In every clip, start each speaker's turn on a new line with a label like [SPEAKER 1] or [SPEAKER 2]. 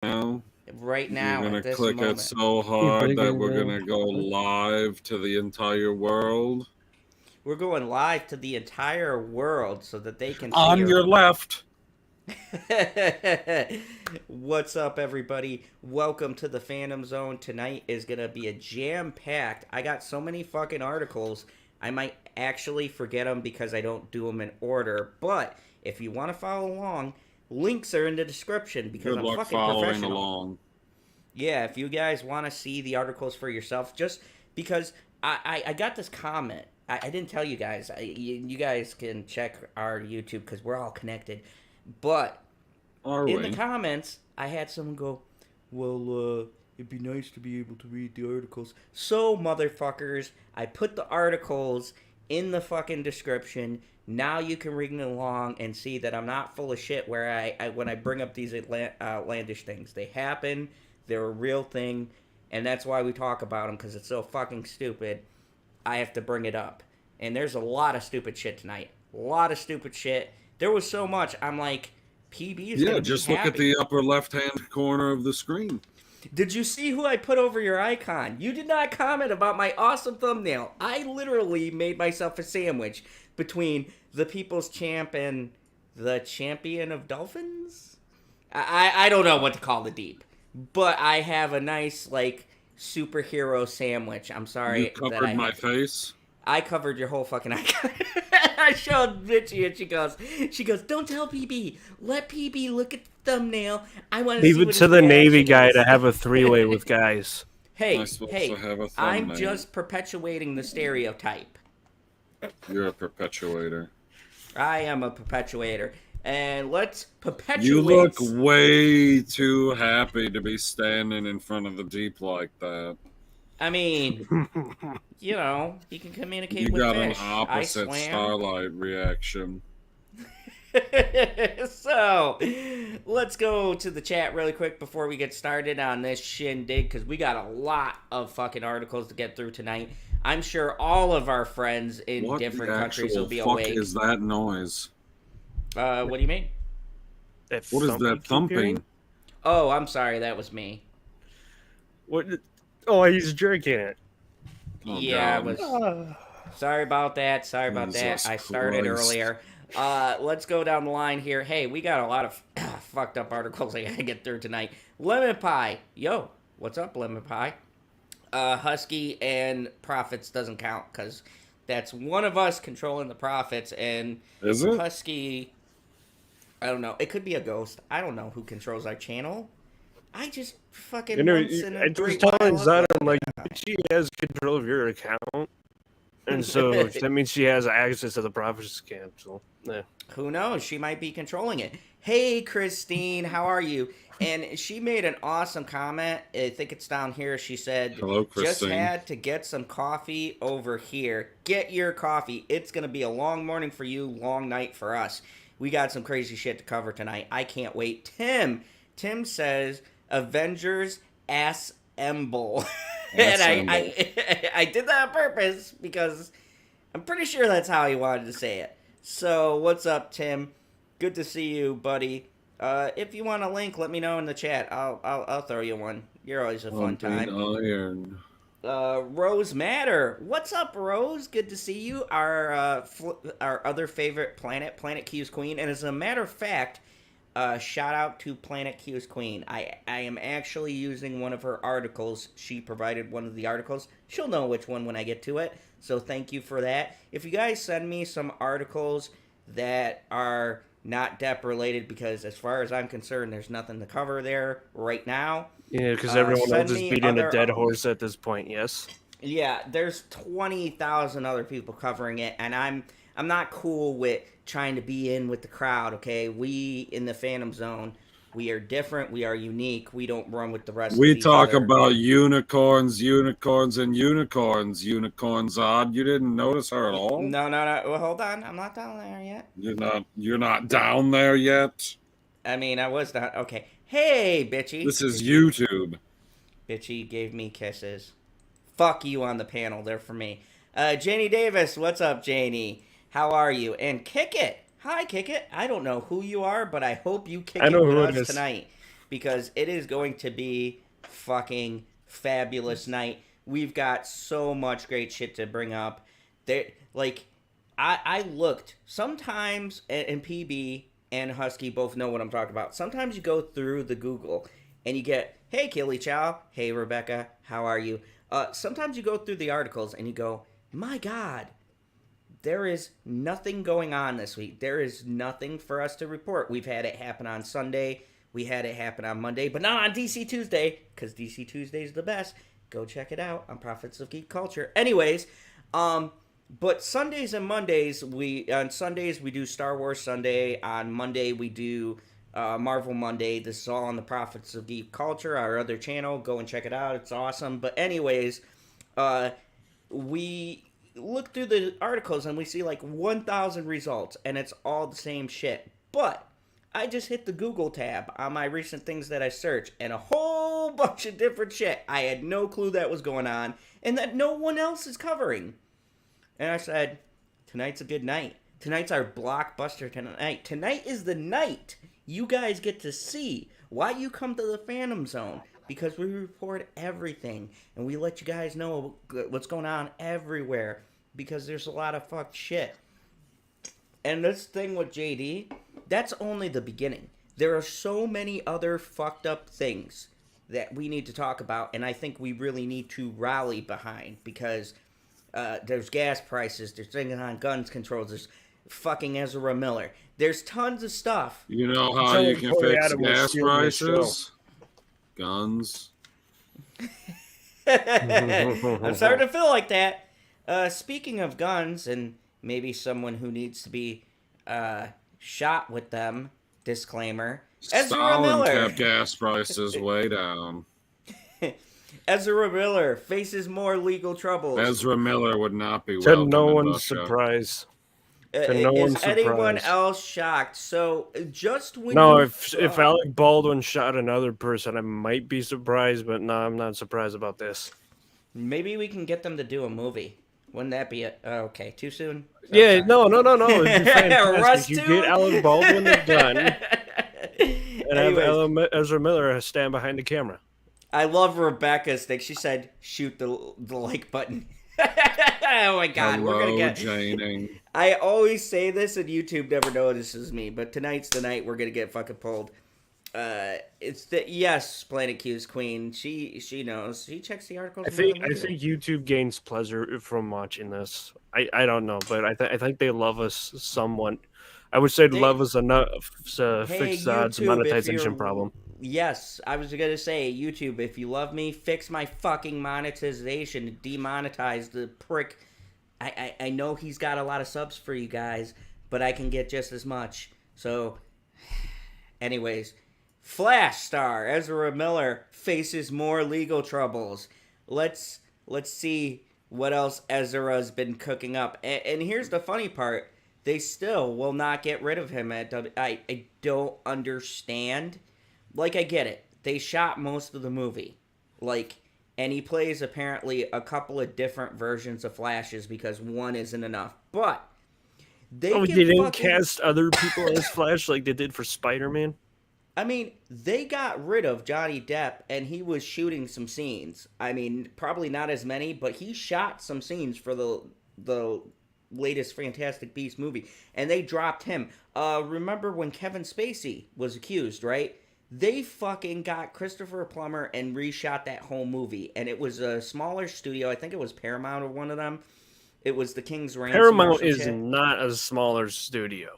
[SPEAKER 1] now.
[SPEAKER 2] Right
[SPEAKER 1] You're
[SPEAKER 2] now,
[SPEAKER 1] gonna
[SPEAKER 2] at this
[SPEAKER 1] click it
[SPEAKER 2] moment.
[SPEAKER 1] so hard that we're gonna go live to the entire world.
[SPEAKER 2] We're going live to the entire world so that they can see
[SPEAKER 1] On
[SPEAKER 2] your.
[SPEAKER 1] your left.
[SPEAKER 2] What's up, everybody? Welcome to the Phantom Zone. Tonight is gonna be a jam-packed. I got so many fucking articles. I might actually forget them because I don't do them in order. But if you want to follow along, links are in the description because
[SPEAKER 1] Good
[SPEAKER 2] I'm
[SPEAKER 1] luck
[SPEAKER 2] fucking
[SPEAKER 1] following
[SPEAKER 2] professional.
[SPEAKER 1] along.
[SPEAKER 2] Yeah, if you guys want to see the articles for yourself, just because I got this comment. I didn't tell you guys. You guys can check our YouTube because we're all connected. But
[SPEAKER 1] Are
[SPEAKER 2] in the
[SPEAKER 1] we?
[SPEAKER 2] comments, I had someone go, well, it'd be nice to be able to read the articles. So, motherfuckers, I put the articles in the fucking description. Now you can read along and see that I'm not full of shit where when I bring up these outlandish things. They happen. They're a real thing. And that's why we talk about them, because it's so fucking stupid. I have to bring it up. And there's a lot of stupid shit tonight. A lot of stupid shit. There was so much. I'm like, PB is gonna be
[SPEAKER 1] just
[SPEAKER 2] happy.
[SPEAKER 1] look at the upper left-hand corner of the screen.
[SPEAKER 2] Did you see who I put over your icon? You did not comment about my awesome thumbnail. I literally made myself a sandwich between the People's Champ and the Champion of Dolphins? I don't know what to call the deep. But I have a nice, like, superhero sandwich. I'm sorry.
[SPEAKER 1] You covered my face.
[SPEAKER 2] I covered your whole fucking icon. I showed Mitchie and she goes, don't tell PB. Let PB look at the thumbnail. I want to
[SPEAKER 3] leave
[SPEAKER 2] see
[SPEAKER 3] it
[SPEAKER 2] what
[SPEAKER 3] to
[SPEAKER 2] his
[SPEAKER 3] the Navy
[SPEAKER 2] reaction
[SPEAKER 3] guy
[SPEAKER 2] is."
[SPEAKER 3] to have a three-way with guys.
[SPEAKER 2] Hey,
[SPEAKER 1] To have a
[SPEAKER 2] I'm
[SPEAKER 1] thumbnail.
[SPEAKER 2] just perpetuating the stereotype.
[SPEAKER 1] You're a perpetuator.
[SPEAKER 2] I am a perpetuator. And let's perpetuate.
[SPEAKER 1] You look way too happy to be standing in front of the Jeep like that.
[SPEAKER 2] I mean, you know, you can communicate
[SPEAKER 1] You
[SPEAKER 2] with
[SPEAKER 1] got
[SPEAKER 2] fish.
[SPEAKER 1] an opposite
[SPEAKER 2] I swam.
[SPEAKER 1] Starlight reaction.
[SPEAKER 2] So, let's go to the chat really quick before we get started on this shindig, because we got a lot of fucking articles to get through tonight. I'm sure all of our friends in different countries will be
[SPEAKER 1] What
[SPEAKER 2] awake.
[SPEAKER 1] the is that noise?
[SPEAKER 2] What do you mean?
[SPEAKER 1] What is that thumping?
[SPEAKER 2] Oh, I'm sorry, that was me.
[SPEAKER 3] What? Oh, he's drinking it.
[SPEAKER 1] Oh,
[SPEAKER 2] yeah,
[SPEAKER 1] God.
[SPEAKER 2] I was. Sorry about that. Sorry about
[SPEAKER 1] Jesus
[SPEAKER 2] that. I started
[SPEAKER 1] Christ.
[SPEAKER 2] earlier. Let's go down the line here. Hey, we got a lot of fucked up articles I gotta get through tonight. Lemon Pie. Yo, what's up, Lemon Pie? Husky and Profits doesn't count because that's one of us controlling the profits, and
[SPEAKER 1] Is it?
[SPEAKER 2] Husky, I don't know. It could be a ghost. I don't know who controls our channel. I just fucking
[SPEAKER 3] You know,
[SPEAKER 2] once in a
[SPEAKER 3] I was
[SPEAKER 2] great
[SPEAKER 3] telling
[SPEAKER 2] while
[SPEAKER 3] Zana,
[SPEAKER 2] ago.
[SPEAKER 3] I'm like, she has control of your account. And so that means she has access to the Prophet's account. So, yeah.
[SPEAKER 2] Who knows? She might be controlling it. Hey, Christine, how are you? And she made an awesome comment. I think it's down here. She said,
[SPEAKER 1] Hello,
[SPEAKER 2] just
[SPEAKER 1] Christine.
[SPEAKER 2] had to get some coffee over here. Get your coffee. It's going to be a long morning for you, long night for us. We got some crazy shit to cover tonight. I can't wait. Tim says, Avengers Assemble. And I did that on purpose because I'm pretty sure that's how he wanted to say it. So, what's up, Tim? Good to see you, buddy. If you want a link, let me know in the chat. I'll throw you one. You're always a fun time.
[SPEAKER 1] Iron.
[SPEAKER 2] Rose Matter. What's up, Rose? Good to see you. Our other favorite planet, Planet Q's Queen. And as a matter of fact, shout out to Planet Q's Queen. I am actually using one of her articles. She provided one of the articles. She'll know which one when I get to it. So thank you for that. If you guys send me some articles that are not Depp related, because as far as I'm concerned, there's nothing to cover there right now.
[SPEAKER 3] Yeah, because everyone else is
[SPEAKER 2] me
[SPEAKER 3] beating a
[SPEAKER 2] other-
[SPEAKER 3] dead horse at this point, yes?
[SPEAKER 2] Yeah, there's 20,000 other people covering it, and I'm not cool with trying to be in with the crowd, okay? We, in the Phantom Zone, we are different, we are unique, we don't run with the rest of
[SPEAKER 1] We
[SPEAKER 2] each
[SPEAKER 1] talk
[SPEAKER 2] other.
[SPEAKER 1] about unicorns, and unicorns. Unicorns odd. You didn't notice her at all?
[SPEAKER 2] No. Well, hold on. I'm not down there yet.
[SPEAKER 1] You're not down there yet?
[SPEAKER 2] I mean, I was down. Okay. Hey, bitchy.
[SPEAKER 1] This is YouTube.
[SPEAKER 2] Bitchy gave me kisses. Fuck you on the panel. They're for me. Janie Davis. What's up, Janie? How are you? And Kick It. Hi, Kick It. I don't know who you are, but I hope you kick
[SPEAKER 3] I know
[SPEAKER 2] it with
[SPEAKER 3] who
[SPEAKER 2] us
[SPEAKER 3] it is.
[SPEAKER 2] tonight. because it is going to be fucking fabulous night. We've got so much great shit to bring up. I looked sometimes, and PB and Husky both know what I'm talking about. Sometimes you go through the Google and you get, hey, Killy Chow, hey, Rebecca, how are you? Sometimes you go through the articles and you go, my God, there is nothing going on this week. There is nothing for us to report. We've had it happen on Sunday. We had it happen on Monday, but not on DC Tuesday, because DC Tuesday is the best. Go check it out on Prophets of Geek Culture. Anyways, but Sundays and Mondays, on Sundays we do Star Wars Sunday. On Monday we do Marvel Monday. This is all on the Prophets of Geek Culture, our other channel. Go and check it out. It's awesome. But anyways, we look through the articles and we see like 1,000 results, and it's all the same shit. But I just hit the Google tab on my recent things that I search, and a whole bunch of different shit I had no clue that was going on, and that no one else is covering. And I said, tonight's a good night. Tonight's our blockbuster tonight. Tonight is the night you guys get to see why you come to the Phantom Zone. Because we report everything, and we let you guys know what's going on everywhere. Because there's a lot of fucked shit. And this thing with JD, that's only the beginning. There are so many other fucked up things that we need to talk about, and I think we really need to rally behind, because there's gas prices, there's things on guns controls, there's fucking Ezra Miller. There's tons of stuff.
[SPEAKER 1] You know how you can fix gas prices? Guns.
[SPEAKER 2] I'm starting to feel like that. Speaking of guns, and maybe someone who needs to be shot with them, disclaimer, Ezra
[SPEAKER 1] Stalin
[SPEAKER 2] Miller
[SPEAKER 1] kept gas prices way down.
[SPEAKER 2] Ezra Miller faces more legal troubles.
[SPEAKER 1] Ezra Miller would not be
[SPEAKER 3] To
[SPEAKER 1] welcome
[SPEAKER 3] no
[SPEAKER 1] in
[SPEAKER 3] one's
[SPEAKER 1] Russia.
[SPEAKER 3] surprise.
[SPEAKER 2] Is anyone else shocked? So just when
[SPEAKER 3] No,
[SPEAKER 2] you
[SPEAKER 3] if Alec Baldwin shot another person, I might be surprised, but no, I'm not surprised about this.
[SPEAKER 2] maybe we can get them to do a movie. Wouldn't that be it? Oh, okay, too soon?
[SPEAKER 3] Yeah,
[SPEAKER 2] Okay.
[SPEAKER 3] no. It'd be fantastic.
[SPEAKER 2] Russ
[SPEAKER 3] You
[SPEAKER 2] too?
[SPEAKER 3] get Alec Baldwin the gun, and have Ezra Miller stand behind the camera.
[SPEAKER 2] I love Rebecca's thing. She said, "Shoot the like button." Oh my God, we're gonna get.
[SPEAKER 1] Janing.
[SPEAKER 2] I always say this, and YouTube never notices me. But tonight's the night we're gonna get fucking pulled. It's the yes, Planet Q's queen. She knows. She checks the articles.
[SPEAKER 3] I think YouTube gains pleasure from watching this. I don't know, but I think they love us somewhat. I would say love us enough to fix the monetization problem.
[SPEAKER 2] Yes, I was gonna say, YouTube, if you love me, fix my fucking monetization, demonetize the prick. I know he's got a lot of subs for you guys, but I can get just as much. So, anyways, Flash star Ezra Miller faces more legal troubles. Let's see what else Ezra's been cooking up. And here's the funny part. They still will not get rid of him at I don't understand. Like, I get it. They shot most of the movie. Like, and he plays apparently a couple of different versions of Flashes because one isn't enough. But they
[SPEAKER 3] didn't cast other people as Flash like they did for Spider-Man?
[SPEAKER 2] I mean, they got rid of Johnny Depp, and he was shooting some scenes. I mean, probably not as many, but he shot some scenes for the latest Fantastic Beasts movie, and they dropped him. Remember when Kevin Spacey was accused, right? They fucking got Christopher Plummer and reshot that whole movie, and it was a smaller studio. I think it was Paramount or one of them. It was the King's Ransom.
[SPEAKER 3] Paramount is not a smaller studio.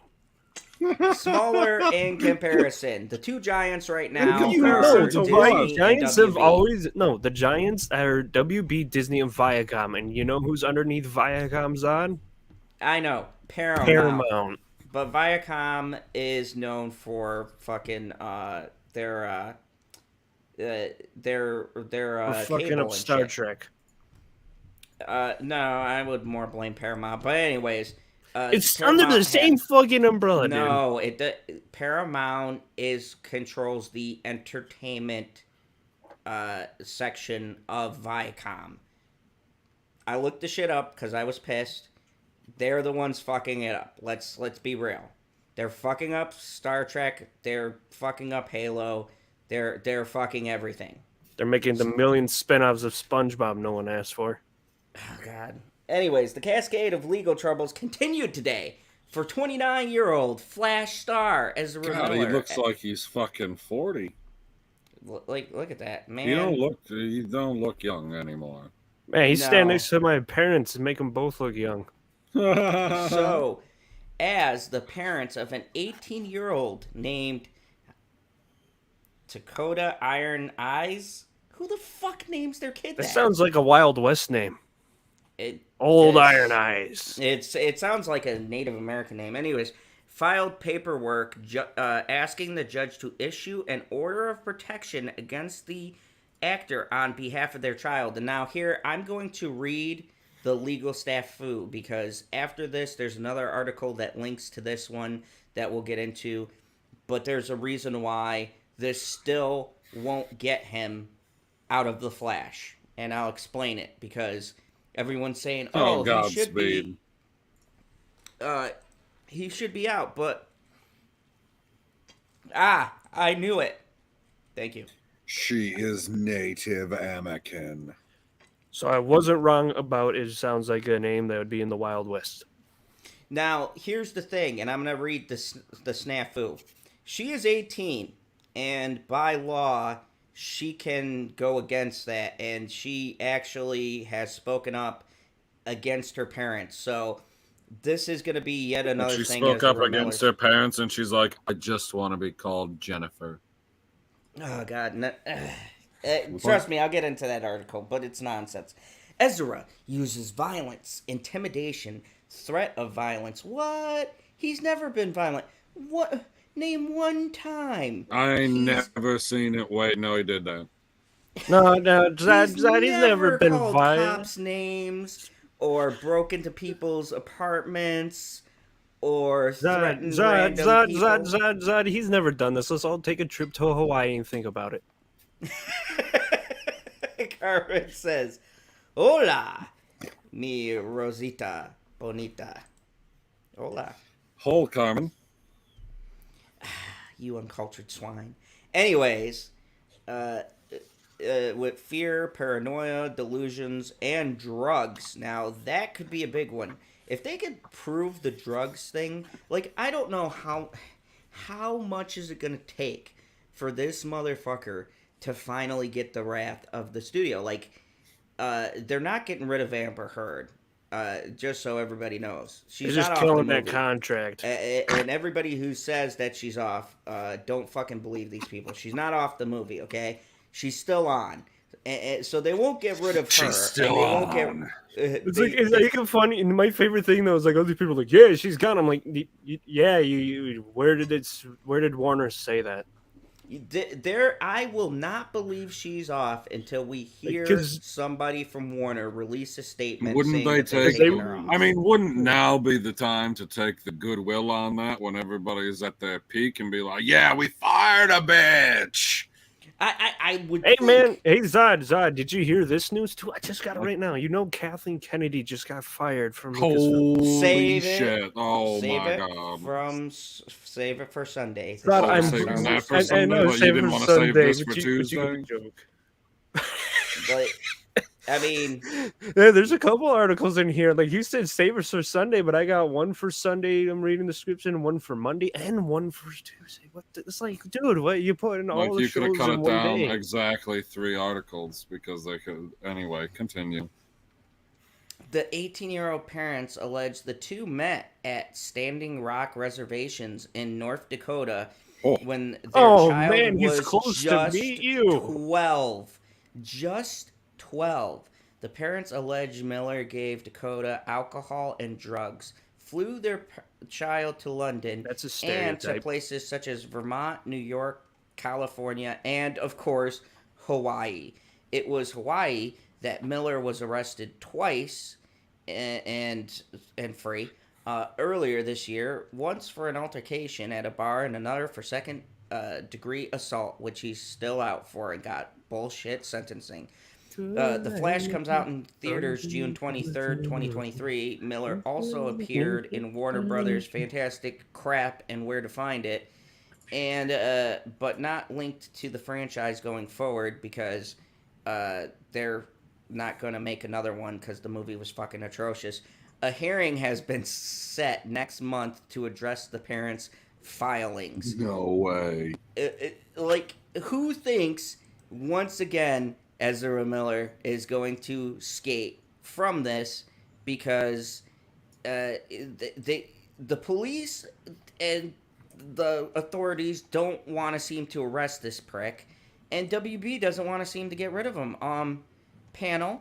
[SPEAKER 2] Smaller in comparison. The two giants right now
[SPEAKER 3] the Giants have always the Giants are WB, Disney, and Viacom, and you know who's underneath Viacom's on?
[SPEAKER 2] I know, Paramount. But Viacom is known for fucking their
[SPEAKER 3] fucking
[SPEAKER 2] cable
[SPEAKER 3] up
[SPEAKER 2] and
[SPEAKER 3] Star
[SPEAKER 2] shit.
[SPEAKER 3] Trek.
[SPEAKER 2] No, I would more blame Paramount. But anyways,
[SPEAKER 3] it's under the same fucking umbrella, dude.
[SPEAKER 2] No, Paramount controls the entertainment section of Viacom. I looked the shit up because I was pissed. They're the ones fucking it up. Let's be real. They're fucking up Star Trek. They're fucking up Halo. They're fucking everything.
[SPEAKER 3] They're making the million spin-offs of SpongeBob no one asked for.
[SPEAKER 2] Oh, God. Anyways, the cascade of legal troubles continued today for 29-year-old Flash star Ezra
[SPEAKER 1] God,
[SPEAKER 2] Miller.
[SPEAKER 1] he looks like he's fucking 40.
[SPEAKER 2] Look at that, man.
[SPEAKER 1] You don't look young anymore.
[SPEAKER 3] Man, he's standing next to my parents and make them both look young.
[SPEAKER 2] So, as the parents of an 18-year-old named Tokata Iron Eyes, who the fuck names their kid that?
[SPEAKER 3] That sounds like a Wild West name. Old Iron Eyes.
[SPEAKER 2] It sounds like a Native American name. Anyways, filed paperwork asking the judge to issue an order of protection against the actor on behalf of their child. And now here, I'm going to read the legal snafu, because after this, there's another article that links to this one that we'll get into. But there's a reason why this still won't get him out of the Flash. And I'll explain it, because everyone's saying, he should be out, but I knew it. Thank you.
[SPEAKER 1] She is native Anakin.
[SPEAKER 3] So I wasn't wrong about it. Sounds like a name that would be in the Wild West.
[SPEAKER 2] Now, here's the thing, and I'm going to read the snafu. She is 18, and by law, she can go against that, and she actually has spoken up against her parents. So this is going to be yet another thing.
[SPEAKER 1] She spoke up against her parents, and she's like, I just want to be called Jennifer.
[SPEAKER 2] Oh, God. No, trust me, I'll get into that article, but it's nonsense. Ezra uses violence, intimidation, threat of violence. What? He's never been violent. What? Name one time.
[SPEAKER 1] Never seen it. Wait, no, he did that.
[SPEAKER 3] No, Zad, he's never been
[SPEAKER 2] called
[SPEAKER 3] violent.
[SPEAKER 2] Cops' names, or broke into people's apartments, or threatened random people.
[SPEAKER 3] Zad, he's never done this. Let's all take a trip to Hawaii and think about it.
[SPEAKER 2] Carmen says, "Hola, mi Rosita bonita." Hola.
[SPEAKER 1] Hole, Carmen.
[SPEAKER 2] You uncultured swine. Anyways, with fear, paranoia, delusions, and drugs. Now, that could be a big one. If they could prove the drugs thing, like, I don't know how much is it going to take for this motherfucker to finally get the wrath of the studio. Like, they're not getting rid of Amber Heard. Just so everybody knows, she's
[SPEAKER 3] just
[SPEAKER 2] not
[SPEAKER 3] killing
[SPEAKER 2] off the
[SPEAKER 3] that
[SPEAKER 2] movie.
[SPEAKER 3] contract.
[SPEAKER 2] And everybody who says that she's off, don't fucking believe these people. She's not off the movie, okay? She's still on, so they won't get rid of her.
[SPEAKER 1] She's still on.
[SPEAKER 3] It's like funny. And my favorite thing though is like other people are like, yeah, she's gone. I'm like, yeah, you. Where did Warner say that?
[SPEAKER 2] I will not believe she's off until we hear somebody from Warner release a statement.
[SPEAKER 1] Wouldn't they take? I mean, wouldn't now be the time to take the goodwill on that when everybody is at their peak and be like, "Yeah, we fired a bitch."
[SPEAKER 2] I would.
[SPEAKER 3] Hey man, hey Zod, did you hear this news too? I just got it right now. You know, Kathleen Kennedy just got fired from.
[SPEAKER 1] Holy shit! Oh my god!
[SPEAKER 2] Save it for Sunday.
[SPEAKER 1] I'm saving that for Sunday, but you didn't want to save this for Tuesday.
[SPEAKER 2] But I mean,
[SPEAKER 3] yeah, there's a couple articles in here. Like you said, save it for Sunday, but I got one for Sunday. I'm reading the description, one for Monday, and one for Tuesday. What? It's like, dude, what you put in all the shows in one day? You could have cut it down
[SPEAKER 1] exactly 3 articles because they could. Anyway, continue.
[SPEAKER 2] The 18-year-old parents allege the two met at Standing Rock reservations in North Dakota when their child was
[SPEAKER 3] close
[SPEAKER 2] just
[SPEAKER 3] to meet you.
[SPEAKER 2] 12. Just 12. The parents allege Miller gave Dakota alcohol and drugs, flew their child to London
[SPEAKER 3] That's a stereotype.
[SPEAKER 2] and to places such as Vermont, New York, California, and, of course, Hawaii. It was Hawaii that Miller was arrested twice and free earlier this year, once for an altercation at a bar and another for second-degree assault, which he's still out for and got bullshit sentencing. The Flash comes out in theaters June 23rd, 2023. Miller also appeared in Warner Brothers' Fantastic Crap and Where to Find It. and but not linked to the franchise going forward because they're not going to make another one because the movie was fucking atrocious. A hearing has been set next month to address the parents' filings.
[SPEAKER 1] No way.
[SPEAKER 2] Like, who thinks, once again, Ezra Miller is going to skate from this because the police and the authorities don't want to seem to arrest this prick, and WB doesn't want to seem to get rid of him. Panel,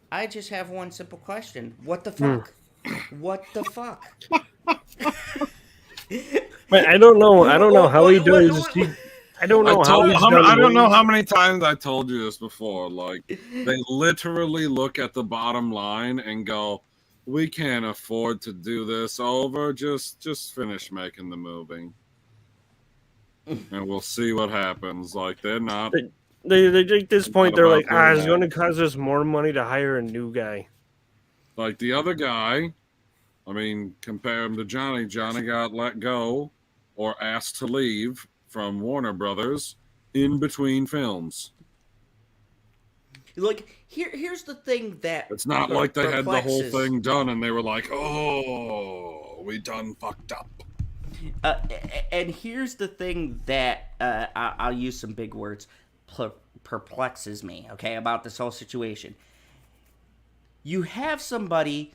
[SPEAKER 2] I just have one simple question. What the fuck? What the fuck?
[SPEAKER 3] Man, I don't know. I don't know how he does. I don't know
[SPEAKER 1] I don't know how many times I told you this before. Like, they literally look at the bottom line and go, "We can't afford to do this over. Just finish making the movie, and we'll see what happens." Like, they're not.
[SPEAKER 3] They at this point they're like, it's going to cost us more money to hire a new guy.
[SPEAKER 1] Like the other guy, I mean, compare him to Johnny. Johnny got let go or asked to leave from Warner Brothers in between films.
[SPEAKER 2] Like, here's the thing that
[SPEAKER 1] it's not like they had the whole thing done and they were like, "Oh, we done fucked up."
[SPEAKER 2] And here's the thing that I'll use some big words. Perplexes me, okay, about this whole situation. You have somebody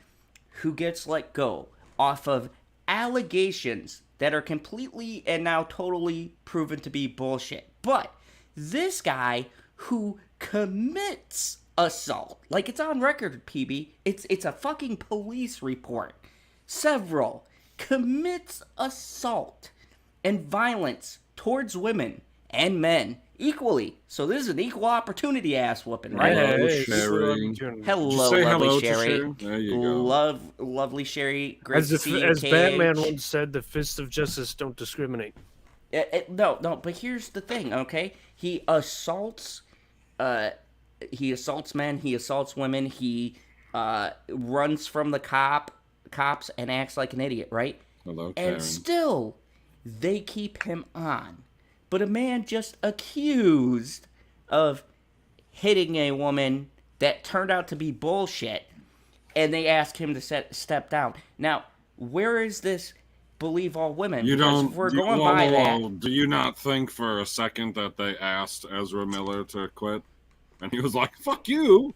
[SPEAKER 2] who gets let go off of allegations that are completely and now totally proven to be bullshit. But this guy who commits assault, like, it's on record, PB, it's a fucking police report, several, commits assault and violence towards women and men equally. So this is an equal opportunity ass whooping, right?
[SPEAKER 1] Hello, Sherry.
[SPEAKER 2] Hello, lovely Sherry.
[SPEAKER 1] There you go.
[SPEAKER 2] Lovely Sherry. Great to see you,
[SPEAKER 3] as Batman once said, the fists of justice don't discriminate.
[SPEAKER 2] No, but here's the thing, okay? He assaults men, he assaults women, he runs from the cops and acts like an idiot, right?
[SPEAKER 1] Hello, Karen.
[SPEAKER 2] And still, they keep him on. But a man just accused of hitting a woman that turned out to be bullshit, and they ask him to step down. Now, where is this believe all women?
[SPEAKER 1] You don't.
[SPEAKER 2] We're going by that.
[SPEAKER 1] Do you not think for a second that they asked Ezra Miller to quit, and he was like, "Fuck you"?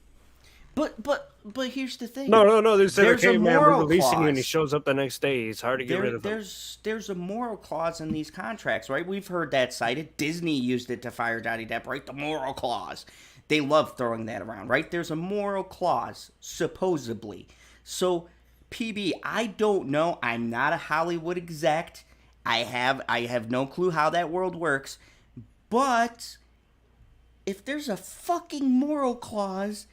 [SPEAKER 2] But here's the thing.
[SPEAKER 3] No. They said,
[SPEAKER 2] there's
[SPEAKER 3] "Okay, man, we're releasing
[SPEAKER 2] clause.
[SPEAKER 3] you," and he shows up the next day. It's hard to get rid of him.
[SPEAKER 2] There's a moral clause in these contracts, right? We've heard that cited. Disney used it to fire Johnny Depp, right? The moral clause. They love throwing that around, right? There's a moral clause, supposedly. So, PB, I don't know. I'm not a Hollywood exec. I have no clue how that world works. But if there's a fucking moral clause,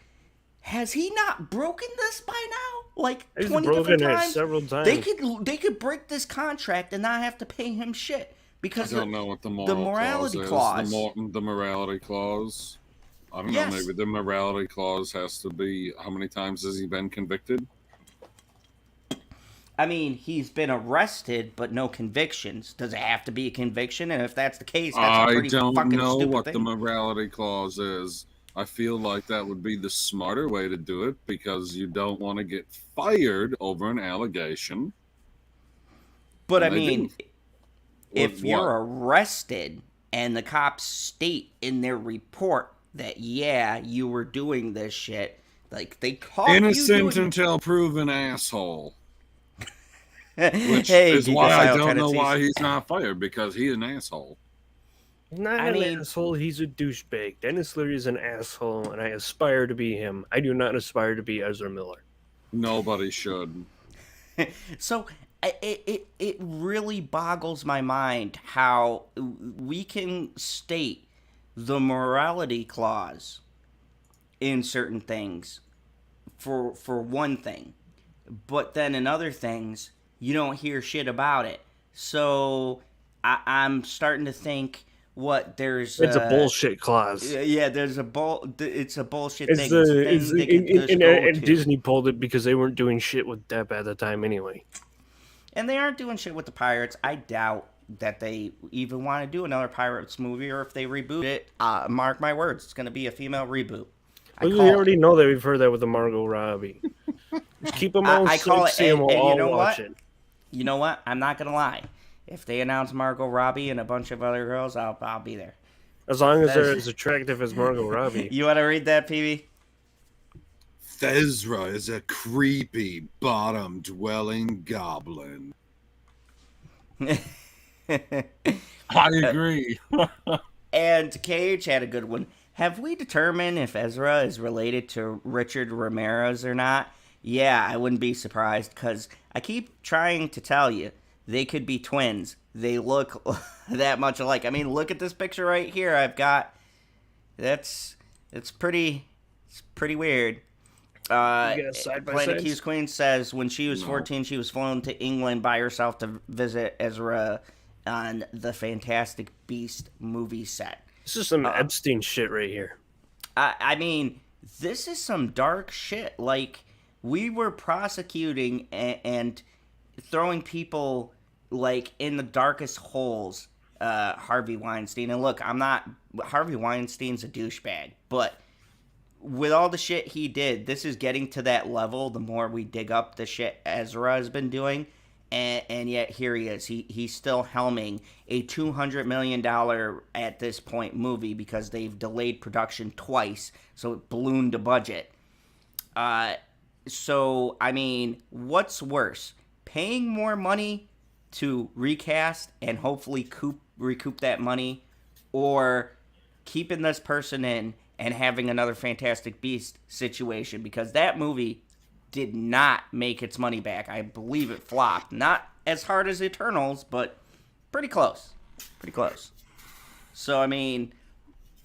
[SPEAKER 2] has he not broken this by now? Like,
[SPEAKER 3] He's
[SPEAKER 2] 20
[SPEAKER 3] broken
[SPEAKER 2] different times?
[SPEAKER 3] several times.
[SPEAKER 2] They could break this contract and not have to pay him shit because
[SPEAKER 1] I don't know what the
[SPEAKER 2] morality clause.
[SPEAKER 1] The morality clause. I don't know. Maybe the morality clause has to be how many times has he been convicted?
[SPEAKER 2] I mean, he's been arrested, but no convictions. Does it have to be a conviction? And if that's the case, that's a pretty fucking stupid thing. I don't know what
[SPEAKER 1] the morality clause is. I feel like that would be the smarter way to do it because you don't want to get fired over an allegation.
[SPEAKER 2] But I mean, if you're arrested and the cops state in their report that, yeah, you were doing this shit, like, they call
[SPEAKER 1] innocent until proven asshole. Which is why I don't know why he's not fired, because he's an asshole.
[SPEAKER 3] He's not an asshole, he's a douchebag. Dennis Leary is an asshole, and I aspire to be him. I do not aspire to be Ezra Miller.
[SPEAKER 1] Nobody should.
[SPEAKER 2] So, it really boggles my mind how we can state the morality clause in certain things for one thing, but then in other things, you don't hear shit about it. So, I'm starting to think... It's
[SPEAKER 3] a bullshit clause.
[SPEAKER 2] Yeah, it's a bullshit thing.
[SPEAKER 3] And Disney pulled it because they weren't doing shit with Depp at the time anyway.
[SPEAKER 2] And they aren't doing shit with the pirates. I doubt that they even want to do another Pirates movie, or if they reboot it, mark my words, it's going to be a female reboot.
[SPEAKER 3] We already know that. We've heard that with the Margot Robbie. Just keep them all sexy and we'll all watch it.
[SPEAKER 2] You know what? I'm not going to lie. If they announce Margot Robbie and a bunch of other girls, I'll be there.
[SPEAKER 3] As long as they're as attractive as Margot Robbie.
[SPEAKER 2] You want to read that, PB?
[SPEAKER 1] Ezra is a creepy, bottom-dwelling goblin. I agree.
[SPEAKER 2] And KH had a good one. Have we determined if Ezra is related to Richard Ramirez or not? Yeah, I wouldn't be surprised, because I keep trying to tell you, they could be twins. They look that much alike. I mean, look at this picture right here. I've got... It's pretty weird. Planet Q's Queen says when she was 14, she was flown to England by herself to visit Ezra on the Fantastic Beast movie set.
[SPEAKER 3] This is some Epstein shit right here.
[SPEAKER 2] I mean, this is some dark shit. Like, we were prosecuting and throwing people, like, in the darkest holes, Harvey Weinstein. And look, Harvey Weinstein's a douchebag, but with all the shit he did, this is getting to that level the more we dig up the shit Ezra has been doing. And yet here he is. He's still helming a $200 million at this point movie because they've delayed production twice, so it ballooned the budget. So, I mean, what's worse? Paying more money to recast and hopefully recoup that money, or keeping this person in and having another Fantastic Beast situation? Because that movie did not make its money back. I believe it flopped. Not as hard as Eternals, but pretty close. Pretty close. So, I mean,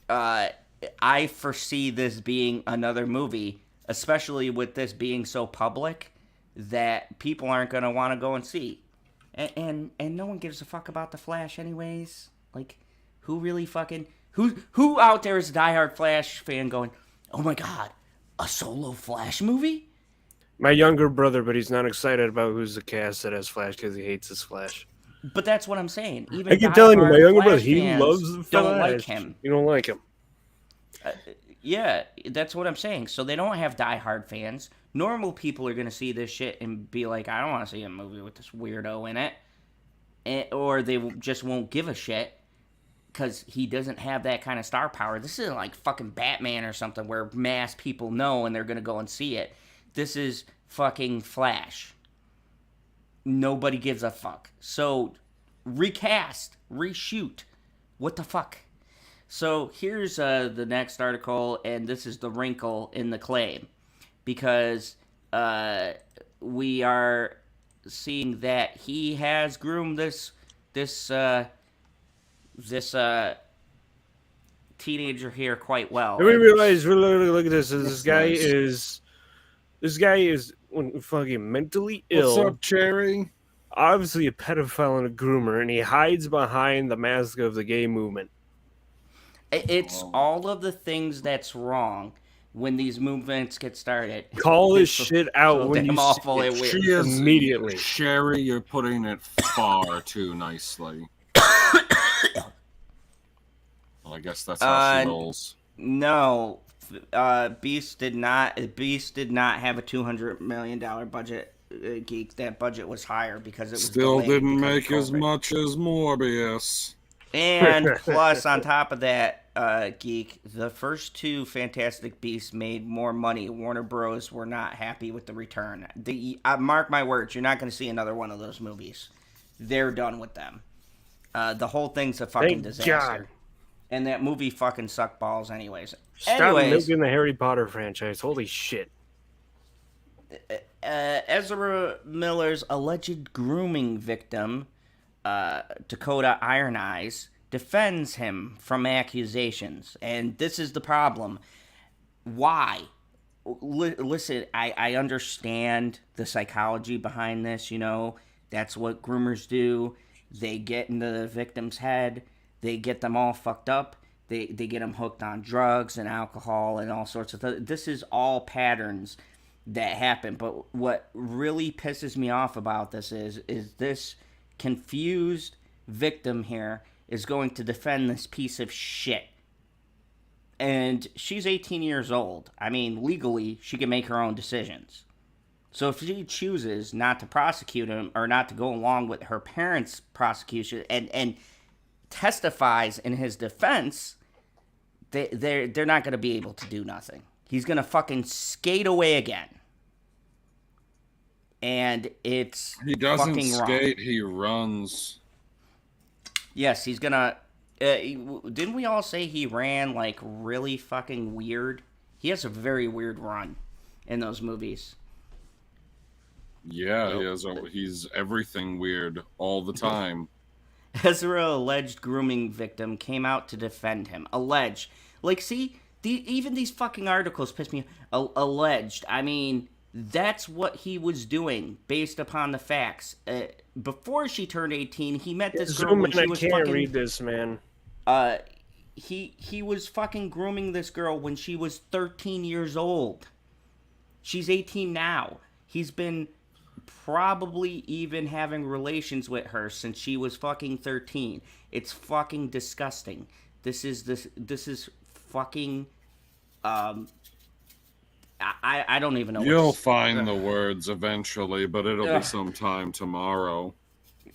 [SPEAKER 2] I foresee this being another movie, especially with this being so public, that people aren't going to want to go and see. And no one gives a fuck about The Flash anyways. Like, who really fucking... Who out there is a diehard Flash fan going, oh my god, a solo Flash movie?
[SPEAKER 3] My younger brother, but he's not excited about who's the cast that has Flash because he hates his Flash.
[SPEAKER 2] But that's what I'm saying. Even
[SPEAKER 3] I keep telling you, my younger brother,
[SPEAKER 2] he
[SPEAKER 3] loves the Flash.
[SPEAKER 2] Don't like him.
[SPEAKER 3] You don't like him.
[SPEAKER 2] Yeah, that's what I'm saying. So they don't have diehard fans. Normal people are going to see this shit and be like, I don't want to see a movie with this weirdo in it. Or they just won't give a shit because he doesn't have that kind of star power. This isn't like fucking Batman or something where mass people know and they're going to go and see it. This is fucking Flash. Nobody gives a fuck. So, recast, reshoot. What the fuck? So, here's the next article, and this is the wrinkle in the claim. Because we are seeing that he has groomed this teenager here quite well.
[SPEAKER 3] And we realize, look at this. This guy is fucking mentally ill.
[SPEAKER 1] What's up, Cherry?
[SPEAKER 3] Obviously a pedophile and a groomer, and he hides behind the mask of the gay movement.
[SPEAKER 2] It's all of the things that's wrong when these movements get started.
[SPEAKER 3] Call this shit out when you
[SPEAKER 2] awful it
[SPEAKER 1] She is
[SPEAKER 3] immediately.
[SPEAKER 1] Sherry, you're putting it far too nicely. Well, I guess that's how she rolls.
[SPEAKER 2] No, Beast did not have a $200 million budget. Geek, that budget was higher because it was
[SPEAKER 1] still didn't make as much as Morbius.
[SPEAKER 2] And plus, on top of that, Geek, the first two Fantastic Beasts made more money. Warner Bros. Were not happy with the return. Mark my words, you're not going to see another one of those movies. They're done with them. The whole thing's a fucking disaster. God. And that movie fucking sucked balls anyways.
[SPEAKER 3] Stop milking the Harry Potter franchise. Holy shit.
[SPEAKER 2] Ezra Miller's alleged grooming victim, Tokata Iron Eyes, defends him from accusations. And this is the problem. Why? Listen, I understand the psychology behind this, you know. That's what groomers do. They get into the victim's head. They get them all fucked up. They get them hooked on drugs and alcohol and all sorts of things. This is all patterns that happen. But what really pisses me off about this is this confused victim here is going to defend this piece of shit. And she's 18 years old. I mean, legally, she can make her own decisions. So if she chooses not to prosecute him or not to go along with her parents' prosecution and testifies in his defense, they're not going to be able to do nothing. He's going to fucking skate away again. And it's
[SPEAKER 1] he doesn't
[SPEAKER 2] fucking
[SPEAKER 1] skate,
[SPEAKER 2] wrong.
[SPEAKER 1] he runs.
[SPEAKER 2] Yes, he's going to... didn't we all say he ran, like, really fucking weird? He has a very weird run in those movies.
[SPEAKER 1] Yeah, he's everything weird all the time.
[SPEAKER 2] Ezra, alleged grooming victim, came out to defend him. Alleged. Like, see, even these fucking articles piss me off. Alleged. I mean, that's what he was doing based upon the facts. Before she turned 18, he met this girl when she was
[SPEAKER 3] I can't
[SPEAKER 2] fucking...
[SPEAKER 3] read this, man.
[SPEAKER 2] He was fucking grooming this girl when she was 13 years old. She's 18 now. He's been probably even having relations with her since she was fucking 13. It's fucking disgusting. This is fucking I don't even know.
[SPEAKER 1] You'll find the words eventually, but it'll be sometime tomorrow.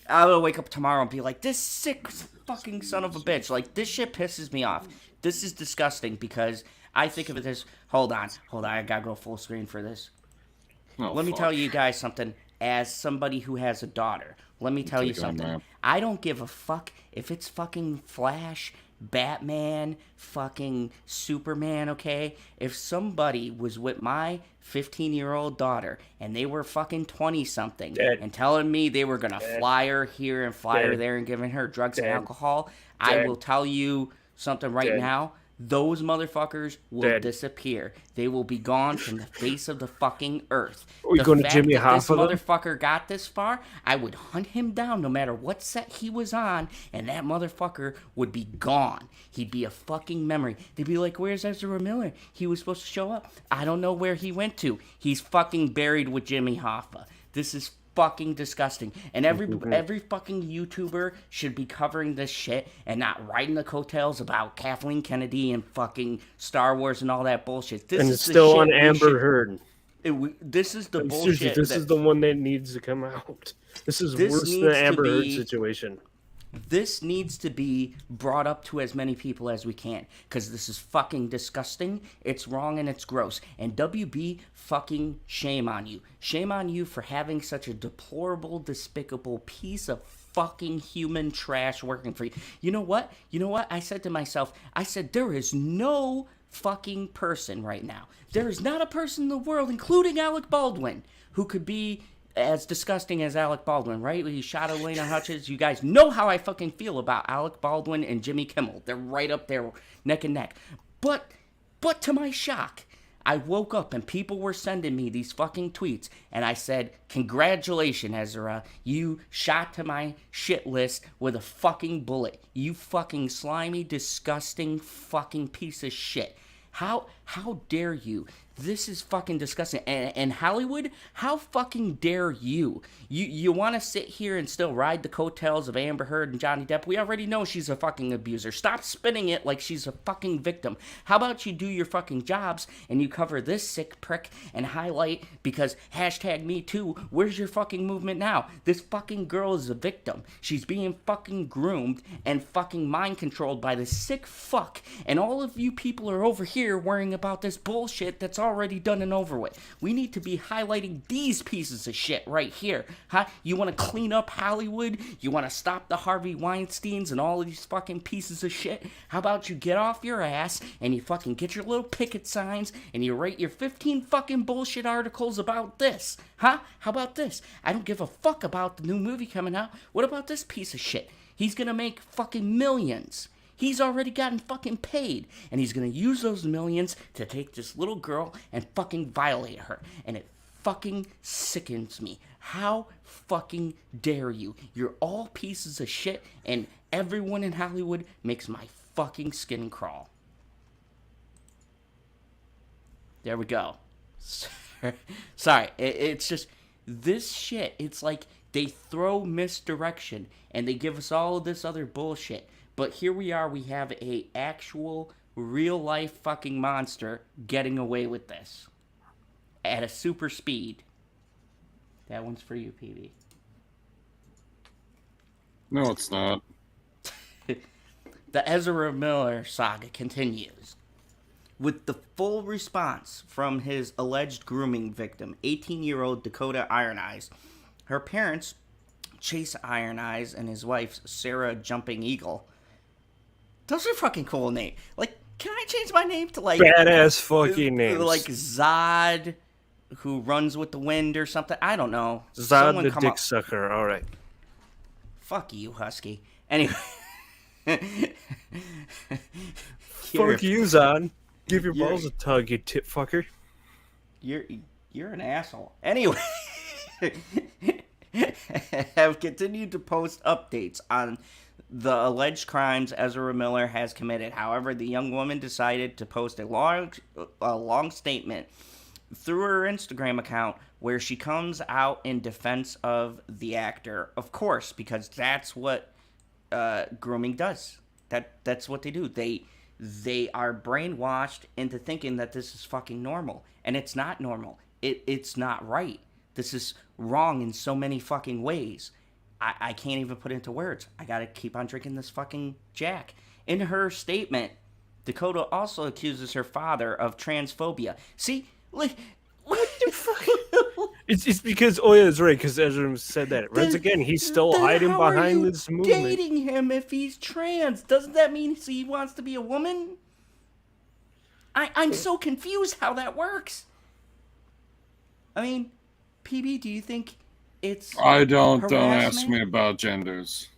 [SPEAKER 2] I'll wake up tomorrow and be like, this sick fucking son of a bitch. Like, this shit pisses me off. This is disgusting because I think of it as, hold on, I gotta go full screen for this. Let me tell you guys something. As somebody who has a daughter, let me tell you something. I don't give a fuck if it's fucking Flash, Batman, fucking Superman, okay? If somebody was with my 15-year-old daughter and they were fucking 20-something and telling me they were gonna fly her here and fly her there and giving her drugs and alcohol, I will tell you something right now. Those motherfuckers will disappear. They will be gone from the face of the fucking earth.
[SPEAKER 3] Are you going to Jimmy Hoffa?
[SPEAKER 2] This motherfucker got this far, I would hunt him down no matter what set he was on, and that motherfucker would be gone. He'd be a fucking memory. They'd be like, where's Ezra Miller? He was supposed to show up. I don't know where he went to. He's fucking buried with Jimmy Hoffa. This is fucking disgusting. And every fucking YouTuber should be covering this shit and not riding the coattails about Kathleen Kennedy and fucking Star Wars and all that bullshit. This
[SPEAKER 3] and
[SPEAKER 2] is
[SPEAKER 3] it's still on Amber Heard.
[SPEAKER 2] This is the bullshit.
[SPEAKER 3] This is the one that needs to come out. This is worse than the Amber Heard situation.
[SPEAKER 2] This needs to be brought up to as many people as we can, because this is fucking disgusting, it's wrong, and it's gross. And WB, fucking shame on you. Shame on you for having such a deplorable, despicable piece of fucking human trash working for you. You know what? I said to myself, there is no fucking person right now. There is not a person in the world, including Alec Baldwin, who could be as disgusting as Alec Baldwin, right? He shot Elena Hutchins. You guys know how I fucking feel about Alec Baldwin and Jimmy Kimmel. They're right up there, neck and neck. But to my shock, I woke up and people were sending me these fucking tweets, and I said, congratulations, Ezra. You shot to my shit list with a fucking bullet. You fucking slimy, disgusting fucking piece of shit. How dare you? This is fucking disgusting. And Hollywood, how fucking dare you? You want to sit here and still ride the coattails of Amber Heard and Johnny Depp? We already know she's a fucking abuser. Stop spinning it like she's a fucking victim. How about you do your fucking jobs and you cover this sick prick and highlight, because #MeToo, where's your fucking movement now? This fucking girl is a victim. She's being fucking groomed and fucking mind controlled by this sick fuck. And all of you people are over here worrying about this bullshit that's already done and over with. We need to be highlighting these pieces of shit right here. Huh? You want to clean up Hollywood? You want to stop the Harvey Weinsteins and all of these fucking pieces of shit? How about you get off your ass and you fucking get your little picket signs and you write your 15 fucking bullshit articles about this? Huh? How about this? I don't give a fuck about the new movie coming out. What about this piece of shit? He's gonna make fucking millions. He's already gotten fucking paid, and he's gonna use those millions to take this little girl and fucking violate her, and it fucking sickens me. How fucking dare you? You're all pieces of shit, and everyone in Hollywood makes my fucking skin crawl. There we go. Sorry, it's just this shit. It's like They throw misdirection, and they give us all of this other bullshit. But here we are, we have a actual, real-life fucking monster getting away with this. At a super speed. That one's for you, PB.
[SPEAKER 1] No, it's not.
[SPEAKER 2] The Ezra Miller saga continues with the full response from his alleged grooming victim, 18-year-old Tokata Iron Eyes. Her parents, Chase Iron Eyes, and his wife, Sarah Jumping Eagle. Those are fucking cool names. Like, can I change my name to, like...
[SPEAKER 3] Badass fucking names.
[SPEAKER 2] Like Zod, who runs with the wind or something? I don't know.
[SPEAKER 3] Zod the dick sucker, alright.
[SPEAKER 2] Fuck you, Husky. Anyway...
[SPEAKER 3] Fuck you, Zod. Give your balls a tug, you tit fucker.
[SPEAKER 2] You're an asshole. Anyway, have continued to post updates on the alleged crimes Ezra Miller has committed. However, the young woman decided to post a long statement through her Instagram account where she comes out in defense of the actor. Of course, because that's what grooming does. That's what they do. They are brainwashed into thinking that this is fucking normal, and it's not normal. It's not right. This is wrong in so many fucking ways. I can't even put it into words. I gotta keep on drinking this fucking Jack. In her statement, Tokata also accuses her father of transphobia. See, like, what the fuck?
[SPEAKER 3] It's because, oh yeah, that's right, because Ezra said that. Once again, he's still hiding behind this movement.
[SPEAKER 2] Dating him if he's trans? Doesn't that mean he wants to be a woman? I'm so confused how that works. I mean, PB, do you think it's
[SPEAKER 1] don't ask me about genders.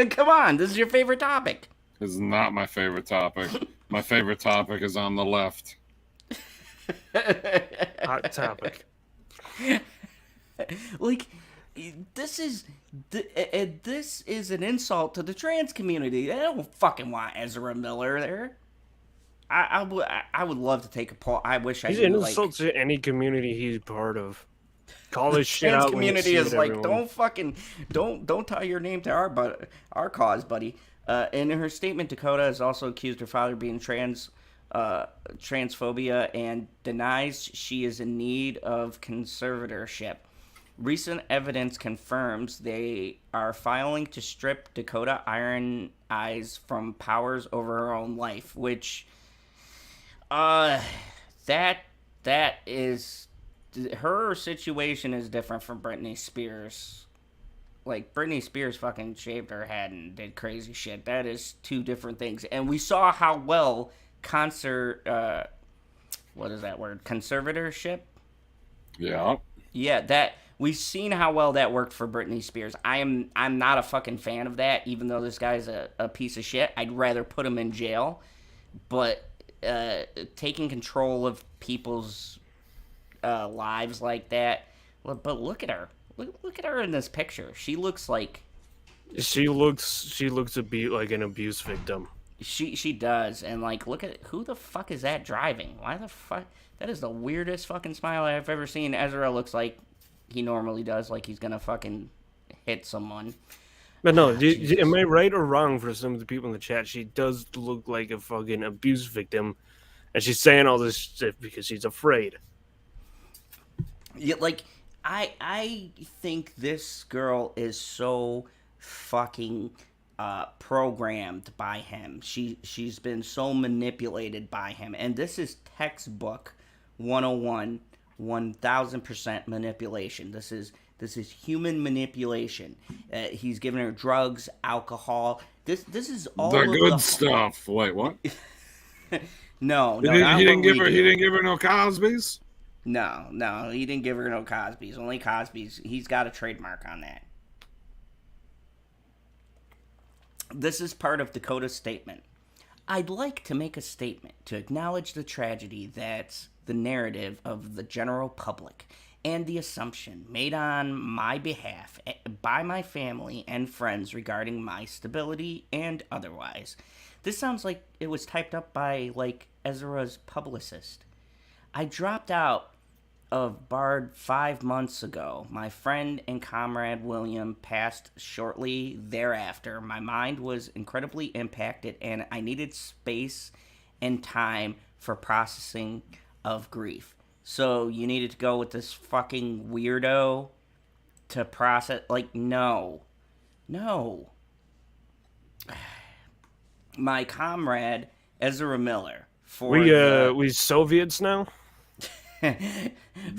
[SPEAKER 2] Come on, this is your favorite topic.
[SPEAKER 1] This is not my favorite topic. My favorite topic is on the left.
[SPEAKER 3] Hot topic.
[SPEAKER 2] Like, this is an insult to the trans community. They don't fucking want Ezra Miller there. I would love to take a poll. I wish I.
[SPEAKER 3] He's an insult to any community he's part of. Call this shit
[SPEAKER 2] trans
[SPEAKER 3] out.
[SPEAKER 2] Community is like,
[SPEAKER 3] everyone.
[SPEAKER 2] don't tie your name to our cause, buddy. In her statement, Tokata has also accused her father of being transphobia and denies she is in need of conservatorship. Recent evidence confirms they are filing to strip Tokata Iron Eyes from powers over her own life, which that is, her situation is different from Britney Spears. Like, Britney Spears fucking shaved her head and did crazy shit. That is two different things. And we saw how well what is that word? Conservatorship?
[SPEAKER 1] Yeah.
[SPEAKER 2] Yeah, that we've seen how well that worked for Britney Spears. I'm not a fucking fan of that, even though this guy's a piece of shit. I'd rather put him in jail. But taking control of people's lives like that. But look at her. Look at her in this picture. She looks like
[SPEAKER 3] She looks like an abuse victim.
[SPEAKER 2] She does, and like, look at who the fuck is that driving? Why the fuck? That is the weirdest fucking smile I've ever seen. Ezra looks like he normally does, like he's gonna fucking hit someone.
[SPEAKER 3] But no, am I right or wrong for some of the people in the chat? She does look like a fucking abuse victim, and she's saying all this shit because she's afraid.
[SPEAKER 2] Yeah, like I think this girl is so fucking programmed by him. She's been so manipulated by him, and this is textbook 101, 1000% manipulation. This is human manipulation. He's giving her drugs, alcohol. This is all
[SPEAKER 1] the
[SPEAKER 2] of
[SPEAKER 1] good stuff. Wait, what?
[SPEAKER 2] No,
[SPEAKER 1] he didn't give her no Cosby's.
[SPEAKER 2] No, he didn't give her no Cosby's. Only Cosby's. He's got a trademark on that. This is part of Tokata's statement. I'd like to make a statement to acknowledge the tragedy that's the narrative of the general public and the assumption made on my behalf by my family and friends regarding my stability and otherwise. This sounds like it was typed up by, like, Ezra's publicist. I dropped out of Bard 5 months ago. My friend and comrade William passed shortly thereafter. My mind was incredibly impacted, and I needed space and time for processing of grief. So you needed to go with this fucking weirdo to process. Like, no. No. My comrade, Ezra Miller, for
[SPEAKER 3] we Soviets now.
[SPEAKER 1] We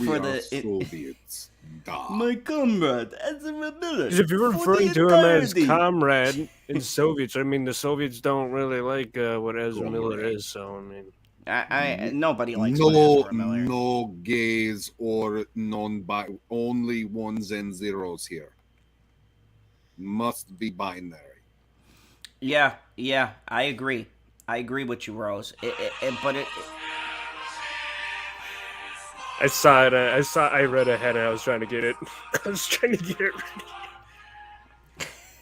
[SPEAKER 1] are Soviets.
[SPEAKER 2] My comrade, Ezra Miller.
[SPEAKER 3] If you're referring to him as comrade in Soviets, I mean the Soviets don't really like what Ezra Miller is. So I
[SPEAKER 2] mean, nobody likes Ezra Miller.
[SPEAKER 1] No gays or only ones and zeros here. Must be binary.
[SPEAKER 2] Yeah, I agree. I agree with you, Rose.
[SPEAKER 3] I read ahead and I was trying to get it. I was trying to get it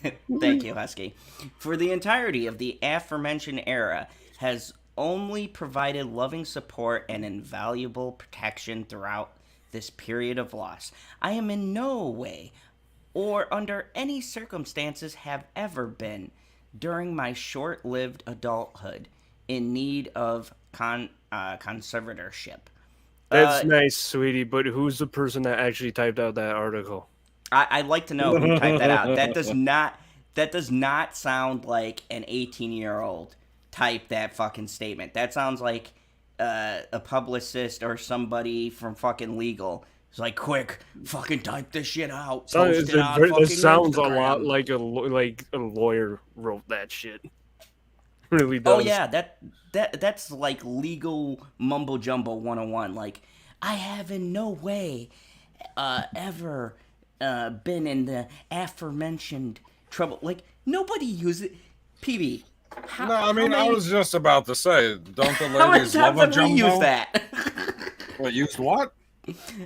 [SPEAKER 2] ready. Thank you, Husky. For the entirety of the aforementioned era, has only provided loving support and invaluable protection throughout this period of loss. I am in no way or under any circumstances have ever been, during my short-lived adulthood, in need of conservatorship.
[SPEAKER 3] That's nice, sweetie, but who's the person that actually typed out that article?
[SPEAKER 2] I'd like to know who typed that out. That does not sound like an 18-year-old typed that fucking statement. That sounds like a publicist or somebody from fucking legal. It's like, quick, fucking type this shit out. Post it on fucking
[SPEAKER 3] sounds
[SPEAKER 2] Instagram.
[SPEAKER 3] A lot like a lawyer wrote that shit. Really does.
[SPEAKER 2] Oh yeah, that's like legal mumbo jumbo 101. Like, I have in no way ever been in the aforementioned trouble. Like, nobody uses it. PB.
[SPEAKER 1] I was just about to say, don't the ladies love a jumbo?
[SPEAKER 2] How many times have we used that?
[SPEAKER 1] What, used what?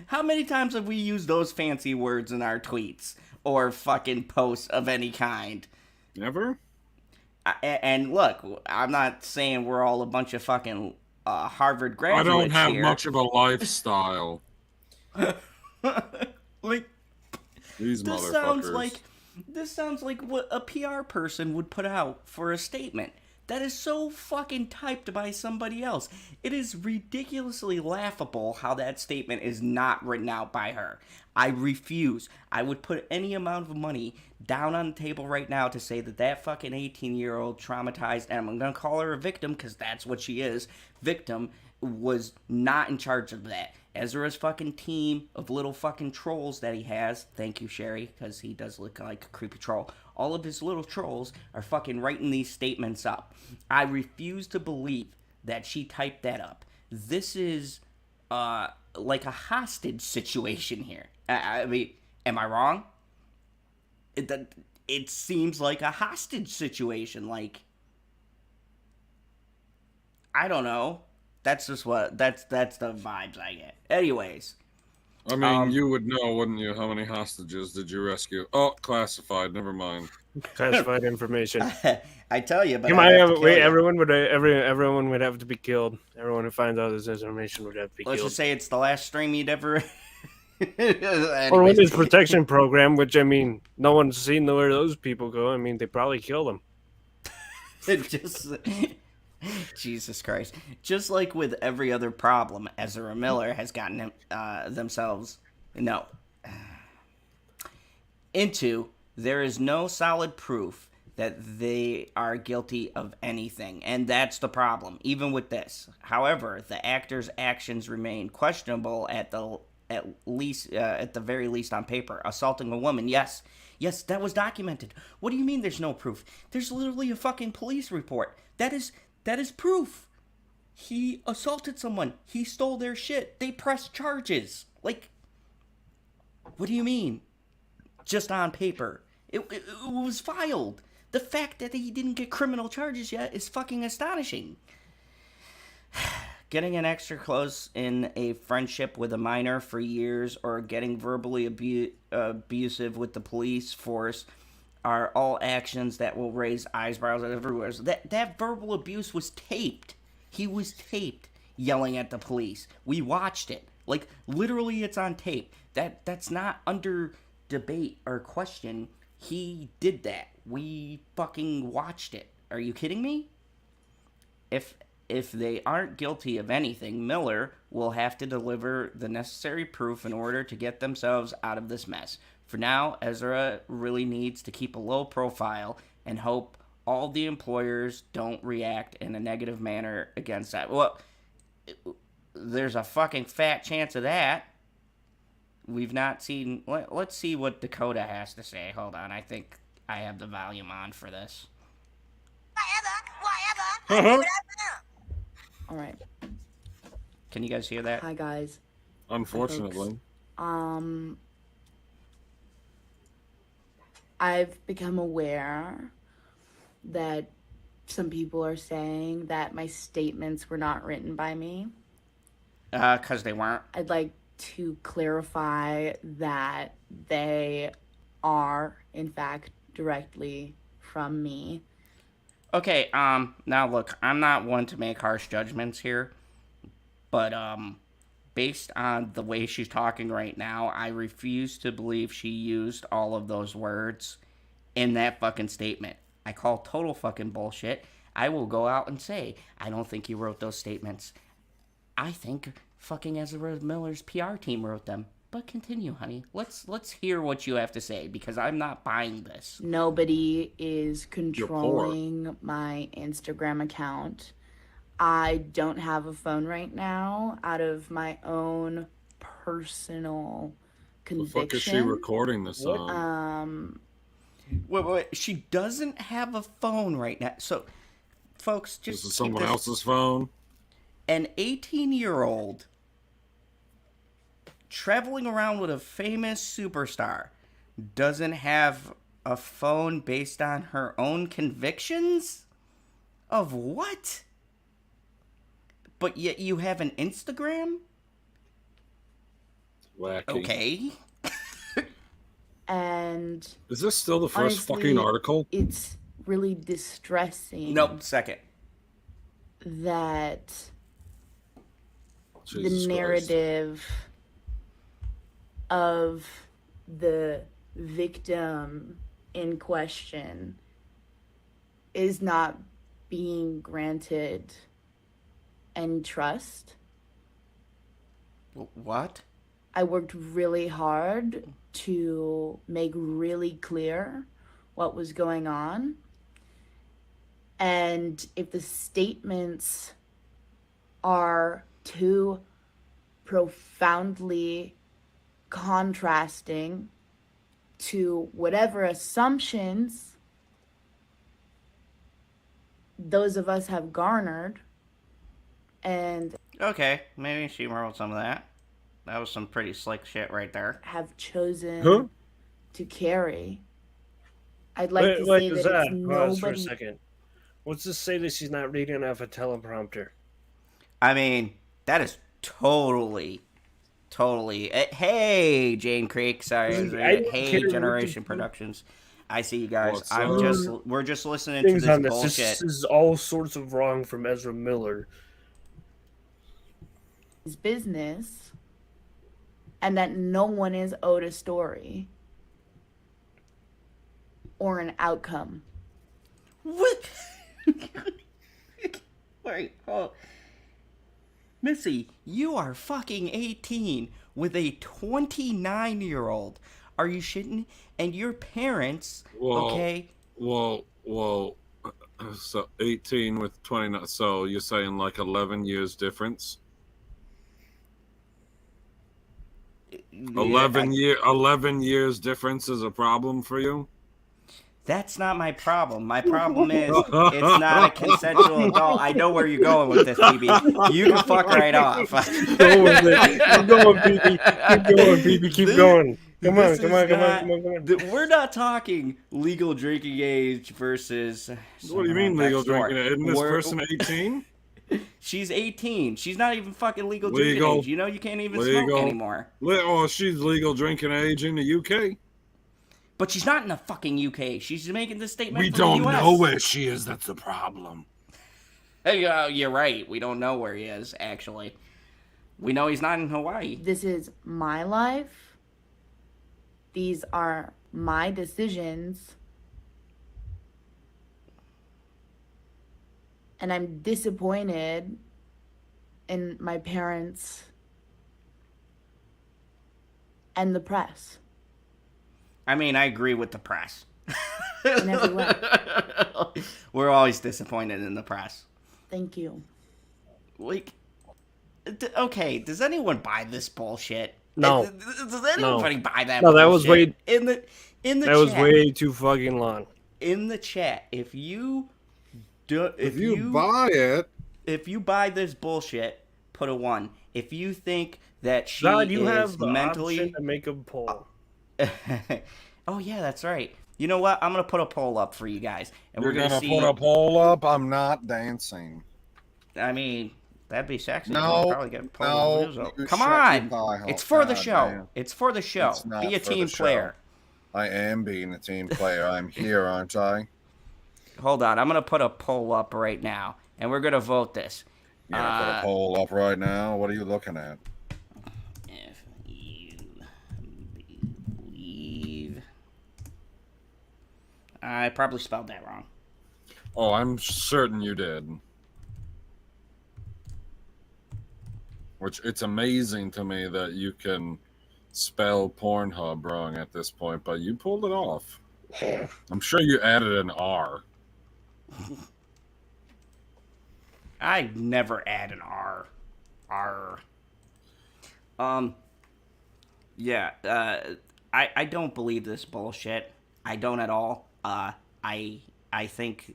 [SPEAKER 2] How many times have we used those fancy words in our tweets or fucking posts of any kind?
[SPEAKER 1] Never.
[SPEAKER 2] And look, I'm not saying we're all a bunch of fucking Harvard graduates.
[SPEAKER 1] I don't have
[SPEAKER 2] here.
[SPEAKER 1] much of a lifestyle.
[SPEAKER 2] Like,
[SPEAKER 1] these motherfuckers.
[SPEAKER 2] This sounds like what a PR person would put out for a statement. That is so fucking typed by somebody else. It is ridiculously laughable how that statement is not written out by her. I refuse. I would put any amount of money down on the table right now to say that fucking 18-year-old traumatized, and I'm going to call her a victim because that's what she is, victim, was not in charge of that. Ezra's fucking team of little fucking trolls that he has, thank you, Sherry, because he does look like a creepy troll. All of his little trolls are fucking writing these statements up. I refuse to believe that she typed that up. This is like a hostage situation here. I mean, am I wrong? It seems like a hostage situation. Like, I don't know. That's just that's the vibes I get. Anyways.
[SPEAKER 1] I mean, you would know, wouldn't you? How many hostages did you rescue? Oh, classified. Never mind.
[SPEAKER 3] Classified information.
[SPEAKER 2] I tell you, but
[SPEAKER 3] everyone would have to be killed. Everyone who finds out this information would have to be killed.
[SPEAKER 2] Let's just say it's the last stream you'd ever.
[SPEAKER 3] Or witness protection program, which I mean, no one's seen where those people go. I mean, they probably killed them.
[SPEAKER 2] Jesus Christ. Just like with every other problem, Ezra Miller has gotten themselves into. There is no solid proof that they are guilty of anything, and that's the problem, even with this. However, the actor's actions remain questionable at the very least on paper. Assaulting a woman, yes, that was documented. What do you mean there's no proof? There's literally a fucking police report. That is proof. He assaulted someone. He stole their shit. They pressed charges. Like, what do you mean? Just on paper. It was filed. The fact that he didn't get criminal charges yet is fucking astonishing. Getting an extra close in a friendship with a minor for years or getting verbally abusive with the police force are all actions that will raise eyebrows everywhere. So that verbal abuse was taped. He was taped. yelling at the police. We watched it. Like, literally, it's on tape. That's not under debate or question. He did that. We fucking watched it. Are you kidding me? If they aren't guilty of anything, Miller will have to deliver the necessary proof in order to get themselves out of this mess. For now, Ezra really needs to keep a low profile and hope all the employers don't react in a negative manner against that. Well, there's a fucking fat chance of that. We've not seen... Let's see what Dakota has to say. Hold on, I think I have the volume on for this.
[SPEAKER 4] Whatever.
[SPEAKER 5] All right.
[SPEAKER 2] Can you guys hear that?
[SPEAKER 5] Hi, guys.
[SPEAKER 1] Unfortunately.
[SPEAKER 5] I've become aware that some people are saying that my statements were not written by me.
[SPEAKER 2] Because they weren't.
[SPEAKER 5] I'd like to clarify that they are, in fact, directly from me.
[SPEAKER 2] Okay, now look, I'm not one to make harsh judgments here, but, based on the way she's talking right now, I refuse to believe she used all of those words in that fucking statement. I call total fucking bullshit. I will go out and say, I don't think he wrote those statements. I think fucking Ezra Miller's PR team wrote them. But continue, honey. Let's hear what you have to say, because I'm not buying this.
[SPEAKER 5] Nobody is controlling my Instagram account. I don't have a phone right now out of my own personal conviction.
[SPEAKER 1] The fuck is she recording this on?
[SPEAKER 2] Wait. She doesn't have a phone right now. So, folks, just...
[SPEAKER 1] This is someone else's phone?
[SPEAKER 2] An 18-year-old... traveling around with a famous superstar doesn't have a phone based on her own convictions? Of what? But yet you have an Instagram?
[SPEAKER 1] Wacky.
[SPEAKER 2] Okay.
[SPEAKER 5] And...
[SPEAKER 1] Is this still the first
[SPEAKER 5] honestly,
[SPEAKER 1] fucking article?
[SPEAKER 5] It's really distressing.
[SPEAKER 2] Nope, second.
[SPEAKER 5] That
[SPEAKER 1] Jesus
[SPEAKER 5] the narrative... of the victim in question is not being granted any trust.
[SPEAKER 2] What?
[SPEAKER 5] I worked really hard to make really clear what was going on. And if the statements are too profoundly contrasting to whatever assumptions those of us have garnered, and
[SPEAKER 2] Okay, maybe she wrote some of that. That was some pretty slick shit right there.
[SPEAKER 5] have chosen to carry. I'd like to say that it's
[SPEAKER 3] Pause for a
[SPEAKER 5] nobody.
[SPEAKER 3] second. What's to say that she's not reading off a teleprompter?
[SPEAKER 2] I mean, that is totally... hey, Jane Creek. Sorry. Hey, Generation Productions. I see you guys. We're just listening to
[SPEAKER 3] Things
[SPEAKER 2] this
[SPEAKER 3] on this.
[SPEAKER 2] bullshit.
[SPEAKER 3] This is all sorts of wrong from Ezra Miller.
[SPEAKER 5] Business, and that no one is owed a story or an outcome.
[SPEAKER 2] What? Wait, oh. Missy, you are fucking 18 with a 29-year-old. Are you shitting? And your parents, okay?
[SPEAKER 1] Whoa. So 18 with 29. So you're saying like 11 years difference? 11 years difference is a problem for you?
[SPEAKER 2] That's not my problem. My problem is it's not a consensual adult. I know where you're going with this, BB. You can fuck right off.
[SPEAKER 3] Go with it. Keep going, BB. Keep going, BB. Keep going. Come on.
[SPEAKER 2] We're not talking legal drinking age versus...
[SPEAKER 1] What do you mean legal drinking age? Isn't this person 18?
[SPEAKER 2] She's 18. She's not even fucking legal drinking age. You know, you can't even smoke anymore.
[SPEAKER 1] Oh, she's legal drinking age in the UK.
[SPEAKER 2] But she's not in the fucking UK. She's making this statement
[SPEAKER 1] We
[SPEAKER 2] from
[SPEAKER 1] don't
[SPEAKER 2] the US.
[SPEAKER 1] know where she is. That's the problem.
[SPEAKER 2] You're right. We don't know where he is, actually. We know he's not in Hawaii.
[SPEAKER 5] This is my life. These are my decisions. And I'm disappointed in my parents and the press.
[SPEAKER 2] I mean, I agree with the press.
[SPEAKER 5] In every way.
[SPEAKER 2] We're always disappointed in the press.
[SPEAKER 5] Thank you.
[SPEAKER 2] Like, okay, does anyone buy this bullshit?
[SPEAKER 3] No.
[SPEAKER 2] Does anybody buy that?
[SPEAKER 3] No,
[SPEAKER 2] bullshit?
[SPEAKER 3] that was way
[SPEAKER 2] in the
[SPEAKER 3] that
[SPEAKER 2] chat,
[SPEAKER 3] was way too fucking long.
[SPEAKER 2] In the chat, if you
[SPEAKER 1] buy it,
[SPEAKER 2] if you buy this bullshit, put a 1. If you think that she
[SPEAKER 3] God, you
[SPEAKER 2] is
[SPEAKER 3] have the
[SPEAKER 2] mentally
[SPEAKER 3] option to make a poll.
[SPEAKER 2] Oh yeah, that's right. You know what? I'm gonna put a poll up for you guys, and
[SPEAKER 1] we're
[SPEAKER 2] we're gonna see.
[SPEAKER 1] Put a poll up. I'm not dancing.
[SPEAKER 2] I mean, that'd be sexy.
[SPEAKER 1] No,
[SPEAKER 2] probably get views up.
[SPEAKER 1] you
[SPEAKER 2] Come
[SPEAKER 1] shut
[SPEAKER 2] on,
[SPEAKER 1] your pie hole.
[SPEAKER 2] it's for the
[SPEAKER 1] God
[SPEAKER 2] show.
[SPEAKER 1] damn.
[SPEAKER 2] It's for the show.
[SPEAKER 1] It's not
[SPEAKER 2] Be a
[SPEAKER 1] for the
[SPEAKER 2] team
[SPEAKER 1] show.
[SPEAKER 2] player.
[SPEAKER 1] I am being a team player. I'm here, aren't I?
[SPEAKER 2] Hold on, I'm gonna put a poll up right now, and we're gonna vote this.
[SPEAKER 1] You're gonna put a poll up right now. What are you looking at?
[SPEAKER 2] If you believe, I probably spelled that wrong.
[SPEAKER 1] Oh, I'm certain you did. Which, it's amazing to me that you can spell Pornhub wrong at this point, but you pulled it off. I'm sure you added an R.
[SPEAKER 2] I never add an R. Yeah, I don't believe this bullshit. I don't at all. I think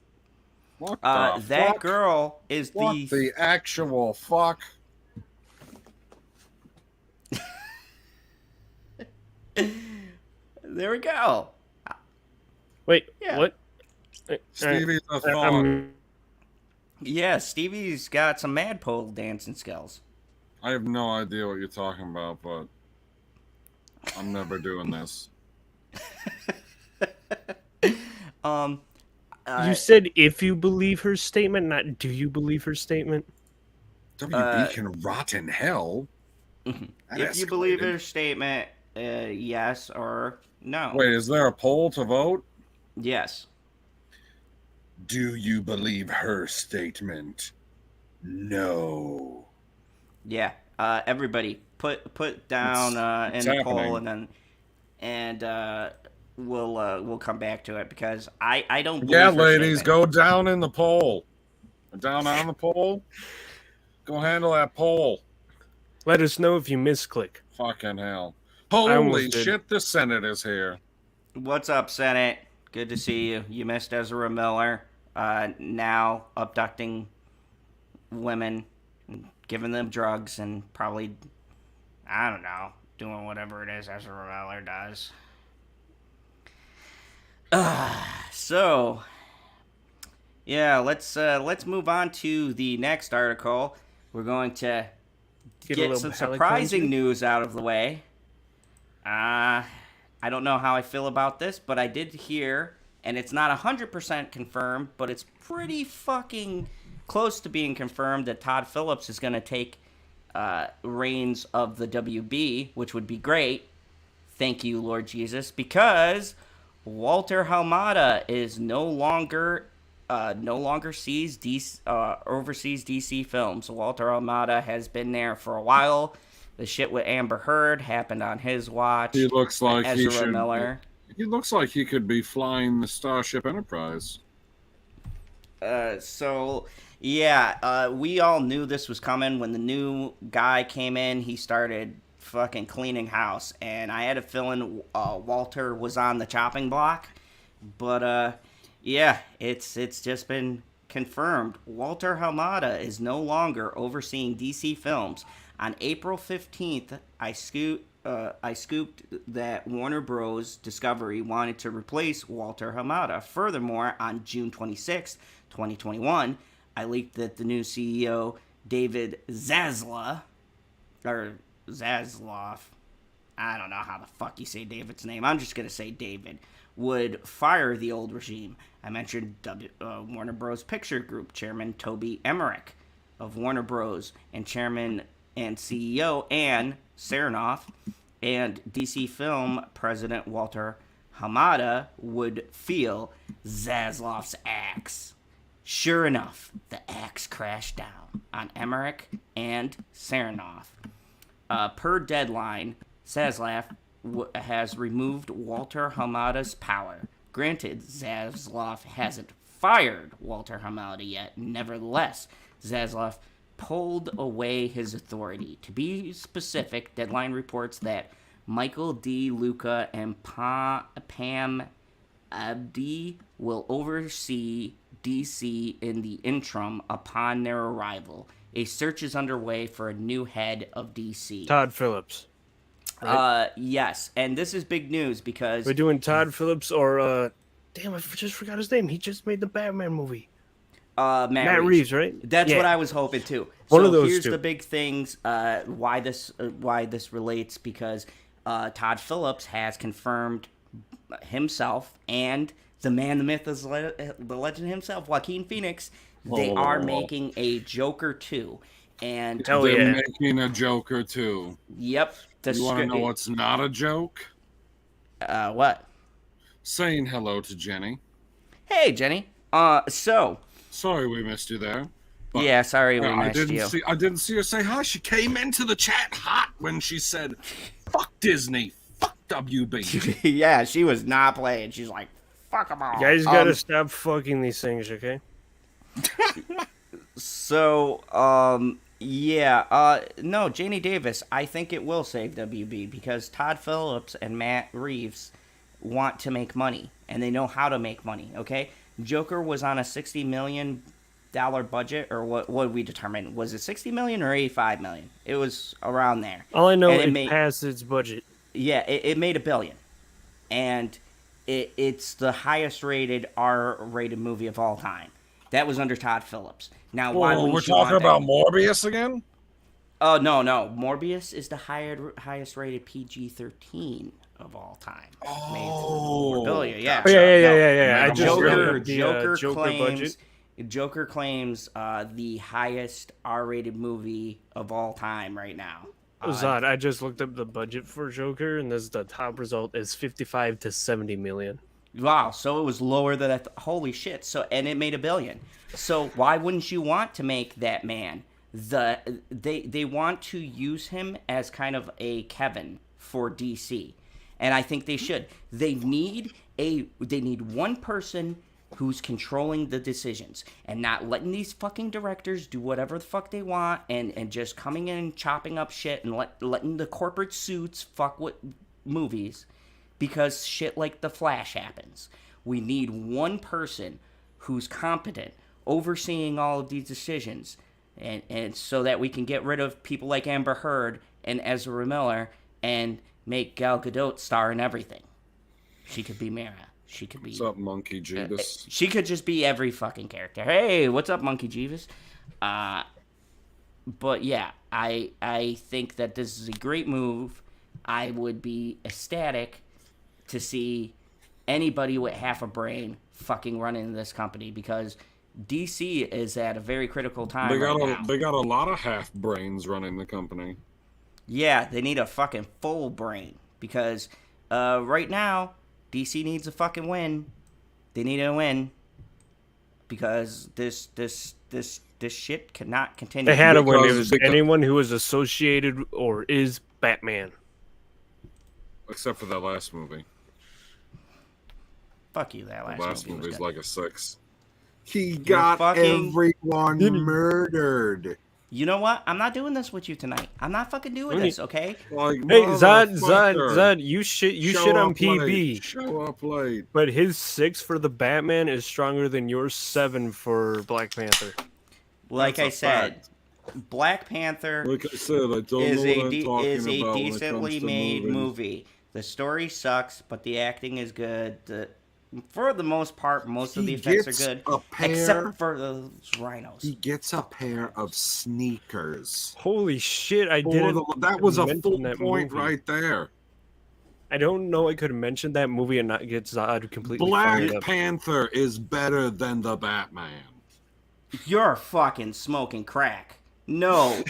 [SPEAKER 1] What the
[SPEAKER 2] that
[SPEAKER 1] fuck?
[SPEAKER 2] girl is
[SPEAKER 1] What the actual fuck?
[SPEAKER 2] There we go.
[SPEAKER 3] Wait,
[SPEAKER 2] Yeah.
[SPEAKER 3] what?
[SPEAKER 1] Stevie's a thought.
[SPEAKER 2] Yeah, Stevie's got some mad pole dancing skills.
[SPEAKER 1] I have no idea what you're talking about, but I'm never doing this.
[SPEAKER 3] You said if you believe her statement, not do you believe her statement?
[SPEAKER 1] WB can rot in hell.
[SPEAKER 2] If you believe her statement, yes or no.
[SPEAKER 1] Wait, is there a poll to vote?
[SPEAKER 2] Yes.
[SPEAKER 1] Do you believe her statement? No.
[SPEAKER 2] Yeah. Everybody, put down in the poll, and we'll come back to it because I don't believe
[SPEAKER 1] Yeah,
[SPEAKER 2] her
[SPEAKER 1] ladies,
[SPEAKER 2] statement.
[SPEAKER 1] go down in the poll. Down on the poll. Go handle that poll.
[SPEAKER 3] Let us know if you misclick.
[SPEAKER 1] Fucking hell. Holy shit, the Senate is here.
[SPEAKER 2] What's up, Senate? Good to see you. You missed Ezra Miller. Now abducting women, giving them drugs, and probably, I don't know, doing whatever it is Ezra Miller does. So, yeah, let's move on to the next article. We're going to get some surprising news out of the way. I don't know how I feel about this, but I did hear, and it's not 100% confirmed, but it's pretty fucking close to being confirmed that Todd Phillips is going to take reins of the WB, which would be great. Thank you, Lord Jesus, because Walter Hamada is no longer oversees DC films. Walter Hamada has been there for a while. The shit with Amber Heard happened on his watch.
[SPEAKER 1] He looks like
[SPEAKER 2] Ezra Miller.
[SPEAKER 1] He looks like he could be flying the Starship Enterprise.
[SPEAKER 2] We all knew this was coming when the new guy came in. He started fucking cleaning house, and I had a feeling Walter was on the chopping block. But it's just been confirmed. Walter Hamada is no longer overseeing DC films. On April 15th, I scooped that Warner Bros. Discovery wanted to replace Walter Hamada. Furthermore, on June 26th, 2021, I leaked that the new CEO, David Zaslav, I don't know how the fuck you say David's name. I'm just going to say David, would fire the old regime. I mentioned Warner Bros. Picture Group Chairman Toby Emmerich of Warner Bros. And Chairman and CEO Ann Sarnoff and DC Film President Walter Hamada would feel Zaslav's axe. Sure enough, the axe crashed down on Emmerich and Sarnoff. Per Deadline, Zaslav has removed Walter Hamada's power. Granted, Zaslav hasn't fired Walter Hamada yet. Nevertheless, Zaslav pulled away his authority. To be specific, Deadline reports that Michael D. Luca and Pam Abdi will oversee DC in the interim upon their arrival. A search is underway for a new head of DC.
[SPEAKER 3] Todd Phillips. Right?
[SPEAKER 2] Yes, and this is big news because...
[SPEAKER 3] We're doing Todd Phillips or... damn, I just forgot his name. He just made the Batman movie.
[SPEAKER 2] Matt
[SPEAKER 3] Reeves, right?
[SPEAKER 2] That's what I was hoping too.
[SPEAKER 3] One of those
[SPEAKER 2] here's
[SPEAKER 3] two.
[SPEAKER 2] the big things why this relates, because Todd Phillips has confirmed himself and the man, the myth, the legend himself, Joaquin Phoenix. They are making a Joker 2. And
[SPEAKER 1] they're making a Joker 2.
[SPEAKER 2] Yep.
[SPEAKER 1] You want to know what's not a joke?
[SPEAKER 2] What?
[SPEAKER 1] Saying hello to Jenny.
[SPEAKER 2] Hey, Jenny.
[SPEAKER 1] Sorry we missed you there.
[SPEAKER 2] Yeah, sorry we missed you.
[SPEAKER 1] I didn't see her say hi. She came into the chat hot when she said, fuck Disney, fuck WB.
[SPEAKER 2] Yeah, she was not playing. She's like, fuck them all.
[SPEAKER 3] You guys gotta stop fucking these things, okay?
[SPEAKER 2] No, Janie Davis, I think it will save WB because Todd Phillips and Matt Reeves want to make money, and they know how to make money, okay? Joker was on a $60 million budget, or what did we determine? Was it $60 million or $85 million? It was around there.
[SPEAKER 3] All I know is it passed its budget.
[SPEAKER 2] Yeah, it made $1 billion. And it's the highest rated R-rated movie of all time. That was under Todd Phillips. Now, why would
[SPEAKER 1] we're talking about Morbius again?
[SPEAKER 2] Oh, no. Morbius is the highest rated PG-13 of all time.
[SPEAKER 3] Yeah.
[SPEAKER 2] Joker claims the highest R-rated movie of all time right now.
[SPEAKER 3] Zod, I just looked up the budget for Joker, and the top result is 55 to 70 million.
[SPEAKER 2] Wow, so it was lower than that. Holy shit! And it made $1 billion. So why wouldn't you want to make that man? They want to use him as kind of a Kevin for DC, and I think they should. They need one person who's controlling the decisions and not letting these fucking directors do whatever the fuck they want and just coming in and chopping up shit and letting the corporate suits fuck with movies because shit like The Flash happens. We need one person who's competent overseeing all of these decisions and so that we can get rid of people like Amber Heard and Ezra Miller and make Gal Gadot star in everything. She could be Mara. She could be...
[SPEAKER 1] What's up, Monkey Jeebus?
[SPEAKER 2] She could just be every fucking character. Hey, what's up, Monkey Jeebus? But yeah, I think that this is a great move. I would be ecstatic to see anybody with half a brain fucking running this company because DC is at a very critical time
[SPEAKER 1] They got a lot of half brains running the company.
[SPEAKER 2] Yeah, they need a fucking full brain because right now DC needs a fucking win. They need a win because this shit cannot continue.
[SPEAKER 3] They had a win. It was anyone who is associated or is Batman,
[SPEAKER 1] except for that last movie.
[SPEAKER 2] Fuck you. That
[SPEAKER 1] last movie's like a 6.
[SPEAKER 4] He got everyone murdered.
[SPEAKER 2] You know what? I'm not doing this with you tonight. I'm not fucking doing this, okay?
[SPEAKER 1] Like,
[SPEAKER 3] hey, Zod, you shit on PB.
[SPEAKER 1] Show up late.
[SPEAKER 3] But his 6 for the Batman is stronger than your 7 for Black Panther.
[SPEAKER 2] Like I said, Black Panther is a decently made movie. The story sucks, but the acting is good. For the most part, most of the effects are good, except for those rhinos.
[SPEAKER 4] He gets a pair of sneakers.
[SPEAKER 3] Holy shit! I didn't.
[SPEAKER 1] That was a full point right there.
[SPEAKER 3] I don't know I could have mentioned that movie and not get Zod completely fired
[SPEAKER 1] Black
[SPEAKER 3] up.
[SPEAKER 1] Panther is better than the Batman.
[SPEAKER 2] You're fucking smoking crack. No.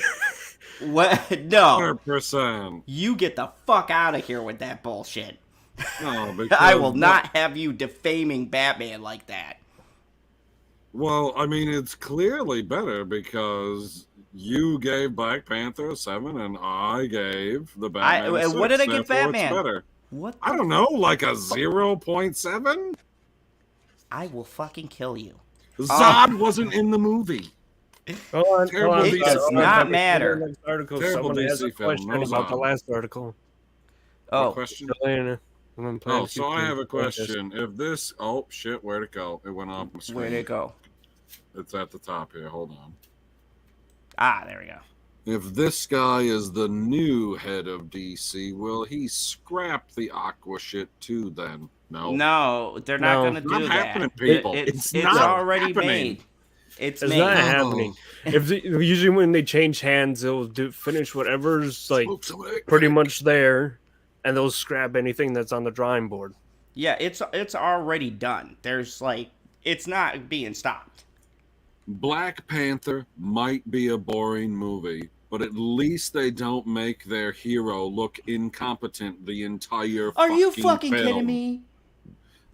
[SPEAKER 2] What? No.
[SPEAKER 1] 100%.
[SPEAKER 2] You get the fuck out of here with that bullshit.
[SPEAKER 1] No, because
[SPEAKER 2] I will not have you defaming Batman like that.
[SPEAKER 1] Well, I mean, it's clearly better because you gave Black Panther a 7 and I gave the Batman a 6.
[SPEAKER 2] What did I give
[SPEAKER 1] Therefore,
[SPEAKER 2] Batman?
[SPEAKER 1] It's better.
[SPEAKER 2] What?
[SPEAKER 1] I don't know, like a 0.7?
[SPEAKER 2] I will fucking kill you.
[SPEAKER 1] Zod wasn't in the movie.
[SPEAKER 3] Hold on,
[SPEAKER 2] It does not matter.
[SPEAKER 3] Next article,
[SPEAKER 1] Terrible
[SPEAKER 3] someone has a
[SPEAKER 1] DC film,
[SPEAKER 3] question
[SPEAKER 1] no
[SPEAKER 3] about the
[SPEAKER 1] Zod.
[SPEAKER 3] last article.
[SPEAKER 2] Oh,
[SPEAKER 1] Question?
[SPEAKER 3] Oh,
[SPEAKER 1] So I have a question. If this... Oh, shit, where'd it go? It went off my screen.
[SPEAKER 2] where'd it go?
[SPEAKER 1] It's at the top here. Hold on.
[SPEAKER 2] Ah, there we go.
[SPEAKER 1] If this guy is the new head of DC, will he scrap the Aqua shit too then? No.
[SPEAKER 2] No, they're not
[SPEAKER 3] No.
[SPEAKER 2] going to
[SPEAKER 1] Not
[SPEAKER 2] do
[SPEAKER 1] happening,
[SPEAKER 2] that.
[SPEAKER 1] people.
[SPEAKER 2] It's
[SPEAKER 1] not
[SPEAKER 2] already
[SPEAKER 1] happening.
[SPEAKER 2] made. It's
[SPEAKER 3] It's
[SPEAKER 2] made.
[SPEAKER 3] not
[SPEAKER 1] No.
[SPEAKER 3] happening. Usually when they change hands, they'll finish whatever's like
[SPEAKER 1] Smoke some of that
[SPEAKER 3] pretty
[SPEAKER 1] crack.
[SPEAKER 3] much there, and they'll scrap anything that's on the drawing board.
[SPEAKER 2] Yeah, it's already done. There's like, it's not being stopped.
[SPEAKER 1] Black Panther might be a boring movie, but at least they don't make their hero look incompetent the entire
[SPEAKER 2] Are you
[SPEAKER 1] fucking
[SPEAKER 2] fucking
[SPEAKER 1] film.
[SPEAKER 2] kidding me?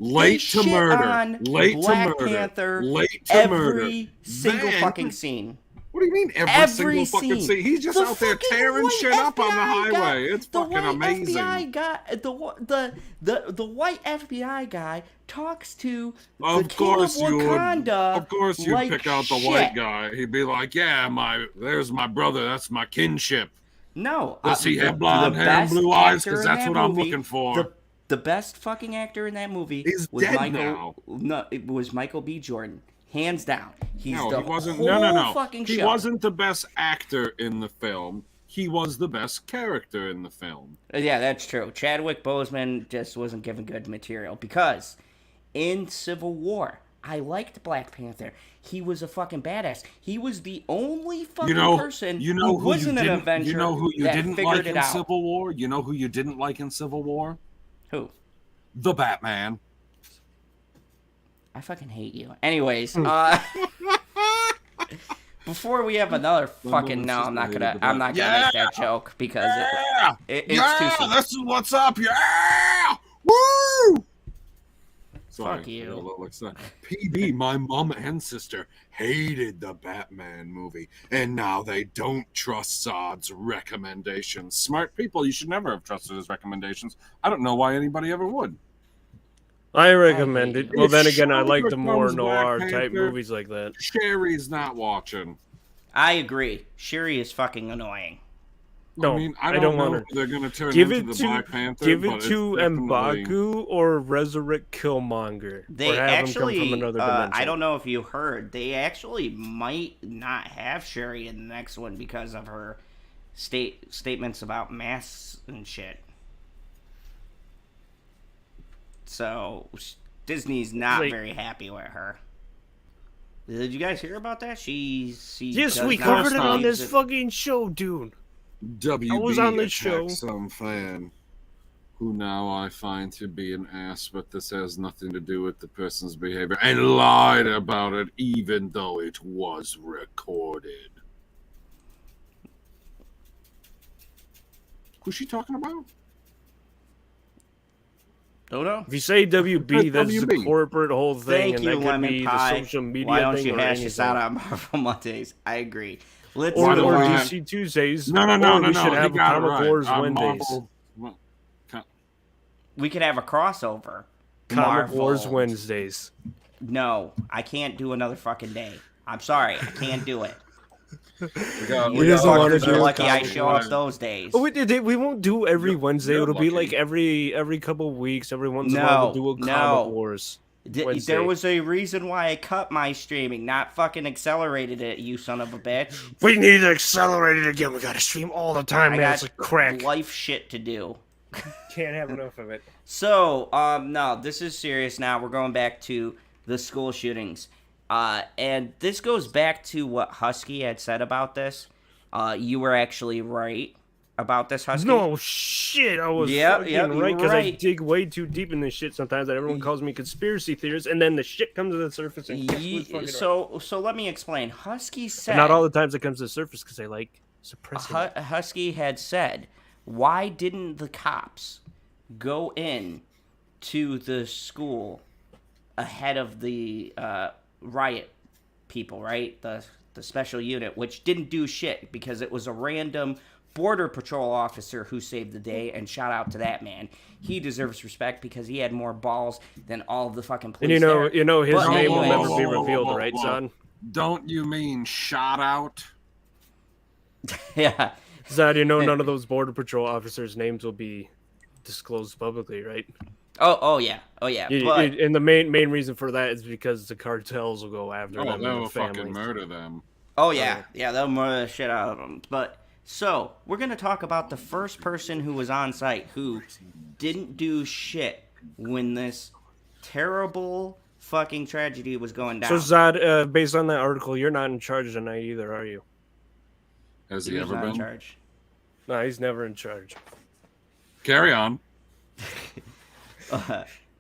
[SPEAKER 1] Late
[SPEAKER 2] They
[SPEAKER 1] to
[SPEAKER 2] shit
[SPEAKER 1] murder.
[SPEAKER 2] on
[SPEAKER 1] Late
[SPEAKER 2] Black
[SPEAKER 1] to murder.
[SPEAKER 2] Panther
[SPEAKER 1] Late to murder.
[SPEAKER 2] Every single
[SPEAKER 1] Then-
[SPEAKER 2] fucking scene.
[SPEAKER 1] What do you mean every
[SPEAKER 2] Every
[SPEAKER 1] single fucking
[SPEAKER 2] scene.
[SPEAKER 1] scene? He's just
[SPEAKER 2] The
[SPEAKER 1] out there
[SPEAKER 2] fucking
[SPEAKER 1] tearing
[SPEAKER 2] white
[SPEAKER 1] shit up on the
[SPEAKER 2] FBI
[SPEAKER 1] highway.
[SPEAKER 2] guy-
[SPEAKER 1] It's
[SPEAKER 2] the
[SPEAKER 1] fucking
[SPEAKER 2] white
[SPEAKER 1] amazing.
[SPEAKER 2] FBI guy, the white FBI guy talks to the
[SPEAKER 1] Of
[SPEAKER 2] king
[SPEAKER 1] course
[SPEAKER 2] of
[SPEAKER 1] you would.
[SPEAKER 2] Wakanda.
[SPEAKER 1] Of course you'd
[SPEAKER 2] like
[SPEAKER 1] pick out the
[SPEAKER 2] shit.
[SPEAKER 1] white guy. He'd be like, "Yeah, there's my brother. That's my kinship.
[SPEAKER 2] No,
[SPEAKER 1] Does he
[SPEAKER 2] the-
[SPEAKER 1] have blonde
[SPEAKER 2] the
[SPEAKER 1] hair and
[SPEAKER 2] best
[SPEAKER 1] blue eyes?
[SPEAKER 2] actor
[SPEAKER 1] Because
[SPEAKER 2] in
[SPEAKER 1] that's
[SPEAKER 2] that
[SPEAKER 1] what I'm
[SPEAKER 2] movie-
[SPEAKER 1] looking for."
[SPEAKER 2] The best fucking actor in that movie
[SPEAKER 1] He's
[SPEAKER 2] was
[SPEAKER 1] dead
[SPEAKER 2] Michael.
[SPEAKER 1] now.
[SPEAKER 2] No, it was Michael B. Jordan, hands down. He's
[SPEAKER 1] No,
[SPEAKER 2] the
[SPEAKER 1] he wasn't.
[SPEAKER 2] whole
[SPEAKER 1] No.
[SPEAKER 2] fucking
[SPEAKER 1] He
[SPEAKER 2] show.
[SPEAKER 1] wasn't the best actor in the film. He was the best character in the film.
[SPEAKER 2] Yeah, that's true. Chadwick Boseman just wasn't given good material because in Civil War, I liked Black Panther. He was a fucking badass. He was the only fucking person who wasn't an Avenger
[SPEAKER 1] You know who you
[SPEAKER 2] that
[SPEAKER 1] didn't
[SPEAKER 2] figured
[SPEAKER 1] like
[SPEAKER 2] it
[SPEAKER 1] in
[SPEAKER 2] out.
[SPEAKER 1] Civil War? You know who you didn't like in Civil War?
[SPEAKER 2] Who?
[SPEAKER 1] The Batman.
[SPEAKER 2] I fucking hate you. Anyways, before we have another fucking no, I'm not gonna make that joke because it's too soon.
[SPEAKER 1] This is what's up. Yeah, woo! Sorry,
[SPEAKER 2] Fuck you.
[SPEAKER 1] I got a little excited. PB, my mom and sister hated the Batman movie, and now they don't trust Zod's recommendations. Smart people, you should never have trusted his recommendations. I don't know why anybody ever would.
[SPEAKER 3] I recommend it. Well,
[SPEAKER 1] If
[SPEAKER 3] then again, I
[SPEAKER 1] Sean
[SPEAKER 3] like the more
[SPEAKER 1] becomes Black
[SPEAKER 3] noir type
[SPEAKER 1] Panther,
[SPEAKER 3] movies like that.
[SPEAKER 1] Sherry's not watching.
[SPEAKER 2] I agree. Shuri is fucking annoying.
[SPEAKER 3] No,
[SPEAKER 1] I mean, I
[SPEAKER 3] don't
[SPEAKER 1] don't
[SPEAKER 3] want
[SPEAKER 1] know
[SPEAKER 3] her.
[SPEAKER 1] who they're going to turn
[SPEAKER 3] Give
[SPEAKER 1] into
[SPEAKER 3] it
[SPEAKER 1] the
[SPEAKER 3] to
[SPEAKER 1] Black Panther.
[SPEAKER 3] give
[SPEAKER 1] but
[SPEAKER 3] it
[SPEAKER 1] it's
[SPEAKER 3] to
[SPEAKER 1] definitely-
[SPEAKER 3] M'Baku or resurrect Killmonger.
[SPEAKER 2] They
[SPEAKER 3] or have him come
[SPEAKER 2] actually,
[SPEAKER 3] from another dimension.
[SPEAKER 2] I don't know if you heard, they actually might not have Shuri in the next one because of her statements about masks and shit. So Disney's not
[SPEAKER 3] Like-
[SPEAKER 2] very happy with her. Did you guys hear about that? She
[SPEAKER 3] Yes,
[SPEAKER 2] does
[SPEAKER 3] we
[SPEAKER 2] not
[SPEAKER 3] covered it on
[SPEAKER 2] believe
[SPEAKER 3] this
[SPEAKER 2] that-
[SPEAKER 3] fucking show, dude.
[SPEAKER 1] WB
[SPEAKER 3] I was on this show.
[SPEAKER 1] attacked some fan who now I find to be an ass, but this has nothing to do with the person's behavior, and lied about it even though it was recorded. Who's she talking about?
[SPEAKER 2] Don't know.
[SPEAKER 3] If you say WB, that's the
[SPEAKER 1] WB.
[SPEAKER 3] corporate whole thing,
[SPEAKER 2] Thank
[SPEAKER 3] and
[SPEAKER 2] you,
[SPEAKER 3] that could
[SPEAKER 2] Lemon
[SPEAKER 3] be
[SPEAKER 2] Pie.
[SPEAKER 3] the social media
[SPEAKER 2] Why don't
[SPEAKER 3] thing
[SPEAKER 2] you
[SPEAKER 3] or
[SPEAKER 2] hash this
[SPEAKER 3] anything.
[SPEAKER 2] out on Marvel Mondays? I agree. Let's
[SPEAKER 3] Or,
[SPEAKER 1] By the
[SPEAKER 3] or
[SPEAKER 1] way-
[SPEAKER 3] DC Tuesdays.
[SPEAKER 1] No.
[SPEAKER 3] Or we should
[SPEAKER 1] He
[SPEAKER 3] have
[SPEAKER 1] got it
[SPEAKER 3] Comic
[SPEAKER 1] right.
[SPEAKER 3] Wars Wednesdays.
[SPEAKER 2] we could have a crossover.
[SPEAKER 3] Comic
[SPEAKER 2] Marvel.
[SPEAKER 3] Wars Wednesdays.
[SPEAKER 2] No, I can't do another fucking day. I'm sorry, I can't do it.
[SPEAKER 3] We
[SPEAKER 2] You
[SPEAKER 3] doesn't wanna
[SPEAKER 2] fuckers
[SPEAKER 3] do
[SPEAKER 2] are
[SPEAKER 3] a
[SPEAKER 2] lucky I
[SPEAKER 3] Comic
[SPEAKER 2] show
[SPEAKER 3] Wars.
[SPEAKER 2] up those days.
[SPEAKER 3] Oh, we won't do every Wednesday.
[SPEAKER 1] you're
[SPEAKER 3] It'll be
[SPEAKER 1] lucky.
[SPEAKER 3] like every couple of weeks, every once in a while we'll do a Comic Wars. Wednesday.
[SPEAKER 2] There was a reason why I cut my streaming, not fucking accelerated it, you son of a bitch.
[SPEAKER 3] We need to accelerate it again. We gotta stream all the time,
[SPEAKER 2] I
[SPEAKER 3] man.
[SPEAKER 2] got
[SPEAKER 3] It's like crack.
[SPEAKER 2] life shit to do.
[SPEAKER 3] Can't have enough of it.
[SPEAKER 2] So, no, this is serious now. We're going back to the school shootings. And this goes back to what Husky had said about this. You were actually right. about this husky?
[SPEAKER 3] No shit, I was fucking right because I dig way too deep in this shit sometimes that everyone calls me conspiracy theorist, and then the shit comes to the surface and
[SPEAKER 2] so let me explain. Husky said...
[SPEAKER 3] And not all the times it comes to the surface because they like suppressing it.
[SPEAKER 2] Husky had said, why didn't the cops go in to the school ahead of the riot people, right? The special unit, which didn't do shit because it was a random Border Patrol officer who saved the day, and shout out to that man. He deserves respect because he had more balls than all of the fucking police.
[SPEAKER 3] And
[SPEAKER 2] there.
[SPEAKER 3] you know his name will never be revealed, right, son?
[SPEAKER 1] Don't you mean shot out?
[SPEAKER 2] Yeah.
[SPEAKER 3] Zod, you know none of those Border Patrol officers' names will be disclosed publicly, right?
[SPEAKER 2] Oh yeah.
[SPEAKER 3] And the main reason for that is because the cartels will go after them and
[SPEAKER 1] they'll
[SPEAKER 3] their families.
[SPEAKER 1] fucking murder them.
[SPEAKER 2] Oh yeah, they'll murder the shit out of them. But so we're gonna talk about the first person who was on site who didn't do shit when this terrible fucking tragedy was going down.
[SPEAKER 3] So Zod, based on that article, you're not in charge tonight either, are you?
[SPEAKER 1] Has he ever been
[SPEAKER 2] in charge?
[SPEAKER 3] No, he's never in charge.
[SPEAKER 1] Carry on.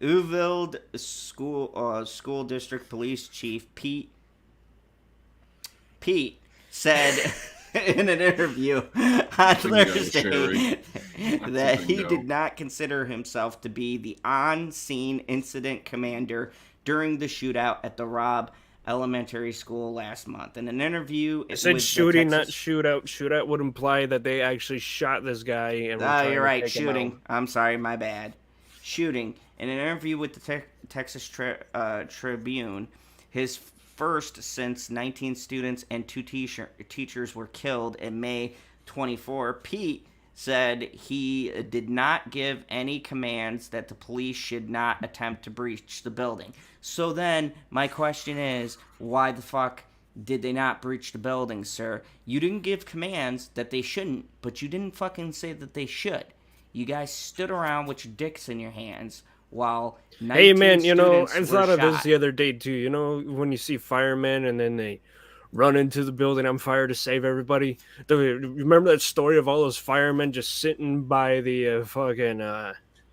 [SPEAKER 2] Uvalde school district police chief Pete said in an interview on Thursday that he did not consider himself to be the on-scene incident commander during the shootout at the Robb Elementary School last month. In an interview,
[SPEAKER 3] it said shooting, not shootout. Shootout would imply that they actually shot this guy. And
[SPEAKER 2] you're right. Shooting. I'm sorry, my bad. Shooting. In an interview with the Texas Tribune, his first since 19 students and 2 teachers were killed in May 24, Pete said he did not give any commands that the police should not attempt to breach the building. So then, my question is, why the fuck did they not breach the building, sir? You didn't give commands that they shouldn't, but you didn't fucking say that they should. You guys stood around with your dicks in your hands while 19
[SPEAKER 3] Hey man, you know, I
[SPEAKER 2] students
[SPEAKER 3] thought
[SPEAKER 2] were
[SPEAKER 3] of this
[SPEAKER 2] shot.
[SPEAKER 3] the other day too. You know, when you see firemen and then they run into the building on fire to save everybody. Remember that story of all those firemen just sitting by the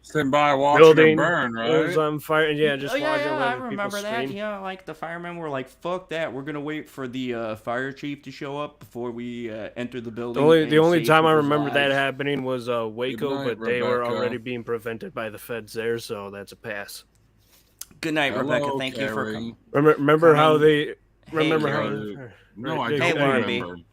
[SPEAKER 1] sitting by watching
[SPEAKER 3] building
[SPEAKER 1] it burn, right?
[SPEAKER 3] It was on fire. Yeah, just watching.
[SPEAKER 2] I
[SPEAKER 3] people
[SPEAKER 2] remember that.
[SPEAKER 3] scream.
[SPEAKER 2] Yeah, like the firemen were like, "Fuck that! We're gonna wait for the fire chief to show up before we enter the building."
[SPEAKER 3] The only time I remember
[SPEAKER 2] lives.
[SPEAKER 3] that happening was Waco,
[SPEAKER 1] Good night,
[SPEAKER 3] but they were
[SPEAKER 1] Rebecca.
[SPEAKER 3] already being prevented by the feds there, so that's a pass.
[SPEAKER 2] Good night,
[SPEAKER 1] Hello,
[SPEAKER 2] Rebecca. Thank you for
[SPEAKER 1] Carrie.
[SPEAKER 2] coming.
[SPEAKER 3] Remember how they?
[SPEAKER 2] Hey,
[SPEAKER 3] Remember how?
[SPEAKER 1] Carrie. No, I
[SPEAKER 3] Hey,
[SPEAKER 1] don't
[SPEAKER 2] Lauren B.
[SPEAKER 1] remember.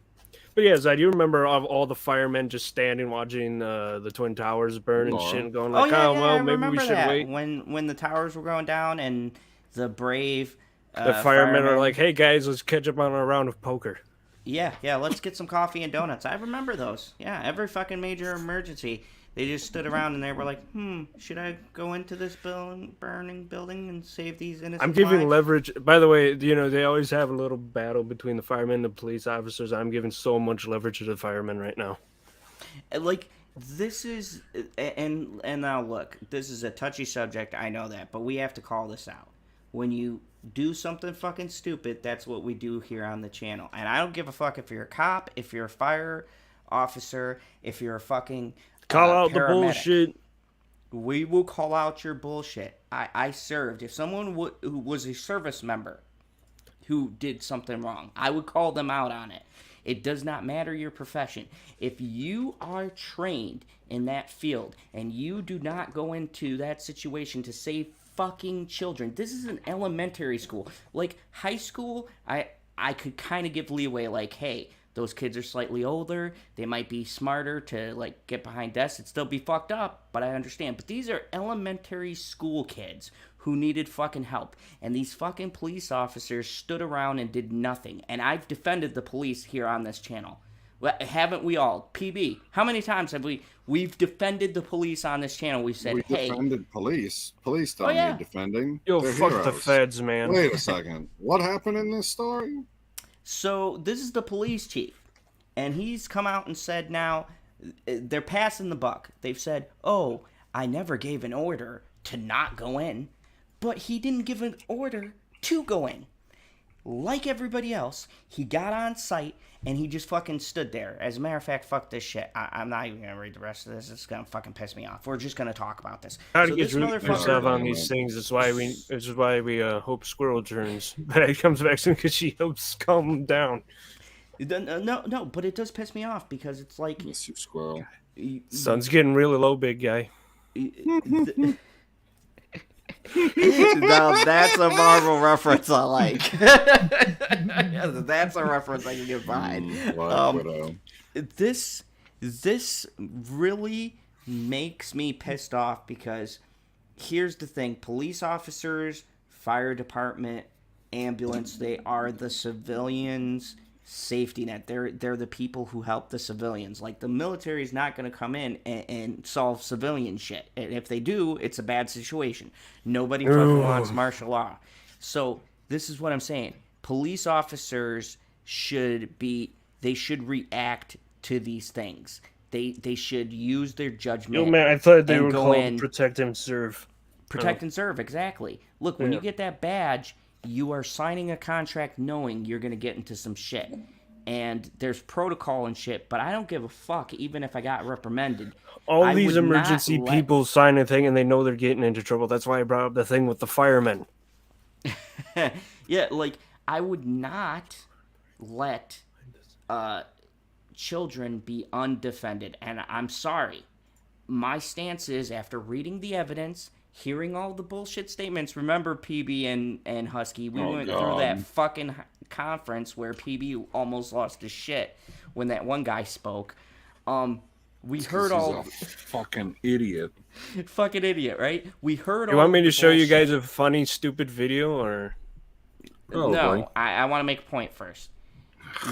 [SPEAKER 3] But yeah, Zed, you remember all the firemen just standing watching the Twin Towers burn and
[SPEAKER 1] Laura.
[SPEAKER 3] shit, and going
[SPEAKER 2] Oh
[SPEAKER 3] like,
[SPEAKER 2] yeah,
[SPEAKER 3] oh, well,
[SPEAKER 2] I
[SPEAKER 3] maybe we
[SPEAKER 2] remember
[SPEAKER 3] should
[SPEAKER 2] that.
[SPEAKER 3] wait.
[SPEAKER 2] When the towers were going down and the brave
[SPEAKER 3] The firemen are like, hey guys, let's catch up on a round of poker.
[SPEAKER 2] yeah, let's get some coffee and donuts. I remember those. Yeah, every fucking major emergency, they just stood around and they were like, should I go into this burning building and save these innocent
[SPEAKER 3] I'm giving
[SPEAKER 2] lives?
[SPEAKER 3] leverage. By the way, you know, they always have a little battle between the firemen and the police officers. I'm giving so much leverage to the firemen right now.
[SPEAKER 2] Like, this is, and now look, this is a touchy subject, I know that, but we have to call this out. When you do something fucking stupid, that's what we do here on the channel. And I don't give a fuck if you're a cop, if you're a fire officer, if you're a fucking
[SPEAKER 3] Call out the
[SPEAKER 2] paramedic.
[SPEAKER 3] bullshit.
[SPEAKER 2] We will call out your bullshit. I served. If someone who was a service member who did something wrong, I would call them out on it. It does not matter your profession. If you are trained in that field and you do not go into that situation to save fucking children, this is an elementary school. Like high school, I could kind of give leeway, like, hey, those kids are slightly older. They might be smarter to, like, get behind desks. It'd still be fucked up, but I understand. But these are elementary school kids who needed fucking help. And these fucking police officers stood around and did nothing. And I've defended the police here on this channel. Well, haven't we all? PB, how many times have we've defended the police on this channel? We've said, hey.
[SPEAKER 4] We defended police. Police don't need defending.
[SPEAKER 3] Yo,
[SPEAKER 4] They're
[SPEAKER 3] fuck
[SPEAKER 4] heroes.
[SPEAKER 3] the feds, man.
[SPEAKER 4] Wait a second. What happened in this story?
[SPEAKER 2] So this is the police chief, and he's come out and said now they're passing the buck. They've said, oh, I never gave an order to not go in, but he didn't give an order to go in. like everybody else, he got on site and he just fucking stood there. As a matter of fact, fuck this shit. I'm not even gonna read the rest of this. It's gonna fucking piss me off. We're just gonna talk about this.
[SPEAKER 3] How to get yourself on these things. That's why we hope Squirrel turns. But he comes back soon because she helps calm him down.
[SPEAKER 2] No, but it does piss me off because it's like,
[SPEAKER 4] Miss you, Squirrel.
[SPEAKER 3] Sun's getting really low, big guy.
[SPEAKER 2] Now that's a Marvel reference I like. That's a reference I can get behind. This really makes me pissed off because here's the thing: police officers, fire department, ambulance, they are the civilians' safety net. They're the people who help the civilians. Like, the military is not going to come in and solve civilian shit. And if they do, it's a bad situation. Nobody fucking wants martial law. So this is what I'm saying. Police officers should react to these things. They should use their judgment.
[SPEAKER 3] Yo, man, I thought they were called protect and serve.
[SPEAKER 2] Protect and serve, exactly. Look, when you get that badge, you are signing a contract knowing you're going to get into some shit. And there's protocol and shit, but I don't give a fuck even if I got reprimanded.
[SPEAKER 3] All these emergency people sign a thing and they know they're getting into trouble. That's why I brought up the thing with the firemen.
[SPEAKER 2] Yeah, like, I would not let children be undefended. And I'm sorry. My stance is, after reading the evidence, hearing all the bullshit statements, remember PB and Husky, we went through that fucking conference where PB almost lost his shit when that one guy spoke. We heard all...
[SPEAKER 1] He's a fucking idiot.
[SPEAKER 2] Fucking idiot, right? We heard all...
[SPEAKER 3] You want me to show you guys a funny, stupid video, or...
[SPEAKER 2] No, I want to make a point first.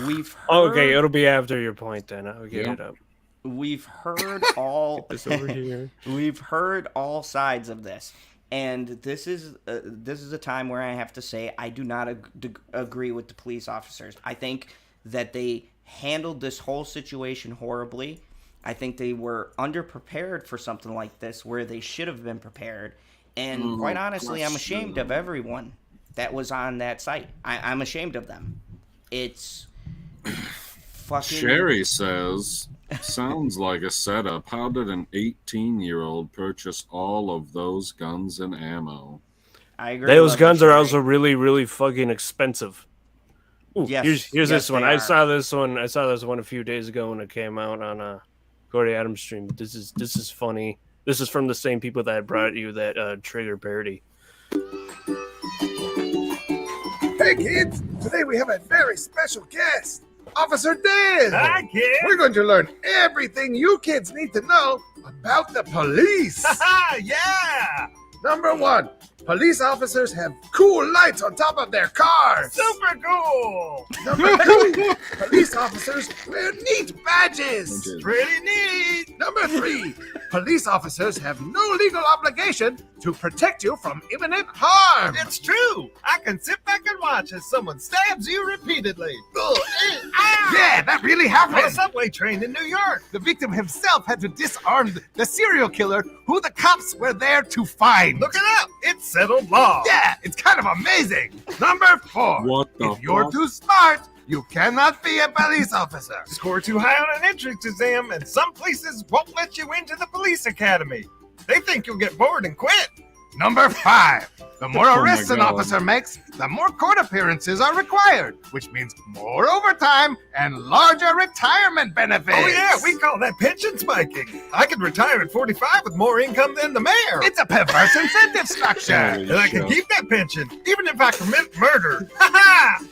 [SPEAKER 2] We've heard...
[SPEAKER 3] Okay, it'll be after your point then. I'll get it up.
[SPEAKER 2] We've heard all we've heard all sides of this, and this is a time where I have to say I do not agree with the police officers. I think that they handled this whole situation horribly. I think they were underprepared for something like this, where they should have been prepared. And quite honestly, I'm ashamed of everyone that was on that site. I'm ashamed of them. It's fucking...
[SPEAKER 1] Sherry says, sounds like a setup. How did an 18-year-old purchase all of those guns and ammo?
[SPEAKER 2] I agree.
[SPEAKER 3] Those guns are also really, really fucking expensive. Ooh,
[SPEAKER 2] yes,
[SPEAKER 3] here's this one. I saw this one a few days ago when it came out on Corey Adams' stream. This is funny. This is from the same people that brought you that trigger parody.
[SPEAKER 6] Hey kids, today we have a very special guest, Officer Dan.
[SPEAKER 7] Hi kids.
[SPEAKER 6] We're going to learn everything you kids need to know about the police.
[SPEAKER 7] Yeah.
[SPEAKER 6] Number 1, police officers have cool lights on top of their cars.
[SPEAKER 7] Super cool.
[SPEAKER 6] Number 2, police officers wear neat badges.
[SPEAKER 7] Pretty neat.
[SPEAKER 6] Number 3, police officers have no legal obligation to protect you from imminent harm.
[SPEAKER 7] It's true. I can sit back and watch as someone stabs you repeatedly.
[SPEAKER 6] Yeah, that really happened.
[SPEAKER 7] On a subway train in New York.
[SPEAKER 6] The victim himself had to disarm the serial killer who the cops were there to find.
[SPEAKER 7] Look it up. It's settled law.
[SPEAKER 6] Yeah, it's kind of amazing. Number 4,
[SPEAKER 1] What the
[SPEAKER 6] if you're
[SPEAKER 1] fuck?
[SPEAKER 6] too smart, you cannot be a police officer.
[SPEAKER 7] Score too high on an entrance exam, and some places won't let you into the police academy. They think you'll get bored and quit.
[SPEAKER 6] Number 5, the more
[SPEAKER 1] Oh my
[SPEAKER 6] arrests an
[SPEAKER 1] God.
[SPEAKER 6] officer makes, the more court appearances are required, which means more overtime and larger retirement benefits.
[SPEAKER 7] Oh yeah, we call that pension spiking. I could retire at 45 with more income than the mayor.
[SPEAKER 6] It's a perverse incentive structure.
[SPEAKER 1] Holy
[SPEAKER 7] And I can
[SPEAKER 1] shit.
[SPEAKER 7] keep that pension, even if I commit murder. Ha ha!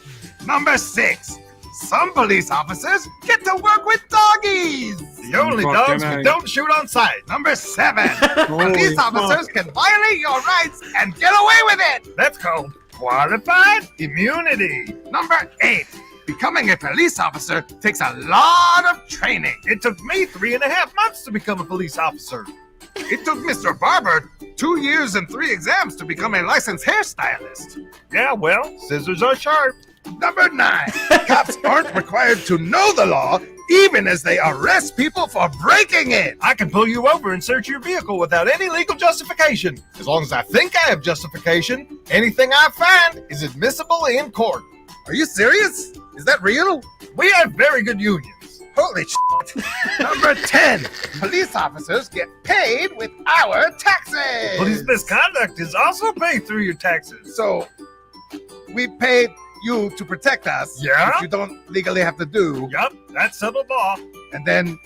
[SPEAKER 6] Number 6, some police officers get to work with doggies.
[SPEAKER 7] The only
[SPEAKER 1] Fucking
[SPEAKER 7] dogs
[SPEAKER 1] A.
[SPEAKER 7] who don't shoot on sight.
[SPEAKER 6] Number 7,
[SPEAKER 1] Holy
[SPEAKER 6] police
[SPEAKER 1] fuck.
[SPEAKER 6] officers can violate your rights and get away with it.
[SPEAKER 7] That's called qualified immunity.
[SPEAKER 6] Number 8, becoming a police officer takes a lot of training.
[SPEAKER 7] It took me 3.5 months to become a police officer.
[SPEAKER 6] It took Mr. Barber 2 years and 3 exams to become a licensed hairstylist.
[SPEAKER 7] Yeah, well, scissors are sharp.
[SPEAKER 6] Number 9, cops aren't required to know the law even as they arrest people for breaking it.
[SPEAKER 7] I can pull you over and search your vehicle without any legal justification. As long as I think I have justification, anything I find is admissible in court.
[SPEAKER 6] Are you serious? Is that real?
[SPEAKER 7] We have very good unions.
[SPEAKER 6] Holy shit. Number 10. Police officers get paid with our taxes.
[SPEAKER 7] Police misconduct is also paid through your taxes.
[SPEAKER 6] So, we paid you to protect us.
[SPEAKER 7] Yeah?
[SPEAKER 6] Which you don't legally have to do.
[SPEAKER 7] Yup, that's settled law.
[SPEAKER 6] And then,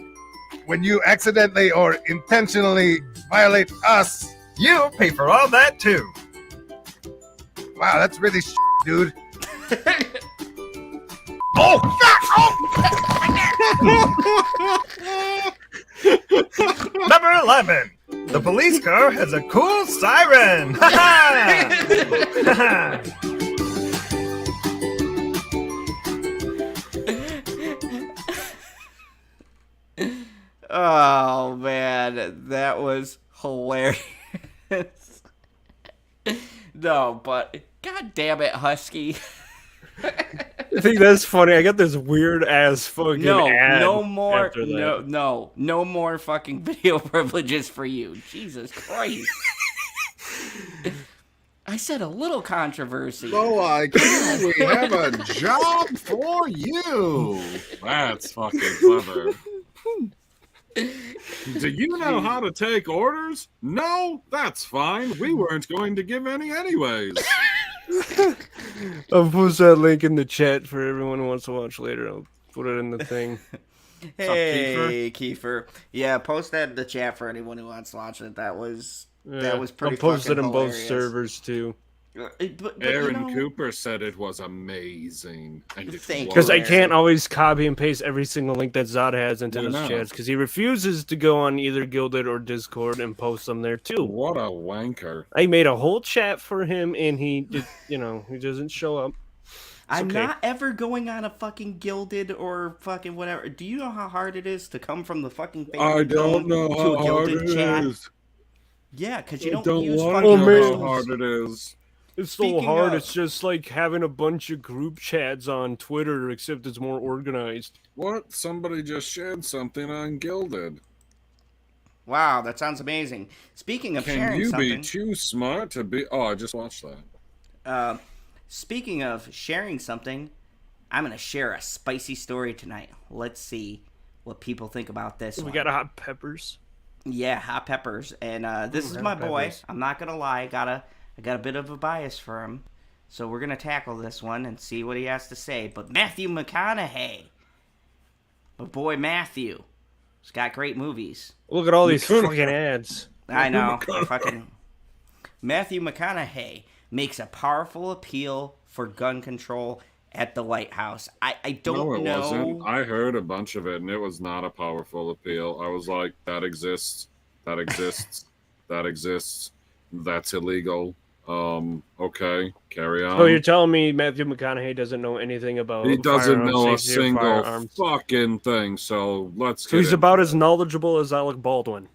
[SPEAKER 6] when you accidentally or intentionally violate us,
[SPEAKER 7] you pay for all that too.
[SPEAKER 6] Wow, that's really dude.
[SPEAKER 7] Oh! Number 11. The police car has a cool siren.
[SPEAKER 2] Oh man, that was hilarious. No, but god damn it, Husky.
[SPEAKER 3] I think that's funny. I got this weird ass fucking ad
[SPEAKER 2] no more,
[SPEAKER 3] after that.
[SPEAKER 2] no more fucking video privileges for you. Jesus Christ. I said a little controversy.
[SPEAKER 4] So I can we have a job for you.
[SPEAKER 1] That's fucking clever. Do you know how to take orders? No, that's fine. We weren't going to give any anyways.
[SPEAKER 3] I'll post that link in the chat for everyone who wants to watch later. I'll put it in the thing.
[SPEAKER 2] Hey, Kiefer. Yeah, post that in the chat for anyone who wants to watch it. That was pretty.
[SPEAKER 3] I'll post it
[SPEAKER 2] fucking
[SPEAKER 3] on both
[SPEAKER 2] hilarious.
[SPEAKER 3] servers too.
[SPEAKER 2] But
[SPEAKER 1] Aaron Cooper said it was amazing.
[SPEAKER 3] Because I can't always copy and paste every single link that Zod has into those chats because he refuses to go on either Guilded or Discord and post them there too.
[SPEAKER 1] What a wanker!
[SPEAKER 3] I made a whole chat for him and he he doesn't show up.
[SPEAKER 2] I'm not ever going on a fucking Gilded or fucking whatever. Do you know how hard it is to come from the fucking
[SPEAKER 1] I don't know
[SPEAKER 2] to
[SPEAKER 1] how
[SPEAKER 2] a
[SPEAKER 1] hard
[SPEAKER 2] Gilded
[SPEAKER 1] it
[SPEAKER 2] chat?
[SPEAKER 1] is.
[SPEAKER 2] Yeah, because you
[SPEAKER 1] I
[SPEAKER 2] don't use
[SPEAKER 1] want
[SPEAKER 2] fucking
[SPEAKER 1] to know how hard it is.
[SPEAKER 3] It's so hard. It's just like having a bunch of group chats on Twitter, except it's more organized.
[SPEAKER 1] What? Somebody just shared something on Gilded.
[SPEAKER 2] Wow, that sounds amazing. Speaking of sharing something...
[SPEAKER 1] Can you be too smart to be... Oh, I just watched that.
[SPEAKER 2] Speaking of sharing something, I'm going to share a spicy story tonight. Let's see what people think about this
[SPEAKER 3] We got hot peppers.
[SPEAKER 2] Yeah, hot peppers. And this is my boy. I'm not going to lie. I got a bit of a bias for him. So we're going to tackle this one and see what he has to say. But Matthew McConaughey. My boy Matthew. He's got great movies.
[SPEAKER 3] Look at all these fucking ads.
[SPEAKER 2] I know. Fucking Matthew McConaughey makes a powerful appeal for gun control at the White House. I don't know.
[SPEAKER 1] Wasn't. I heard a bunch of it, and it was not a powerful appeal. I was like, that exists. That exists. That exists. That's illegal. Okay, carry on.
[SPEAKER 3] So you're telling me Matthew McConaughey doesn't know anything about
[SPEAKER 1] He doesn't know a
[SPEAKER 3] safety or
[SPEAKER 1] single
[SPEAKER 3] firearms?
[SPEAKER 1] fucking thing, so let's
[SPEAKER 3] So he's about as knowledgeable as Alec Baldwin.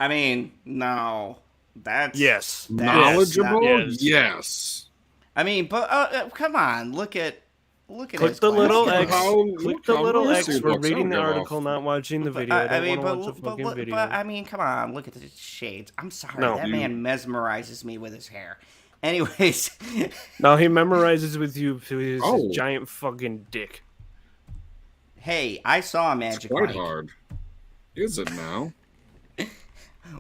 [SPEAKER 2] I mean, no. That's...
[SPEAKER 3] Yes.
[SPEAKER 1] knowledgeable?
[SPEAKER 3] Yes.
[SPEAKER 1] Yes.
[SPEAKER 2] I mean, but come on. Look at
[SPEAKER 3] Click
[SPEAKER 2] his
[SPEAKER 3] the little
[SPEAKER 2] glasses.
[SPEAKER 3] X. Click the little X
[SPEAKER 1] Lucy
[SPEAKER 3] for
[SPEAKER 1] looks.
[SPEAKER 3] reading the
[SPEAKER 1] I'll get
[SPEAKER 3] article,
[SPEAKER 1] off.
[SPEAKER 3] not watching the video. I don't want to watch the fucking video.
[SPEAKER 2] But I mean, come on. Look at the shades. I'm sorry.
[SPEAKER 3] No.
[SPEAKER 2] That man mesmerizes me with his hair. Anyways.
[SPEAKER 3] No, he memorizes with you through his
[SPEAKER 1] Oh.
[SPEAKER 3] giant fucking dick.
[SPEAKER 2] Hey, I saw a
[SPEAKER 1] It's
[SPEAKER 2] magic
[SPEAKER 1] quite
[SPEAKER 2] Mike.
[SPEAKER 1] hard. Is it now?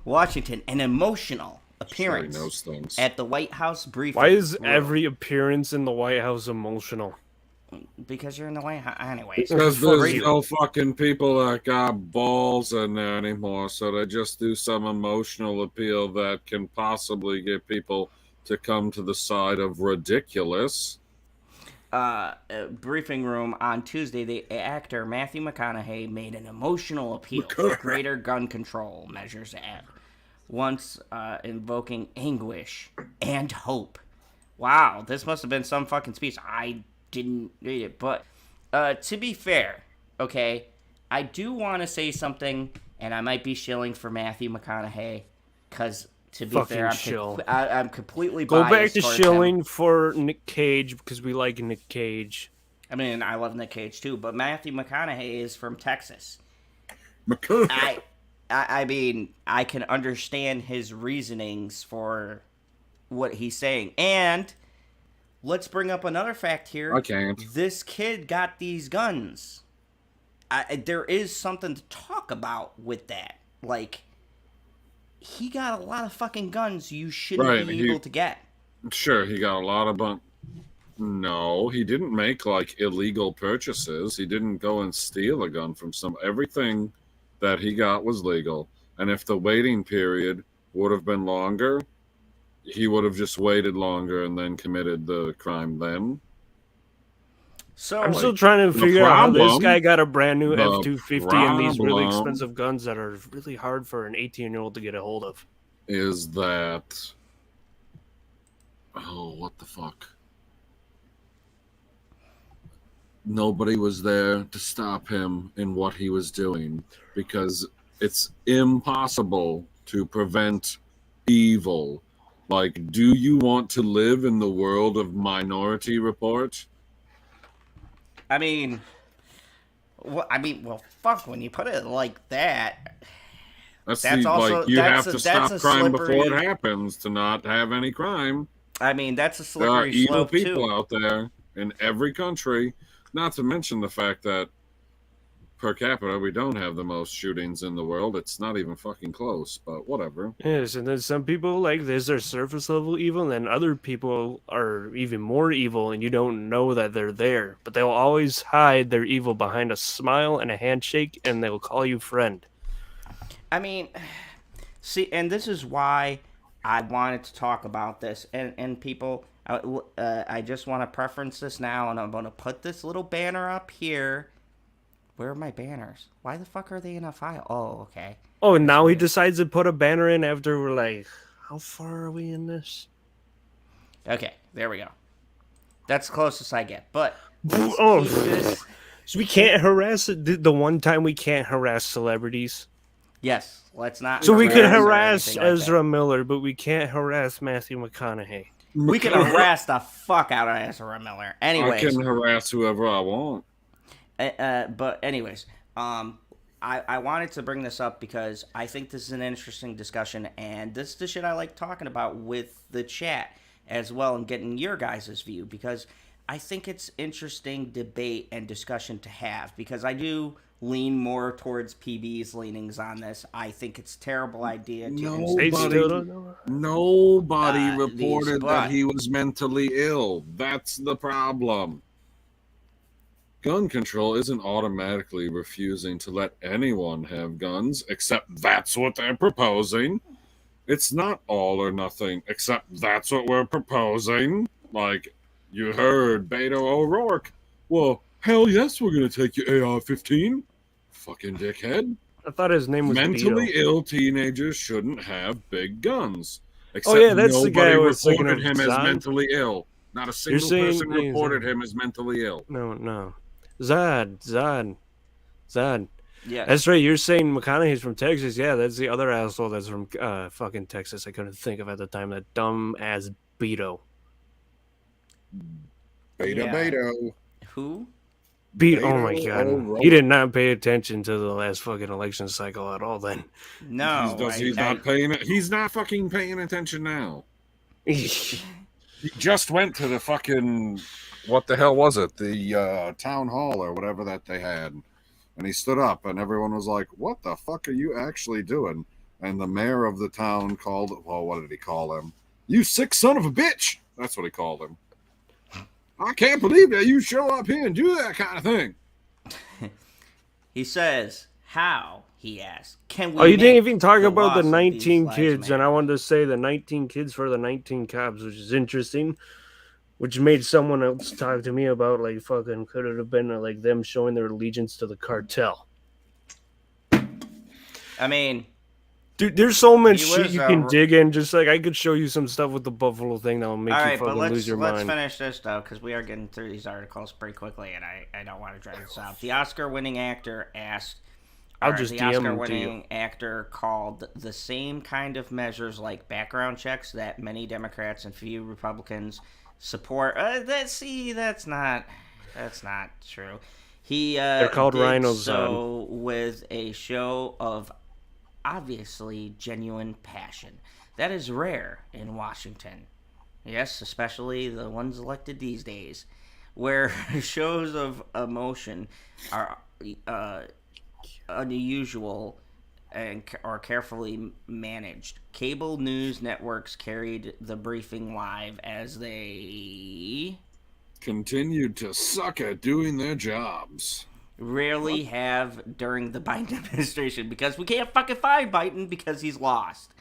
[SPEAKER 2] Washington, an emotional
[SPEAKER 1] He
[SPEAKER 2] appearance
[SPEAKER 1] knows things.
[SPEAKER 2] at the White House briefing.
[SPEAKER 3] Why is
[SPEAKER 2] room.
[SPEAKER 3] every appearance in the White House emotional?
[SPEAKER 2] Because you're in the White House. Anyways.
[SPEAKER 1] Because
[SPEAKER 3] Fuck
[SPEAKER 1] there's
[SPEAKER 3] you.
[SPEAKER 1] no fucking people that got balls in there anymore, so they just do some emotional appeal that can possibly get people to come to the side of ridiculous.
[SPEAKER 2] Briefing room on Tuesday, the actor Matthew McConaughey made an emotional appeal for greater gun control measures at once invoking anguish and hope. Wow, this must have been some fucking speech. I didn't read it, but to be fair, okay, I do want to say something, and I might be shilling for Matthew McConaughey, because to be
[SPEAKER 3] Fucking
[SPEAKER 2] fair,
[SPEAKER 3] shill.
[SPEAKER 2] I'm completely
[SPEAKER 3] Go
[SPEAKER 2] biased
[SPEAKER 3] back to
[SPEAKER 2] towards
[SPEAKER 3] shilling
[SPEAKER 2] him.
[SPEAKER 3] for Nick Cage because we like Nick Cage.
[SPEAKER 2] I mean, I love Nick Cage too, but Matthew McConaughey is from Texas. I mean, I can understand his reasonings for what he's saying. And let's bring up another fact here.
[SPEAKER 1] I can't.
[SPEAKER 2] This kid got these guns. There is something to talk about with that. Like, he got a lot of fucking guns you shouldn't be able to get.
[SPEAKER 1] Sure, he got a lot of No, he didn't make like illegal purchases. He didn't go and steal a gun from everything that he got was legal. And if the waiting period would have been longer, he would have just waited longer and then committed the crime then.
[SPEAKER 2] So
[SPEAKER 3] I'm still trying to figure out how this guy got a brand new F-250 and these really expensive guns that are really hard for an 18-year-old to get a hold of.
[SPEAKER 1] Is that... Oh, what the fuck? Nobody was there to stop him in what he was doing because it's impossible to prevent evil. Like, do you want to live in the world of Minority Report?
[SPEAKER 2] I mean, well, fuck, when you put it like that.
[SPEAKER 1] That's also, like, you have to stop crime before it happens to not have any crime.
[SPEAKER 2] I mean, that's a slippery slope, too.
[SPEAKER 1] There are evil people out there in every country, not to mention the fact that per capita, we don't have the most shootings in the world. It's not even fucking close, but whatever.
[SPEAKER 3] Yes, and then some people like this are surface level evil, and then other people are even more evil, and you don't know that they're there. But they'll always hide their evil behind a smile and a handshake, and they'll call you friend.
[SPEAKER 2] I mean, see, and this is why I wanted to talk about this. And people, I just want to preference this now, and I'm going to put this little banner up here. Where are my banners? Why the fuck are they in a file? Oh, okay.
[SPEAKER 3] Oh, now he decides to put a banner in after we're like, how far are we in this?
[SPEAKER 2] Okay, there we go. That's the closest I get. But
[SPEAKER 3] so we can't harass the one time we can't harass celebrities.
[SPEAKER 2] Yes, let's not.
[SPEAKER 3] So we could harass Ezra Miller, but we can't harass Matthew McConaughey.
[SPEAKER 2] We can harass the fuck out of Ezra Miller. Anyways,
[SPEAKER 1] I can harass whoever I want.
[SPEAKER 2] But anyways, I wanted to bring this up because I think this is an interesting discussion, and this is the shit I like talking about with the chat as well and getting your guys' view, because I think it's interesting debate and discussion to have, because I do lean more towards PB's leanings on this. I think it's a terrible idea to...
[SPEAKER 1] Nobody reported that he was mentally ill. That's the problem. Gun control isn't automatically refusing to let anyone have guns, except that's what they're proposing. It's not all or nothing, except that's what we're proposing. Like, you heard Beto O'Rourke. Well, hell yes, we're going to take your AR-15. Fucking dickhead.
[SPEAKER 3] I thought his name was
[SPEAKER 1] Mentally ill teenagers shouldn't have big guns.
[SPEAKER 3] Except that's the guy who was
[SPEAKER 1] reported him as mentally ill. Not a single person reported him as mentally ill.
[SPEAKER 3] No. Zad.
[SPEAKER 2] Yeah.
[SPEAKER 3] That's right. You're saying McConaughey's from Texas. Yeah, that's the other asshole that's from fucking Texas. I couldn't think of at the time. That dumb ass Beto.
[SPEAKER 1] Beto.
[SPEAKER 2] Who?
[SPEAKER 3] Oh my god. He did not pay attention to the last fucking election cycle at all then.
[SPEAKER 2] No.
[SPEAKER 1] He's not fucking paying attention now. He just went to the fucking... What the hell was it? The town hall or whatever that they had. And he stood up and everyone was like, what the fuck are you actually doing? And the mayor of the town called, well, what did he call him? You sick son of a bitch! That's what he called him. I can't believe that you show up here and do that kind of thing.
[SPEAKER 2] He says, how, he asked, can we
[SPEAKER 3] you didn't even talk about the 19 kids, and I wanted to say the 19 kids for the 19 cops, which is interesting. Which made someone else talk to me about, like, fucking, could it have been, like, them showing their allegiance to the cartel?
[SPEAKER 2] I mean...
[SPEAKER 3] Dude, there's so much shit you can dig in. Just, like, I could show you some stuff with the Buffalo thing that will make you fucking lose your mind.
[SPEAKER 2] Let's finish this, though, because we are getting through these articles pretty quickly, and I don't want to drag this out. The Oscar-winning actor asked...
[SPEAKER 3] I'll just DM them to you.
[SPEAKER 2] The Oscar-winning actor called the same kind of measures, like background checks, that many Democrats and few Republicans... support. That's not true.
[SPEAKER 3] They're called rhinos.
[SPEAKER 2] So with a show of obviously genuine passion, that is rare in Washington. Yes, especially the ones elected these days, where shows of emotion are unusual and are carefully managed. Cable news networks carried the briefing live as they
[SPEAKER 1] continued to suck at doing their jobs.
[SPEAKER 2] Rarely have during the Biden administration, because we can't fucking find Biden because he's lost.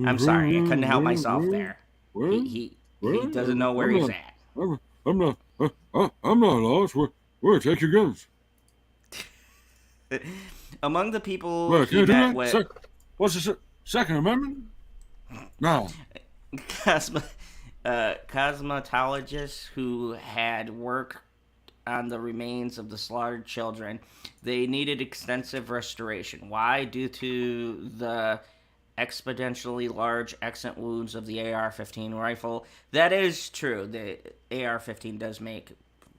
[SPEAKER 2] I'm sorry, I couldn't help myself there. He doesn't know where he's at.
[SPEAKER 1] I'm not lost. Where take your guns?
[SPEAKER 2] Among the people he met with,
[SPEAKER 1] what's the Second Amendment? No.
[SPEAKER 2] Cosmetologists who had worked on the remains of the slaughtered children, they needed extensive restoration. Why? Due to the exponentially large exit wounds of the AR-15 rifle. That is true. The AR-15 does make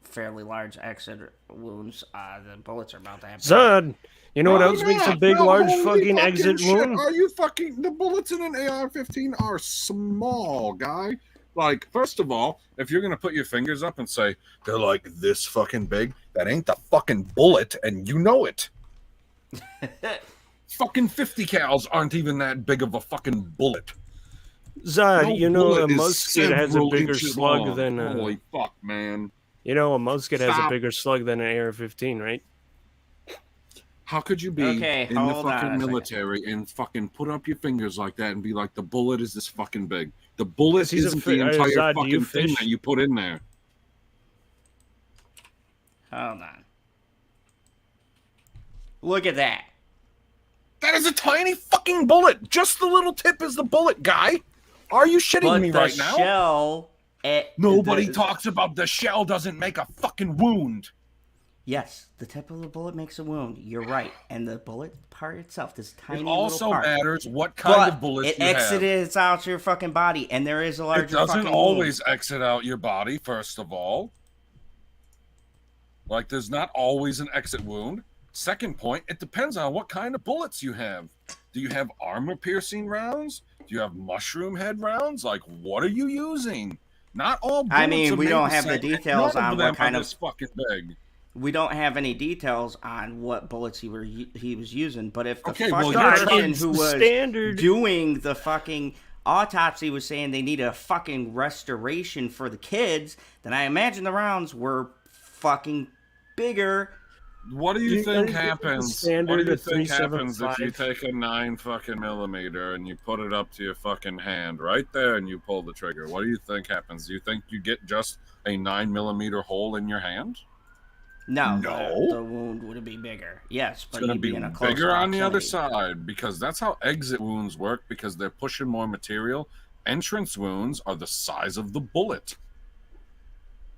[SPEAKER 2] fairly large exit wounds. The bullets are about to happen.
[SPEAKER 3] Zod, you know what else makes a big, large fucking exit wound?
[SPEAKER 1] Are you fucking... The bullets in an AR-15 are small, guy. Like, first of all, if you're going to put your fingers up and say, they're like this fucking big, that ain't the fucking bullet, and you know it. Fucking 50 cals aren't even that big of a fucking bullet.
[SPEAKER 3] Zod,
[SPEAKER 1] No
[SPEAKER 3] you know a
[SPEAKER 1] bullet is
[SPEAKER 3] musket has a
[SPEAKER 1] several
[SPEAKER 3] bigger
[SPEAKER 1] inches
[SPEAKER 3] slug
[SPEAKER 1] long.
[SPEAKER 3] than
[SPEAKER 1] Holy fuck, man.
[SPEAKER 3] You know a musket has a
[SPEAKER 1] Stop.
[SPEAKER 3] bigger slug than an AR-15, right?
[SPEAKER 1] How could you be in the fucking military and fucking put up your fingers like that and be like, the bullet is this fucking big? The bullet isn't the entire
[SPEAKER 3] Zod, do you
[SPEAKER 1] fucking thing
[SPEAKER 3] fish?
[SPEAKER 1] that you put in there.
[SPEAKER 2] Hold on. Look at that.
[SPEAKER 1] That is a tiny fucking bullet. Just the little tip is the bullet, guy. Are you shitting me right now?
[SPEAKER 2] Shell.
[SPEAKER 1] Nobody talks about the shell doesn't make a fucking wound.
[SPEAKER 2] Yes, the tip of the bullet makes a wound. You're right, and the bullet part itself, this tiny
[SPEAKER 1] It
[SPEAKER 2] little
[SPEAKER 1] also
[SPEAKER 2] part.
[SPEAKER 1] matters what kind of bullets
[SPEAKER 2] it
[SPEAKER 1] you have.
[SPEAKER 2] exited out your fucking body, and there is a larger
[SPEAKER 1] It doesn't
[SPEAKER 2] fucking
[SPEAKER 1] always
[SPEAKER 2] wound.
[SPEAKER 1] exit out your body, first of all. Like, there's not always an exit wound. Second point, it depends on what kind of bullets you have. Do you have armor-piercing rounds? Do you have mushroom head rounds? Like, what are you using? Not all bullets
[SPEAKER 2] I mean, we
[SPEAKER 1] made
[SPEAKER 2] don't
[SPEAKER 1] the
[SPEAKER 2] have the
[SPEAKER 1] same.
[SPEAKER 2] details
[SPEAKER 1] None
[SPEAKER 2] on
[SPEAKER 1] of them
[SPEAKER 2] what kind
[SPEAKER 1] are
[SPEAKER 2] of...
[SPEAKER 1] this fucking big.
[SPEAKER 2] We don't have any details on what bullets he was using, but if the
[SPEAKER 1] Okay,
[SPEAKER 2] fucking
[SPEAKER 1] well,
[SPEAKER 2] person who was
[SPEAKER 3] standard.
[SPEAKER 2] doing the fucking autopsy was saying they need a fucking restoration for the kids, then I imagine the rounds were fucking bigger.
[SPEAKER 1] What do you think happens? What do you think happens if you
[SPEAKER 3] 375?
[SPEAKER 1] take a 9 fucking millimeter and you put it up to your fucking hand right there and you pull the trigger? What do you think happens? Do you think you get just a 9 millimeter hole in your hand?
[SPEAKER 2] No,
[SPEAKER 1] No.
[SPEAKER 2] the wound would be bigger. Yes, but
[SPEAKER 1] It's going to
[SPEAKER 2] you'd
[SPEAKER 1] be
[SPEAKER 2] in a close
[SPEAKER 1] bigger on the other
[SPEAKER 2] proximity.
[SPEAKER 1] side because that's how exit wounds work because they're pushing more material. Entrance wounds are the size of the bullet.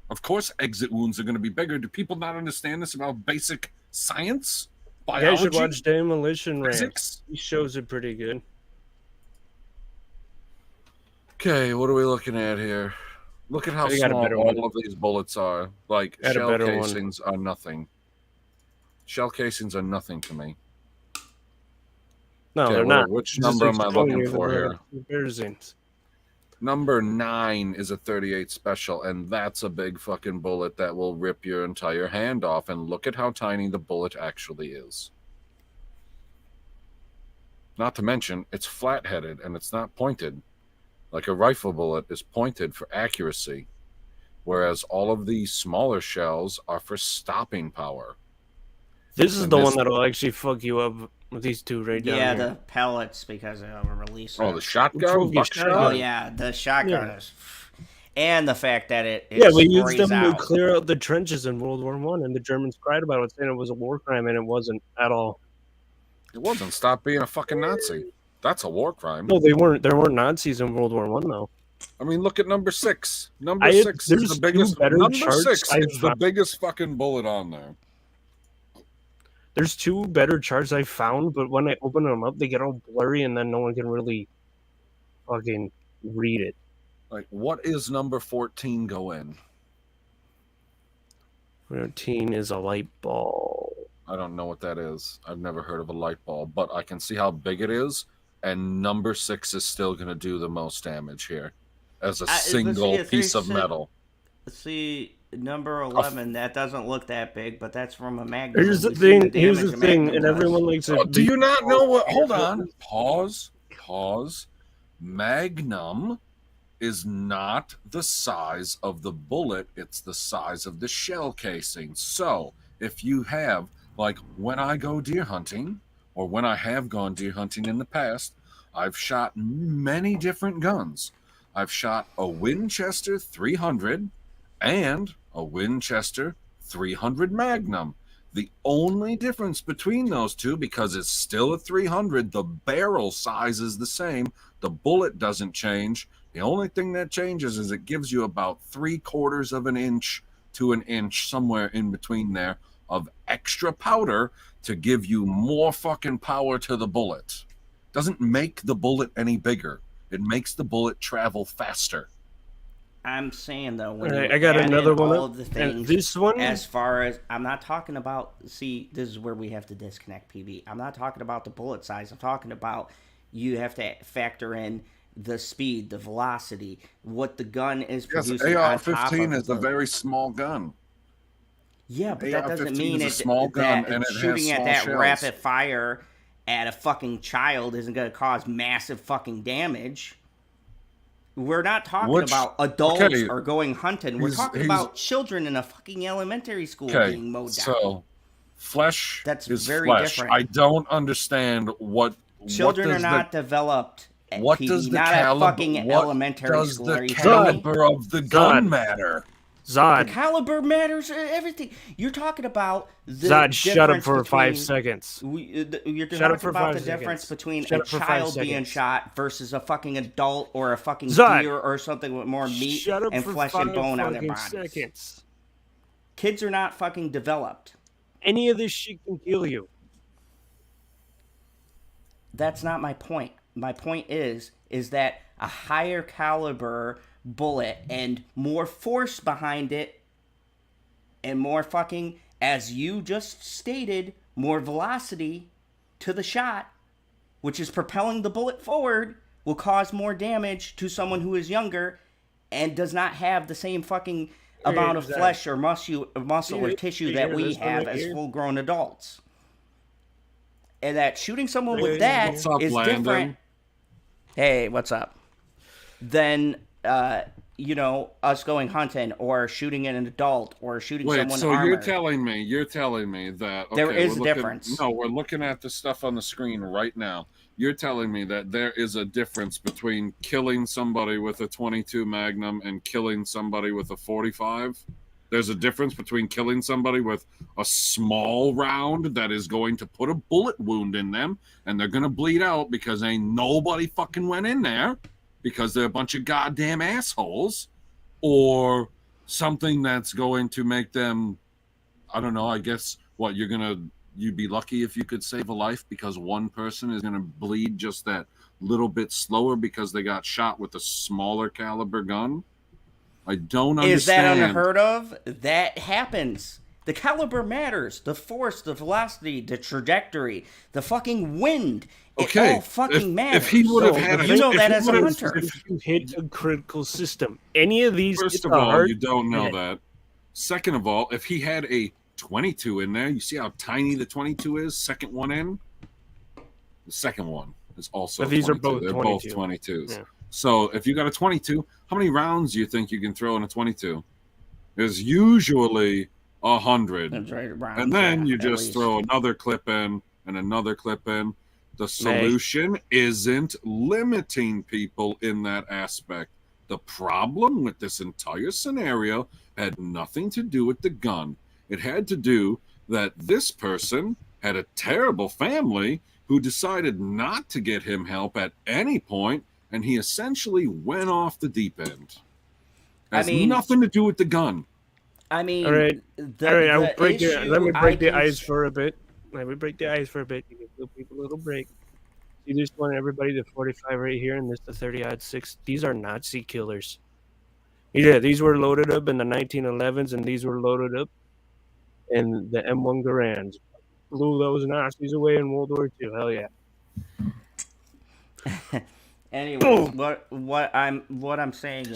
[SPEAKER 1] Of course, exit wounds are going to be bigger. Do people not understand this about basic science?
[SPEAKER 3] You
[SPEAKER 1] Biology?
[SPEAKER 3] guys should watch Demolition Ranch.
[SPEAKER 1] Physics?
[SPEAKER 3] He shows it pretty good.
[SPEAKER 1] Okay, what are we looking at here? Look at how
[SPEAKER 3] I got a
[SPEAKER 1] small
[SPEAKER 3] better
[SPEAKER 1] all
[SPEAKER 3] one.
[SPEAKER 1] of these bullets are. Like,
[SPEAKER 3] I got a
[SPEAKER 1] shell
[SPEAKER 3] better one.
[SPEAKER 1] casings are nothing. Shell casings are nothing to me.
[SPEAKER 3] No,
[SPEAKER 1] Okay,
[SPEAKER 3] they're not.
[SPEAKER 1] which
[SPEAKER 3] It's just
[SPEAKER 1] number am I
[SPEAKER 3] showing
[SPEAKER 1] looking
[SPEAKER 3] you
[SPEAKER 1] for
[SPEAKER 3] the
[SPEAKER 1] here?
[SPEAKER 3] comparisons.
[SPEAKER 1] Number 9 is a 38 special, and that's a big fucking bullet that will rip your entire hand off. And look at how tiny the bullet actually is. Not to mention, it's flat-headed and it's not pointed. Like a rifle bullet is pointed for accuracy, whereas all of these smaller shells are for stopping power.
[SPEAKER 3] This is
[SPEAKER 1] And
[SPEAKER 3] the
[SPEAKER 1] this-
[SPEAKER 3] one that'll actually fuck you up with these two right down
[SPEAKER 2] Yeah,
[SPEAKER 3] here.
[SPEAKER 2] the pellets because of a release.
[SPEAKER 1] Oh, the shotgun?
[SPEAKER 3] Trophy
[SPEAKER 1] Buckshot?
[SPEAKER 3] shotgun.
[SPEAKER 2] Oh yeah, the shotgun
[SPEAKER 3] Yeah.
[SPEAKER 2] is, and the fact that it
[SPEAKER 3] Yeah, we used
[SPEAKER 2] sprays
[SPEAKER 3] them
[SPEAKER 2] out.
[SPEAKER 3] to clear out the trenches in World War One, and the Germans cried about it, saying it was a war crime, and it wasn't at all.
[SPEAKER 1] It wasn't. Stop being a fucking Nazi. That's a war crime.
[SPEAKER 3] No, they weren't. There weren't Nazis in World War One, though.
[SPEAKER 1] I mean, look at number 6. Number
[SPEAKER 3] I had-
[SPEAKER 1] 6
[SPEAKER 3] there's
[SPEAKER 1] is the
[SPEAKER 3] two
[SPEAKER 1] biggest.
[SPEAKER 3] better
[SPEAKER 1] Number
[SPEAKER 3] charts
[SPEAKER 1] 6
[SPEAKER 3] I've
[SPEAKER 1] is the
[SPEAKER 3] found.
[SPEAKER 1] biggest fucking bullet on there.
[SPEAKER 3] There's two better charts I found, but when I open them up, they get all blurry, and then no one can really fucking read it.
[SPEAKER 1] Like, what is number 14 go in?
[SPEAKER 3] 14 is a light ball.
[SPEAKER 1] I don't know what that is. I've never heard of a light bulb, but I can see how big it is, and number 6 is still going to do the most damage here. as a single piece of metal.
[SPEAKER 2] See, number 11, that doesn't look that big, but that's from a Magnum.
[SPEAKER 3] Here's the thing, and everyone likes it.
[SPEAKER 1] Do you not know what? Hold on. Pause. Magnum is not the size of the bullet, it's the size of the shell casing. So if you have, like when I go deer hunting, or when I have gone deer hunting in the past, I've shot many different guns. I've shot a Winchester 300 and a Winchester 300 Magnum. The only difference between those two, because it's still a 300, the barrel size is the same, the bullet doesn't change. The only thing that changes is it gives you about 3/4 of an inch to an inch, somewhere in between there, of extra powder to give you more fucking power to the bullet. Doesn't make the bullet any bigger. It makes the bullet travel faster.
[SPEAKER 2] I'm saying though, when
[SPEAKER 3] I got another one.
[SPEAKER 2] All of the things,
[SPEAKER 3] this one,
[SPEAKER 2] as far as I'm not talking about. See, this is where we have to disconnect, PB. I'm not talking about the bullet size. I'm talking about you have to factor in the speed, the velocity, what the gun is producing.
[SPEAKER 1] Yes, AR-15 is a very small gun.
[SPEAKER 2] Yeah, but that doesn't mean
[SPEAKER 1] it's a small gun, and it
[SPEAKER 2] shooting
[SPEAKER 1] has
[SPEAKER 2] at that
[SPEAKER 1] shells.
[SPEAKER 2] rapid fire at a fucking child isn't going to cause massive fucking damage. We're not talking about adults or going hunting. We're talking about children in a fucking elementary school being mowed down.
[SPEAKER 1] So, flesh
[SPEAKER 2] That's
[SPEAKER 1] is
[SPEAKER 2] very
[SPEAKER 1] flesh.
[SPEAKER 2] different.
[SPEAKER 1] I don't understand what
[SPEAKER 2] children are not developed.
[SPEAKER 1] What does the caliber?
[SPEAKER 2] Fucking elementary school.
[SPEAKER 1] Does the caliber of the gun matter?
[SPEAKER 3] Zod.
[SPEAKER 2] The caliber matters. Everything. You're talking about the
[SPEAKER 3] Zod, shut up for
[SPEAKER 2] between,
[SPEAKER 3] 5 seconds.
[SPEAKER 2] You're talking about the difference between a child being shot versus a fucking adult or a fucking deer or something with more meat and flesh and bone on their bodies.
[SPEAKER 3] Seconds.
[SPEAKER 2] Kids are not fucking developed.
[SPEAKER 3] Any of this shit can kill you.
[SPEAKER 2] That's not my point. My point is that a higher caliber bullet and more force behind it and more fucking, as you just stated, more velocity to the shot, which is propelling the bullet forward, will cause more damage to someone who is younger and does not have the same fucking amount of flesh or muscle or tissue that we have as full-grown adults. And that shooting someone with that is different. Hey, what's up? Then, us going hunting or shooting an adult or shooting someone
[SPEAKER 1] so
[SPEAKER 2] armored.
[SPEAKER 1] you're telling me that
[SPEAKER 2] there is a difference.
[SPEAKER 1] No, we're looking at the stuff on the screen right now. You're telling me that there is a difference between killing somebody with a 22 Magnum and killing somebody with a 45? There's a difference between killing somebody with a small round that is going to put a bullet wound in them and they're going to bleed out because ain't nobody fucking went in there because they're a bunch of goddamn assholes, or something that's going to make them, I don't know, I guess, you'd be lucky if you could save a life because one person is going to bleed just that little bit slower because they got shot with a smaller caliber gun? I don't understand.
[SPEAKER 2] Is that unheard of? That happens. The caliber matters. The force, the velocity, the trajectory, the fucking wind. It all fucking matters.
[SPEAKER 1] If he would have had
[SPEAKER 2] that as a hunter.
[SPEAKER 3] If you hit a critical system, any of these.
[SPEAKER 1] First of all, you don't know that. Second of all, if he had a 22 in there, you see how tiny the 22 is? Second one in. The second one is also.
[SPEAKER 3] But these
[SPEAKER 1] 22.
[SPEAKER 3] are both
[SPEAKER 1] They're
[SPEAKER 3] 22.
[SPEAKER 1] both 22s.
[SPEAKER 3] Yeah.
[SPEAKER 1] So if you got a 22, how many rounds do you think you can throw in a 22? There's usually 100. And then you just throw another clip in and another clip in. The solution isn't limiting people in that aspect. The problem with this entire scenario had nothing to do with the gun. It had to do that this person had a terrible family who decided not to get him help at any point, and he essentially went off the deep end. It has nothing to do with the gun.
[SPEAKER 3] All right. Let me break the ice for a bit. Let me break the ice for a bit. You give people a little break. See this one, everybody, the 45 right here, and this the 30-06. These are Nazi killers. Yeah, these were loaded up in the 1911s, and these were loaded up in the M1 Garands. Blew those Nazis away in World War II. Hell yeah.
[SPEAKER 2] Anyways, what I'm saying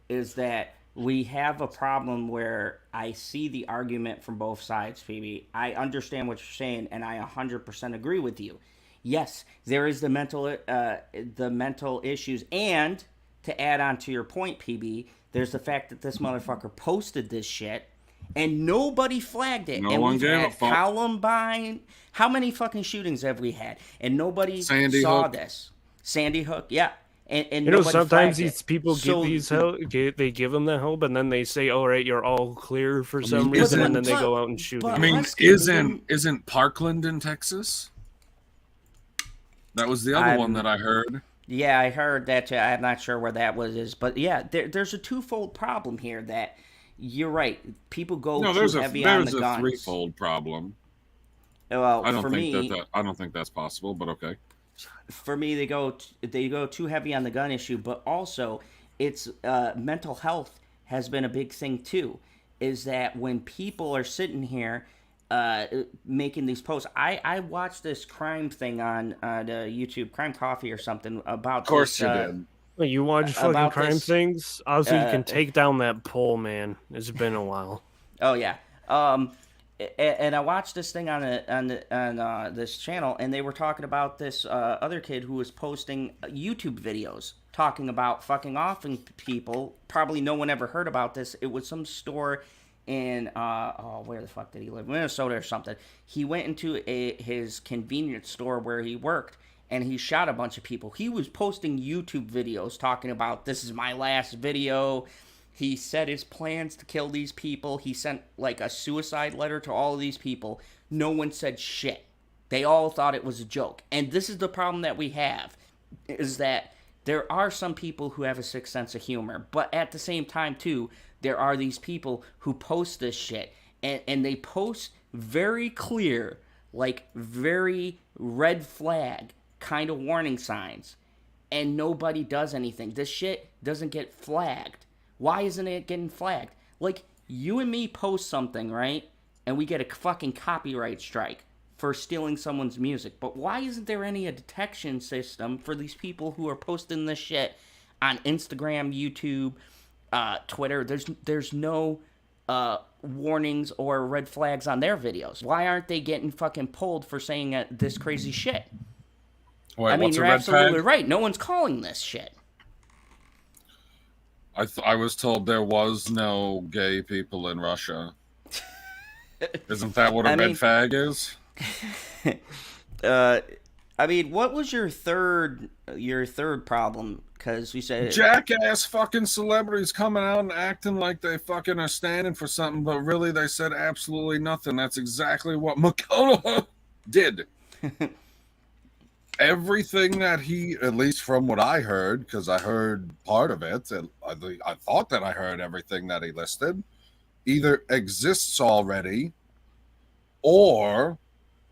[SPEAKER 2] is that we have a problem where I see the argument from both sides, Phoebe. I understand what you're saying, and I 100% agree with you. Yes, there is the mental issues, and to add on to your point, PB, there's the fact that this motherfucker posted this shit, and nobody flagged it.
[SPEAKER 1] No
[SPEAKER 2] and
[SPEAKER 1] one
[SPEAKER 2] we've
[SPEAKER 1] gave a
[SPEAKER 2] had
[SPEAKER 1] fuck.
[SPEAKER 2] Columbine. How many fucking shootings have we had? And nobody
[SPEAKER 1] Sandy
[SPEAKER 2] saw
[SPEAKER 1] Hook.
[SPEAKER 2] this. Sandy Hook, yeah. And
[SPEAKER 3] You know,
[SPEAKER 2] nobody
[SPEAKER 3] sometimes
[SPEAKER 2] flagged
[SPEAKER 3] these
[SPEAKER 2] it.
[SPEAKER 3] people
[SPEAKER 2] So-
[SPEAKER 3] get these help, they give them the help, and then they say, "All right, you're all clear for some
[SPEAKER 1] mean,
[SPEAKER 3] reason," and then
[SPEAKER 1] isn't-
[SPEAKER 3] they go out and shoot.
[SPEAKER 2] but-
[SPEAKER 3] them.
[SPEAKER 1] I mean,
[SPEAKER 2] Husky,
[SPEAKER 1] isn't Parkland in Texas? That was the other one that I heard.
[SPEAKER 2] Yeah, I heard that. I'm not sure where that is, but yeah, there's a twofold problem here. That you're right. People go
[SPEAKER 1] No,
[SPEAKER 2] too
[SPEAKER 1] there's
[SPEAKER 2] heavy on the
[SPEAKER 1] a
[SPEAKER 2] guns.
[SPEAKER 1] threefold problem.
[SPEAKER 2] Well,
[SPEAKER 1] I don't
[SPEAKER 2] for
[SPEAKER 1] think
[SPEAKER 2] me,
[SPEAKER 1] I don't think that's possible, but okay.
[SPEAKER 2] for me, they go too heavy on the gun issue, but also it's mental health has been a big thing too. Is that when people are sitting here making these posts? I watched this crime thing on the YouTube, Crime Coffee or something about.
[SPEAKER 1] Of course
[SPEAKER 2] this,
[SPEAKER 1] you did.
[SPEAKER 3] Well, you watch fucking
[SPEAKER 2] about
[SPEAKER 3] crime
[SPEAKER 2] this,
[SPEAKER 3] things. Also, you can take down that pole, man. It's been a while.
[SPEAKER 2] Oh yeah. And I watched this thing on this channel, and they were talking about this other kid who was posting YouTube videos talking about fucking offing people. Probably no one ever heard about this. It was some store in where the fuck did he live? Minnesota or something. He went into his convenience store where he worked, and he shot a bunch of people. He was posting YouTube videos talking about, this is my last video. He said his plans to kill these people. He sent like a suicide letter to all of these people. No one said shit. They all thought it was a joke. And this is the problem that we have, is that there are some people who have a sick sense of humor. But at the same time, too, there are these people who post this shit. And they post very clear, like very red flag kind of warning signs. And nobody does anything. This shit doesn't get flagged. Why isn't it getting flagged? Like, you and me post something, right? And we get a fucking copyright strike for stealing someone's music. But why isn't there any detection system for these people who are posting this shit on Instagram, YouTube, Twitter? There's no warnings or red flags on their videos. Why aren't they getting fucking pulled for saying this crazy shit?
[SPEAKER 1] Wait,
[SPEAKER 2] I mean,
[SPEAKER 1] what's a
[SPEAKER 2] you're
[SPEAKER 1] red
[SPEAKER 2] absolutely
[SPEAKER 1] flag?
[SPEAKER 2] right. No one's calling this shit.
[SPEAKER 1] I was told there was no gay people in Russia. Isn't that what a red fag is?
[SPEAKER 2] I mean, what was your third problem? Because you said
[SPEAKER 1] Jackass fucking celebrities coming out and acting like they fucking are standing for something, but really they said absolutely nothing. That's exactly what McConaughey did. Everything that he, at least from what I heard, because I heard part of it, and I thought that I heard everything that he listed, either exists already or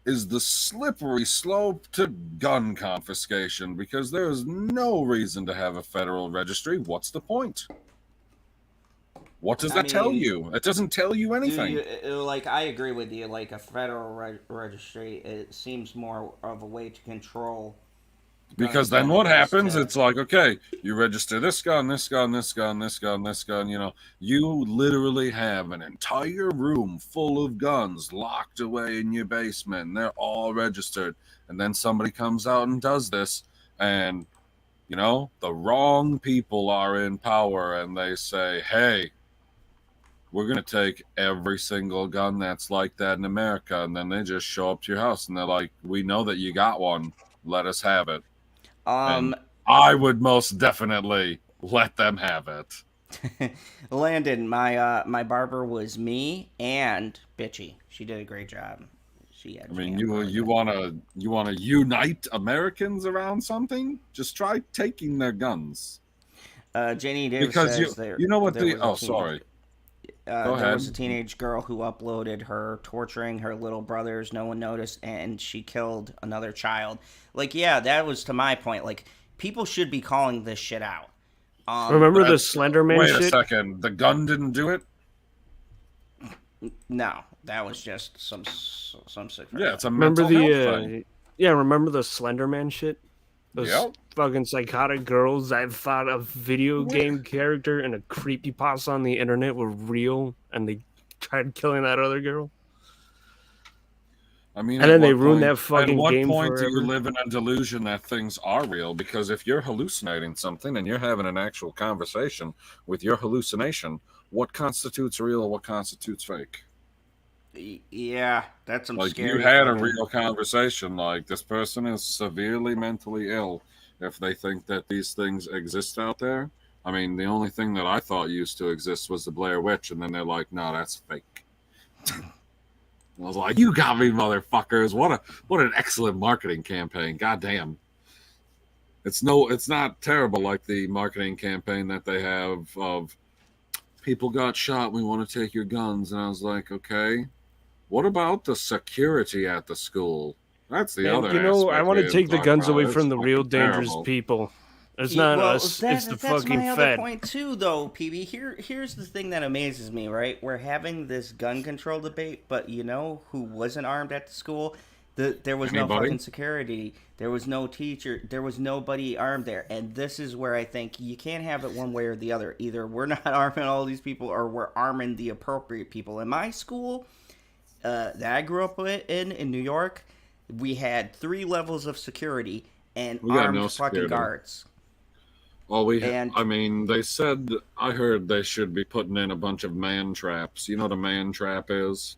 [SPEAKER 1] is the slippery slope to gun confiscation, because there is no reason to have a federal registry. What's the point? What does that tell you? It doesn't tell you anything.
[SPEAKER 2] Like, I agree with you. Like, a federal registry, it seems more of a way to control.
[SPEAKER 1] Because then what happens? It's like, okay, you register this gun, this gun, this gun, this gun, this gun. You know, you literally have an entire room full of guns locked away in your basement. And they're all registered. And then somebody comes out and does this. And, you know, the wrong people are in power. And they say, hey, we're going to take every single gun that's like that in America. And then they just show up to your house and they're like, we know that you got one. Let us have it. And I would most definitely let them have it.
[SPEAKER 2] Landon, my barber was me and Bitchy. She did a great job. She had.
[SPEAKER 1] I mean, you wanna unite Americans around something? Just try taking their guns.
[SPEAKER 2] Jenny Davis
[SPEAKER 1] because
[SPEAKER 2] says
[SPEAKER 1] you know what
[SPEAKER 2] there
[SPEAKER 1] the
[SPEAKER 2] was a
[SPEAKER 1] sorry.
[SPEAKER 2] There was a teenage girl who uploaded her torturing her little brothers. No one noticed, and she killed another child. Like, yeah, that was to my point. Like, people should be calling this shit out.
[SPEAKER 3] Remember the Slender Man shit?
[SPEAKER 1] Wait a second. The gun didn't do it?
[SPEAKER 2] No, that was just some sick.
[SPEAKER 1] Yeah, it's a mental health thing.
[SPEAKER 3] Yeah, remember the Slender Man shit? Those fucking psychotic girls that thought a video game character and a creepypasta on the internet were real, and they tried killing that other girl.
[SPEAKER 1] I mean,
[SPEAKER 3] and then they ruined that fucking game forever.
[SPEAKER 1] At what point do you live in a delusion that things are real? Because if you're hallucinating something and you're having an actual conversation with your hallucination, what constitutes real? What constitutes fake?
[SPEAKER 2] Yeah, that's some
[SPEAKER 1] like
[SPEAKER 2] scary.
[SPEAKER 1] You had a real conversation. Like, this person is severely mentally ill if they think that these things exist out there. I mean, the only thing that I thought used to exist was the Blair Witch, and then they're like, no, that's fake. I was like, you got me, motherfuckers. What an excellent marketing campaign. Goddamn. It's not terrible like the marketing campaign that they have of people got shot, we want to take your guns. And I was like, okay, what about the security at the school? That's the other aspect.
[SPEAKER 3] I want to take the guns away from the real
[SPEAKER 1] terrible.
[SPEAKER 3] Dangerous people. It's not us. It's the fucking
[SPEAKER 2] Fed. That's my other point too, though, PB. Here's the thing that amazes me. Right, we're having this gun control debate, but you know who wasn't armed at the school? There was no fucking security. There was no teacher. There was nobody armed there. And this is where I think you can't have it one way or the other. Either we're not arming all these people, or we're arming the appropriate people. In my school that I grew up in New York, we had 3 levels of security and armed fucking guards.
[SPEAKER 1] Well, I mean, they said, I heard they should be putting in a bunch of man traps. You know what a man trap is?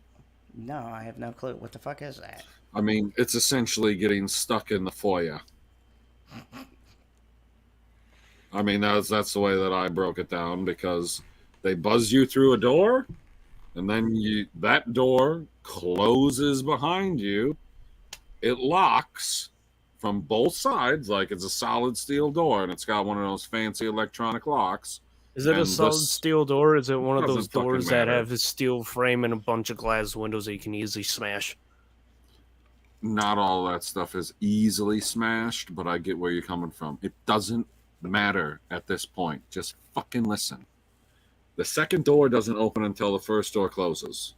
[SPEAKER 2] No, I have no clue. What the fuck is that?
[SPEAKER 1] I mean, it's essentially getting stuck in the foyer. I mean, that's the way that I broke it down, because they buzz you through a door, and then that door closes behind you. It locks from both sides, like it's a solid steel door, and it's got one of those fancy electronic locks.
[SPEAKER 3] Is it a solid steel door, or is it one of those doors that have a steel frame and a bunch of glass windows that you can easily smash?
[SPEAKER 1] Not all that stuff is easily smashed, but I get where you're coming from. It doesn't matter at this point. Just fucking listen. The second door doesn't open until the first door closes.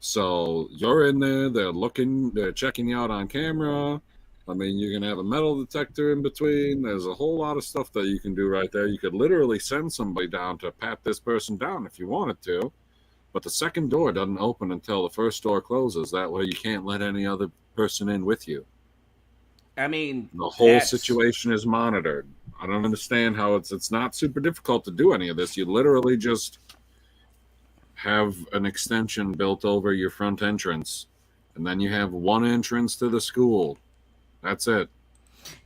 [SPEAKER 1] So you're in there, they're checking you out on camera. I mean, you're going to have a metal detector in between. There's a whole lot of stuff that you can do right there. You could literally send somebody down to pat this person down if you wanted to. But the second door doesn't open until the first door closes. That way you can't let any other person in with you.
[SPEAKER 2] I mean,
[SPEAKER 1] the whole situation is monitored. I don't understand how it's not super difficult to do any of this. You literally just have an extension built over your front entrance, and then you have one entrance to the school. That's it.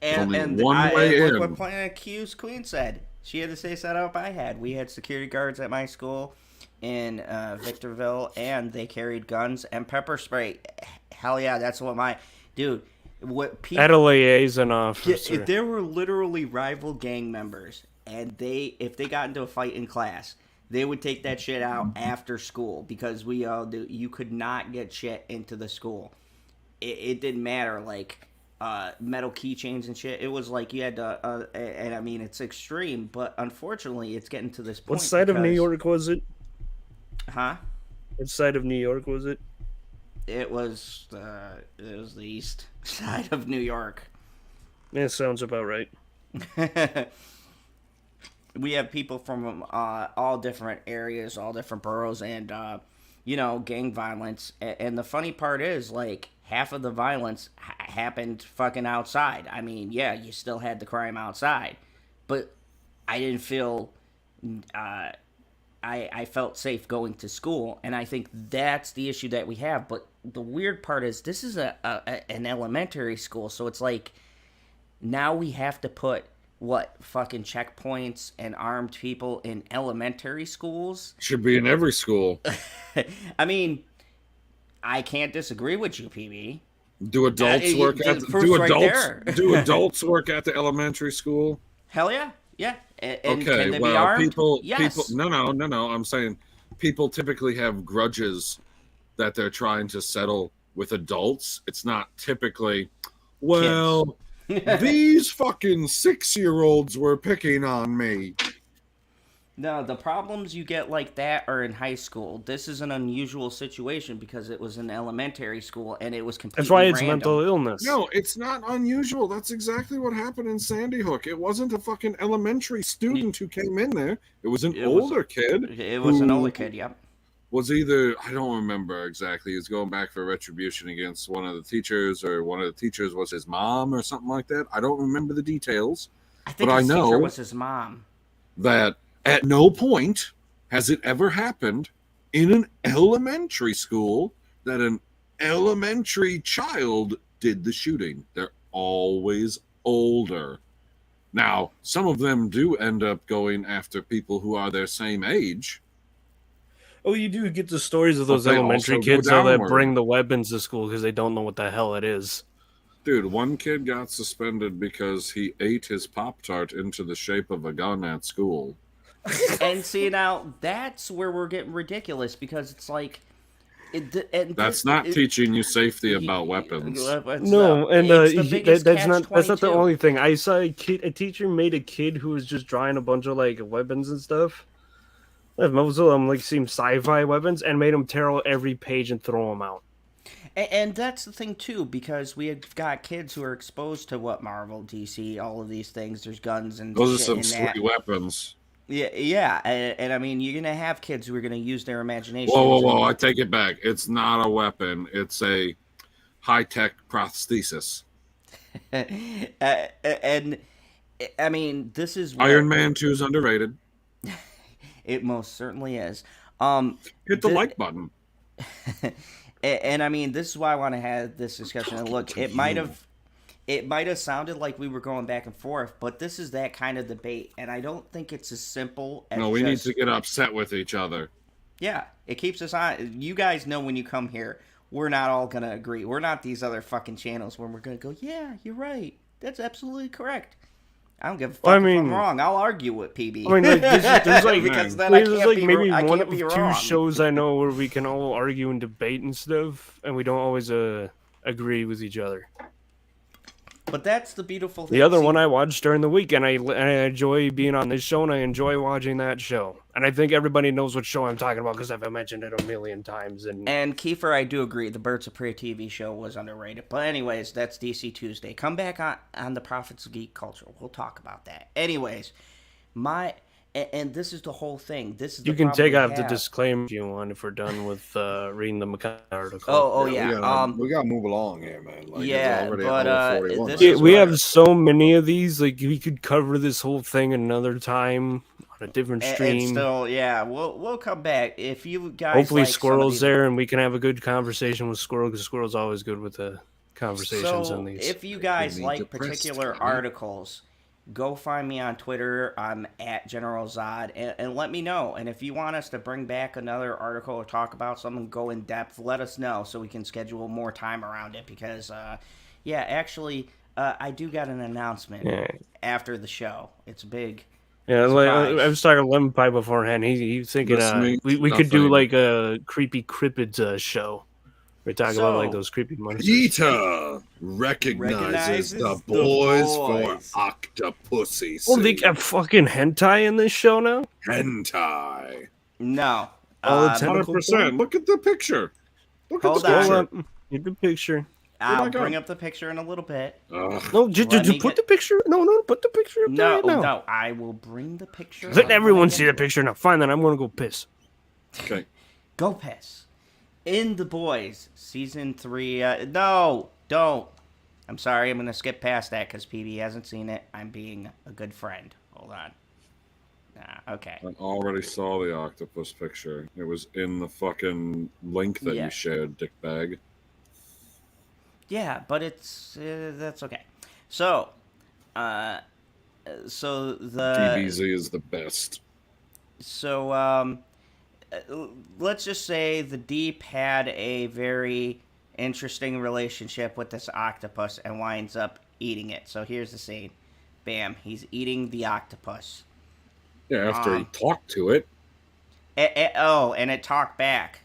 [SPEAKER 2] And
[SPEAKER 1] one way in.
[SPEAKER 2] What Planet Q's Queen said. She had the same setup I had. We had security guards at my school in Victorville, and they carried guns and pepper spray. Hell yeah, that's what my dude. What people
[SPEAKER 3] at a liaison officer.
[SPEAKER 2] There were literally rival gang members, and if they got into a fight in class, they would take that shit out after school, because we all do. You could not get shit into the school. It didn't matter, like metal keychains and shit. It was like you had to, and I mean, it's extreme, but unfortunately, it's getting to this point.
[SPEAKER 3] What side of New York was it?
[SPEAKER 2] Huh?
[SPEAKER 3] What side of New York was it?
[SPEAKER 2] It was the east side of New York.
[SPEAKER 3] That sounds about right.
[SPEAKER 2] We have people from all different areas, all different boroughs, and gang violence. And the funny part is, like, half of the violence happened fucking outside. I mean, yeah, you still had the crime outside, but I didn't feel I felt safe going to school, and I think that's the issue that we have. But the weird part is, this is an elementary school, so it's like now we have to put fucking checkpoints and armed people in elementary schools.
[SPEAKER 1] Should be in every school.
[SPEAKER 2] I mean, I can't disagree with you, PB.
[SPEAKER 1] Do adults work at the elementary school?
[SPEAKER 2] Hell yeah. Yeah. And
[SPEAKER 1] okay,
[SPEAKER 2] can they be armed?
[SPEAKER 1] People,
[SPEAKER 2] yes.
[SPEAKER 1] No. I'm saying people typically have grudges that they're trying to settle with adults. It's not typically, these fucking 6-year-olds were picking on me.
[SPEAKER 2] No, the problems you get like that are in high school. This is an unusual situation because it was in elementary school and it was completely
[SPEAKER 3] That's why it's
[SPEAKER 2] random.
[SPEAKER 3] mental illness.
[SPEAKER 1] No, it's not unusual. That's exactly what happened in Sandy Hook. It wasn't a fucking elementary student who came in there. It was an older kid.
[SPEAKER 2] It was an older kid, yep.
[SPEAKER 1] Was either, I don't remember exactly, he was going back for retribution against one of the teachers, or one of the teachers was his mom or something like that. I don't remember the details.
[SPEAKER 2] I think his teacher was his mom.
[SPEAKER 1] That at no point has it ever happened in an elementary school that an elementary child did the shooting. They're always older. Now, some of them do end up going after people who are their same age.
[SPEAKER 3] Oh, you do get the stories of those
[SPEAKER 1] But they
[SPEAKER 3] elementary
[SPEAKER 1] also go
[SPEAKER 3] kids though, that
[SPEAKER 1] downward.
[SPEAKER 3] bring the weapons to school because they don't know what the hell it is.
[SPEAKER 1] Dude, one kid got suspended because he ate his Pop-Tart into the shape of a gun at school.
[SPEAKER 2] And see, now that's where we're getting ridiculous because it's like,
[SPEAKER 1] That's not teaching you safety about weapons.
[SPEAKER 3] No, and that's not the
[SPEAKER 2] 22.
[SPEAKER 3] only thing. I saw a teacher made a kid who was just drawing a bunch of like weapons and stuff. Most of them like seem sci-fi weapons, and made them tear out every page and throw them out.
[SPEAKER 2] And that's the thing too, because we have got kids who are exposed to what Marvel, DC, all of these things. There's guns and
[SPEAKER 1] Those are
[SPEAKER 2] shit
[SPEAKER 1] some
[SPEAKER 2] in
[SPEAKER 1] sweet
[SPEAKER 2] that.
[SPEAKER 1] weapons.
[SPEAKER 2] Yeah, and I mean, you're gonna have kids who are gonna use their imagination.
[SPEAKER 1] Whoa! I take it back. It's not a weapon. It's a high-tech prosthesis.
[SPEAKER 2] And I mean, this is what,
[SPEAKER 1] Iron Man 2 is underrated.
[SPEAKER 2] It most certainly is.
[SPEAKER 1] Hit the like button.
[SPEAKER 2] And I mean, this is why I want to have this discussion. And look, it might have sounded like we were going back and forth, but this is that kind of debate, and I don't think it's as simple as
[SPEAKER 1] No, we need to get upset with each other.
[SPEAKER 2] Yeah, it keeps us on. You guys know when you come here, we're not all gonna agree. We're not these other fucking channels where we're gonna go, yeah, you're right. That's absolutely correct. I don't give a fuck if I'm wrong. I'll argue with PB.
[SPEAKER 3] I mean, like, there's like,
[SPEAKER 2] because then
[SPEAKER 3] there's
[SPEAKER 2] I can't
[SPEAKER 3] like
[SPEAKER 2] be,
[SPEAKER 3] maybe
[SPEAKER 2] I
[SPEAKER 3] one
[SPEAKER 2] can't
[SPEAKER 3] of
[SPEAKER 2] be
[SPEAKER 3] two
[SPEAKER 2] wrong.
[SPEAKER 3] shows I know where we can all argue and debate and stuff, and we don't always agree with each other.
[SPEAKER 2] But that's the beautiful thing.
[SPEAKER 3] The other one I watched during the week, and I enjoy being on this show, and I enjoy watching that show. And I think everybody knows what show I'm talking about because I've mentioned it a million times. And
[SPEAKER 2] Kiefer, I do agree. The Birds of Prey TV show was underrated. But anyways, that's DC Tuesday. Come back on the Prophets of Geek Culture. We'll talk about that. Anyways, and this is the whole thing. This is
[SPEAKER 3] you can take out the disclaimer if you want if we're done with reading the McConaughey article.
[SPEAKER 2] Oh yeah.
[SPEAKER 4] We gotta move along here, man. Like,
[SPEAKER 2] yeah,
[SPEAKER 4] it's already
[SPEAKER 2] but
[SPEAKER 4] hour 41.
[SPEAKER 3] We have so many of these. Like we could cover this whole thing another time on a different stream.
[SPEAKER 2] And still, yeah, we'll come back if you guys.
[SPEAKER 3] Hopefully,
[SPEAKER 2] like
[SPEAKER 3] Squirrel's there, and we can have a good conversation with Squirrel because Squirrel's always good with the conversations on these.
[SPEAKER 2] If you guys like particular articles, go find me on Twitter. I'm at General Zod, and let me know. And if you want us to bring back another article or talk about something, go in depth, let us know so we can schedule more time around it. Because, actually, I do got an announcement after the show. It's big.
[SPEAKER 3] Yeah, like, I was talking to Lemon Pie beforehand. He's thinking we could do like a creepy cryptids show. We talk about like those creepy monsters.
[SPEAKER 1] PETA recognizes the boys for Octopussy.
[SPEAKER 3] Oh, they got fucking hentai in this show now?
[SPEAKER 1] Hentai.
[SPEAKER 2] No.
[SPEAKER 1] 100%. Look at the picture. Look at the
[SPEAKER 2] Hold
[SPEAKER 1] picture.
[SPEAKER 2] on.
[SPEAKER 3] Get the picture.
[SPEAKER 2] I'll bring up the picture in a little bit.
[SPEAKER 3] No, just put the picture. No, put the picture up there right now.
[SPEAKER 2] No, I will bring the picture.
[SPEAKER 3] Let everyone see the picture now. Fine, then I'm gonna go piss.
[SPEAKER 1] Okay.
[SPEAKER 2] Go piss. In The Boys, Season 3. No, don't. I'm sorry, I'm going to skip past that because PB hasn't seen it. I'm being a good friend. Hold on. Okay.
[SPEAKER 1] I already saw the octopus picture. It was in the fucking link that you shared, dickbag.
[SPEAKER 2] Yeah, but it's... that's okay. So the...
[SPEAKER 1] DBZ is the best.
[SPEAKER 2] So, let's just say the Deep had a very interesting relationship with this octopus and winds up eating it. So here's the scene. Bam, he's eating the octopus.
[SPEAKER 1] Yeah, after he talked to it.
[SPEAKER 2] And it talked back.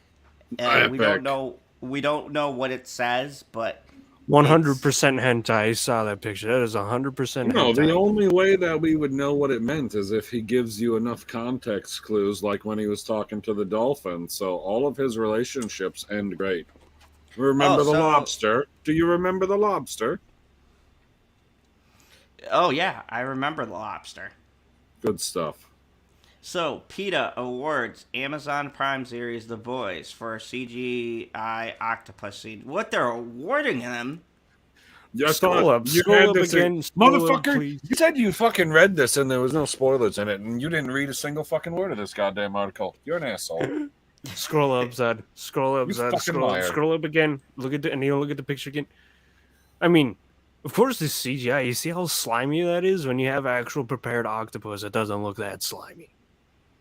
[SPEAKER 2] We
[SPEAKER 1] Epic.
[SPEAKER 2] don't know what it says, but
[SPEAKER 3] 100% hentai. I saw that picture. That is 100% hentai.
[SPEAKER 1] No, the only way that we would know what it meant is if he gives you enough context clues, like when he was talking to the dolphin. So all of his relationships end great. Remember the lobster? Do you remember the lobster?
[SPEAKER 2] Oh, yeah. I remember the lobster.
[SPEAKER 1] Good stuff.
[SPEAKER 2] So, PETA awards Amazon Prime series The Boys for CGI octopus scene. What they're awarding them?
[SPEAKER 1] Yeah,
[SPEAKER 3] Scroll up again.
[SPEAKER 1] Motherfucker, you said you fucking read this and there was no spoilers in it, and you didn't read a single fucking word of this goddamn article. You're an asshole.
[SPEAKER 3] Scroll up, Zed. Scroll up, Zed. Scroll up again. Look at the picture again. I mean, of course it's CGI. You see how slimy that is? When you have actual prepared octopus, it doesn't look that slimy.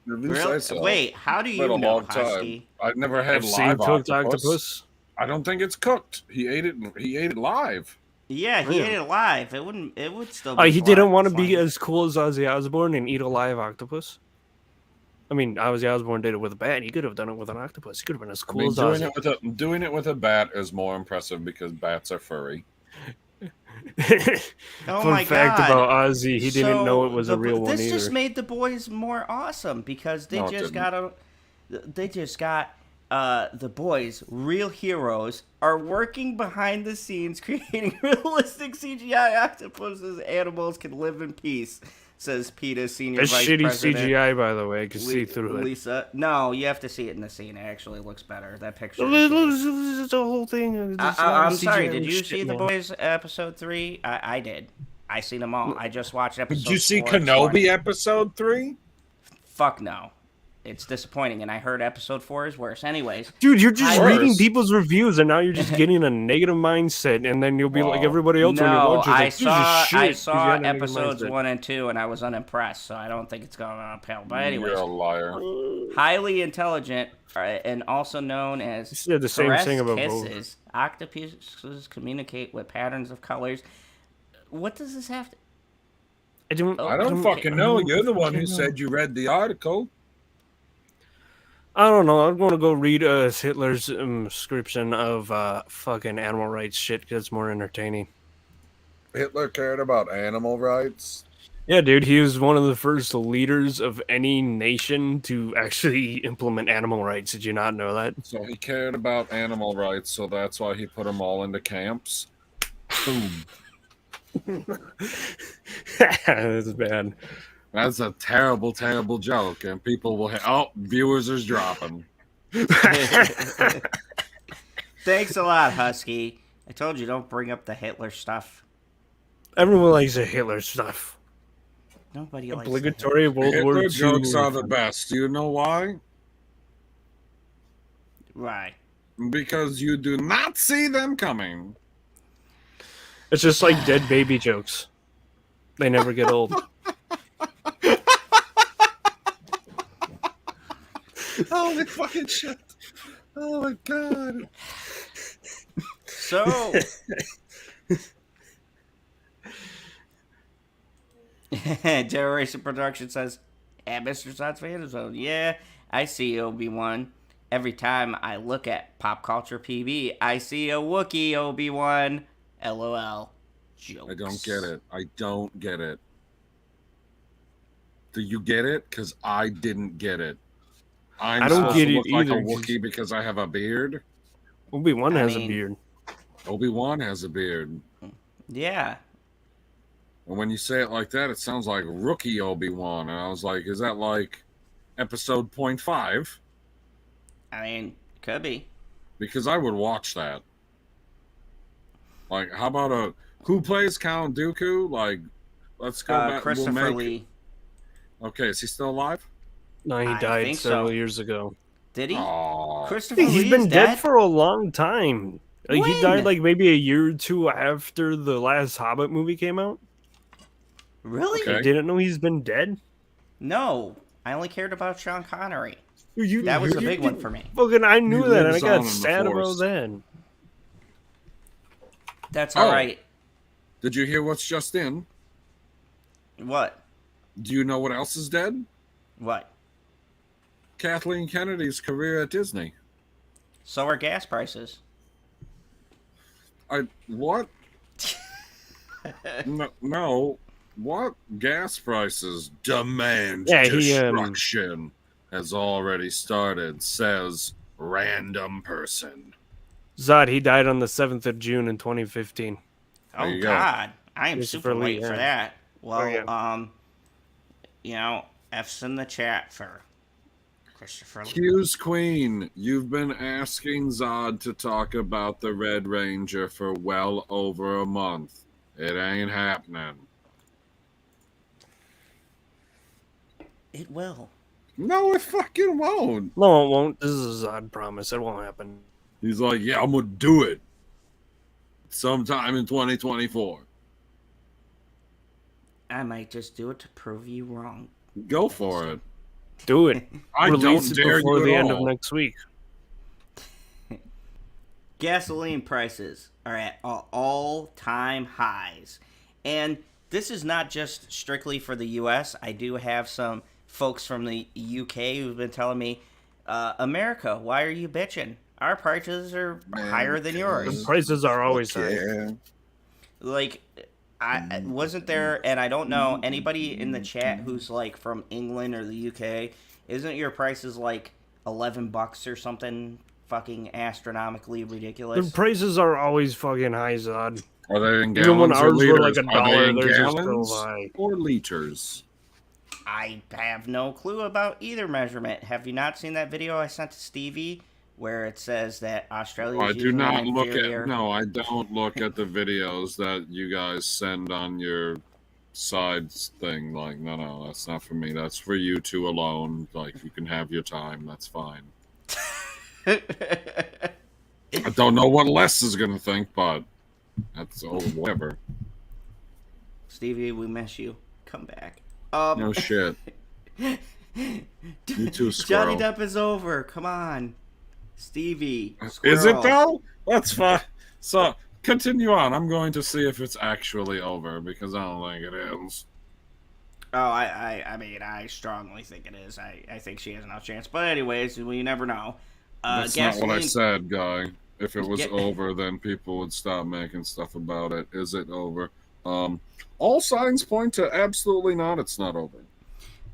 [SPEAKER 2] Really? Wait, how do you know, Husky?
[SPEAKER 1] I've never had live octopus. I don't think it's cooked. He ate it live.
[SPEAKER 2] Yeah, he ate it live. It would still be
[SPEAKER 3] he didn't want to be as cool as Ozzy Osbourne and eat a live octopus? I mean, Ozzy Osbourne did it with a bat. He could have done it with an octopus. He could have been as cool as Ozzy.
[SPEAKER 1] Doing it with a bat is more impressive because bats are furry.
[SPEAKER 3] Fun fact about Ozzy, he didn't know it was a real one either.
[SPEAKER 2] This just made The Boys more awesome because they just got The Boys, real heroes, are working behind the scenes creating realistic CGI octopuses. Animals can live in peace, says PETA senior vice president.
[SPEAKER 3] It's shitty CGI, by the way. I can see through it.
[SPEAKER 2] Lisa, no, you have to see it in the scene. It actually looks better. That picture.
[SPEAKER 3] It's the whole thing.
[SPEAKER 2] I'm sorry. Did you see The Boys episode 3? I did. I seen them all. I just watched episode 4.
[SPEAKER 1] Did you see Kenobi episode 3?
[SPEAKER 2] Fuck no. It's disappointing, and I heard episode 4 is worse. Anyways,
[SPEAKER 3] dude, you're just reading people's reviews, and now you're just getting a negative mindset, and then you'll be like everybody else when you watch it.
[SPEAKER 2] I saw episodes 1 and 2, and I was unimpressed, so I don't think it's going on uphill. But anyways,
[SPEAKER 1] you're a liar.
[SPEAKER 2] Highly intelligent, and also known as
[SPEAKER 3] the same thing about
[SPEAKER 2] kisses. Octopuses communicate with patterns of colors. What does this have to?
[SPEAKER 1] I don't fucking know. You're the one who said you read the article.
[SPEAKER 3] I don't know. I'm going to go read Hitler's description of fucking animal rights shit because it's more entertaining.
[SPEAKER 1] Hitler cared about animal rights?
[SPEAKER 3] Yeah, dude. He was one of the first leaders of any nation to actually implement animal rights. Did you not know that?
[SPEAKER 1] So he cared about animal rights, so that's why he put them all into camps? Boom.
[SPEAKER 3] That's bad.
[SPEAKER 1] That's a terrible, terrible joke, and people will viewers are dropping.
[SPEAKER 2] Thanks a lot, Husky. I told you don't bring up the Hitler stuff.
[SPEAKER 3] Everyone likes the Hitler stuff.
[SPEAKER 2] Nobody likes
[SPEAKER 3] obligatory World War II
[SPEAKER 1] jokes are the best. Do you know why?
[SPEAKER 2] Why?
[SPEAKER 1] Because you do not see them coming.
[SPEAKER 3] It's just like dead baby jokes. They never get old.
[SPEAKER 1] Holy fucking shit. Oh my god.
[SPEAKER 2] So Generation Production says, Mr. Science Fan Zone. Yeah, I see Obi-Wan. Every time I look at Pop Culture PB, I see a Wookiee Obi-Wan. LOL. Jokes.
[SPEAKER 1] I don't get it. Do you get it? Because I didn't get it. I don't get it either. Like a Wookiee because I have a beard.
[SPEAKER 3] Obi-Wan has a beard.
[SPEAKER 1] Obi-Wan has a beard.
[SPEAKER 2] Yeah.
[SPEAKER 1] And when you say it like that, it sounds like rookie Obi-Wan. And I was like, is that like episode 0.5?
[SPEAKER 2] I mean, could be.
[SPEAKER 1] Because I would watch that. Like, how about who plays Count Dooku? Like, let's go back.
[SPEAKER 2] Christopher Lee.
[SPEAKER 1] Okay, is he still alive?
[SPEAKER 3] No, he died several years ago.
[SPEAKER 2] Did he?
[SPEAKER 1] Aww.
[SPEAKER 2] Christopher Lee
[SPEAKER 3] He's been dead for a long time. Like, he died like maybe a year or two after the last Hobbit movie came out.
[SPEAKER 2] Really?
[SPEAKER 3] Okay. You didn't know he's been dead?
[SPEAKER 2] No. I only cared about Sean Connery. That was a big one for me.
[SPEAKER 3] Fucking, I knew that, and I got sad about that.
[SPEAKER 2] That's all right.
[SPEAKER 1] Did you hear what's just in?
[SPEAKER 2] What?
[SPEAKER 1] Do you know what else is dead?
[SPEAKER 2] What?
[SPEAKER 1] Kathleen Kennedy's career at Disney.
[SPEAKER 2] So are gas prices.
[SPEAKER 1] What? No. What? Gas prices demand destruction has already started, says random person.
[SPEAKER 3] Zod, he died on the 7th of June in 2015.
[SPEAKER 8] Oh, God. I am super late
[SPEAKER 3] Lee,
[SPEAKER 8] for that. Well,
[SPEAKER 3] yeah.
[SPEAKER 8] F's in the chat for Christopher Lee.
[SPEAKER 1] Hughes Queen, you've been asking Zod to talk about the Red Ranger for well over a month. It ain't happening.
[SPEAKER 8] It will.
[SPEAKER 1] No, it fucking won't.
[SPEAKER 3] No, it won't. This is a Zod promise. It won't happen.
[SPEAKER 1] He's like, yeah, I'm going to do it sometime in 2024.
[SPEAKER 8] I might just do it to prove you wrong.
[SPEAKER 1] Go for it.
[SPEAKER 3] Do it.
[SPEAKER 1] I
[SPEAKER 3] Release
[SPEAKER 1] don't
[SPEAKER 3] it
[SPEAKER 1] dare
[SPEAKER 3] before
[SPEAKER 1] you
[SPEAKER 3] the
[SPEAKER 1] at
[SPEAKER 3] end
[SPEAKER 1] all.
[SPEAKER 3] of next week.
[SPEAKER 8] Gasoline prices are at all-time highs. And this is not just strictly for the U.S. I do have some folks from the U.K. who've been telling me, America, why are you bitching? Our prices are higher than yours.
[SPEAKER 3] The prices are always high.
[SPEAKER 8] Like, I wasn't there, and I don't know anybody in the chat who's like from England or the UK. Isn't your prices like $11 or something fucking astronomically ridiculous?
[SPEAKER 3] The prices are always fucking high, Zod.
[SPEAKER 1] Are they in
[SPEAKER 3] Even when
[SPEAKER 1] gallons or
[SPEAKER 3] ours were
[SPEAKER 1] liters?
[SPEAKER 3] like
[SPEAKER 1] Are they
[SPEAKER 3] $1,
[SPEAKER 1] in
[SPEAKER 3] they're just still
[SPEAKER 1] gallons
[SPEAKER 3] high.
[SPEAKER 1] or liters?
[SPEAKER 8] I have no clue about either measurement. Have you not seen that video I sent to Stevie where it says that Australia is
[SPEAKER 1] I don't look at the videos that you guys send on your sides thing. Like, no, that's not for me. That's for you two alone. Like, you can have your time. That's fine. I don't know what Les is gonna think, but that's whatever.
[SPEAKER 8] Stevie, we miss you. Come back.
[SPEAKER 1] No shit. You too,
[SPEAKER 8] Johnny
[SPEAKER 1] Squirrel.
[SPEAKER 8] Depp is over. Come on. Stevie.
[SPEAKER 1] Is it
[SPEAKER 8] Squirrel.
[SPEAKER 1] though? That's fine. So continue on. I'm going to see if it's actually over because I don't think it is.
[SPEAKER 8] Oh, I mean, I strongly think it is. I think she has no chance. But anyways, we never know.
[SPEAKER 1] That's not what I said, guy. If it was over, then people would stop making stuff about it. Is it over? All signs point to absolutely not. It's not over.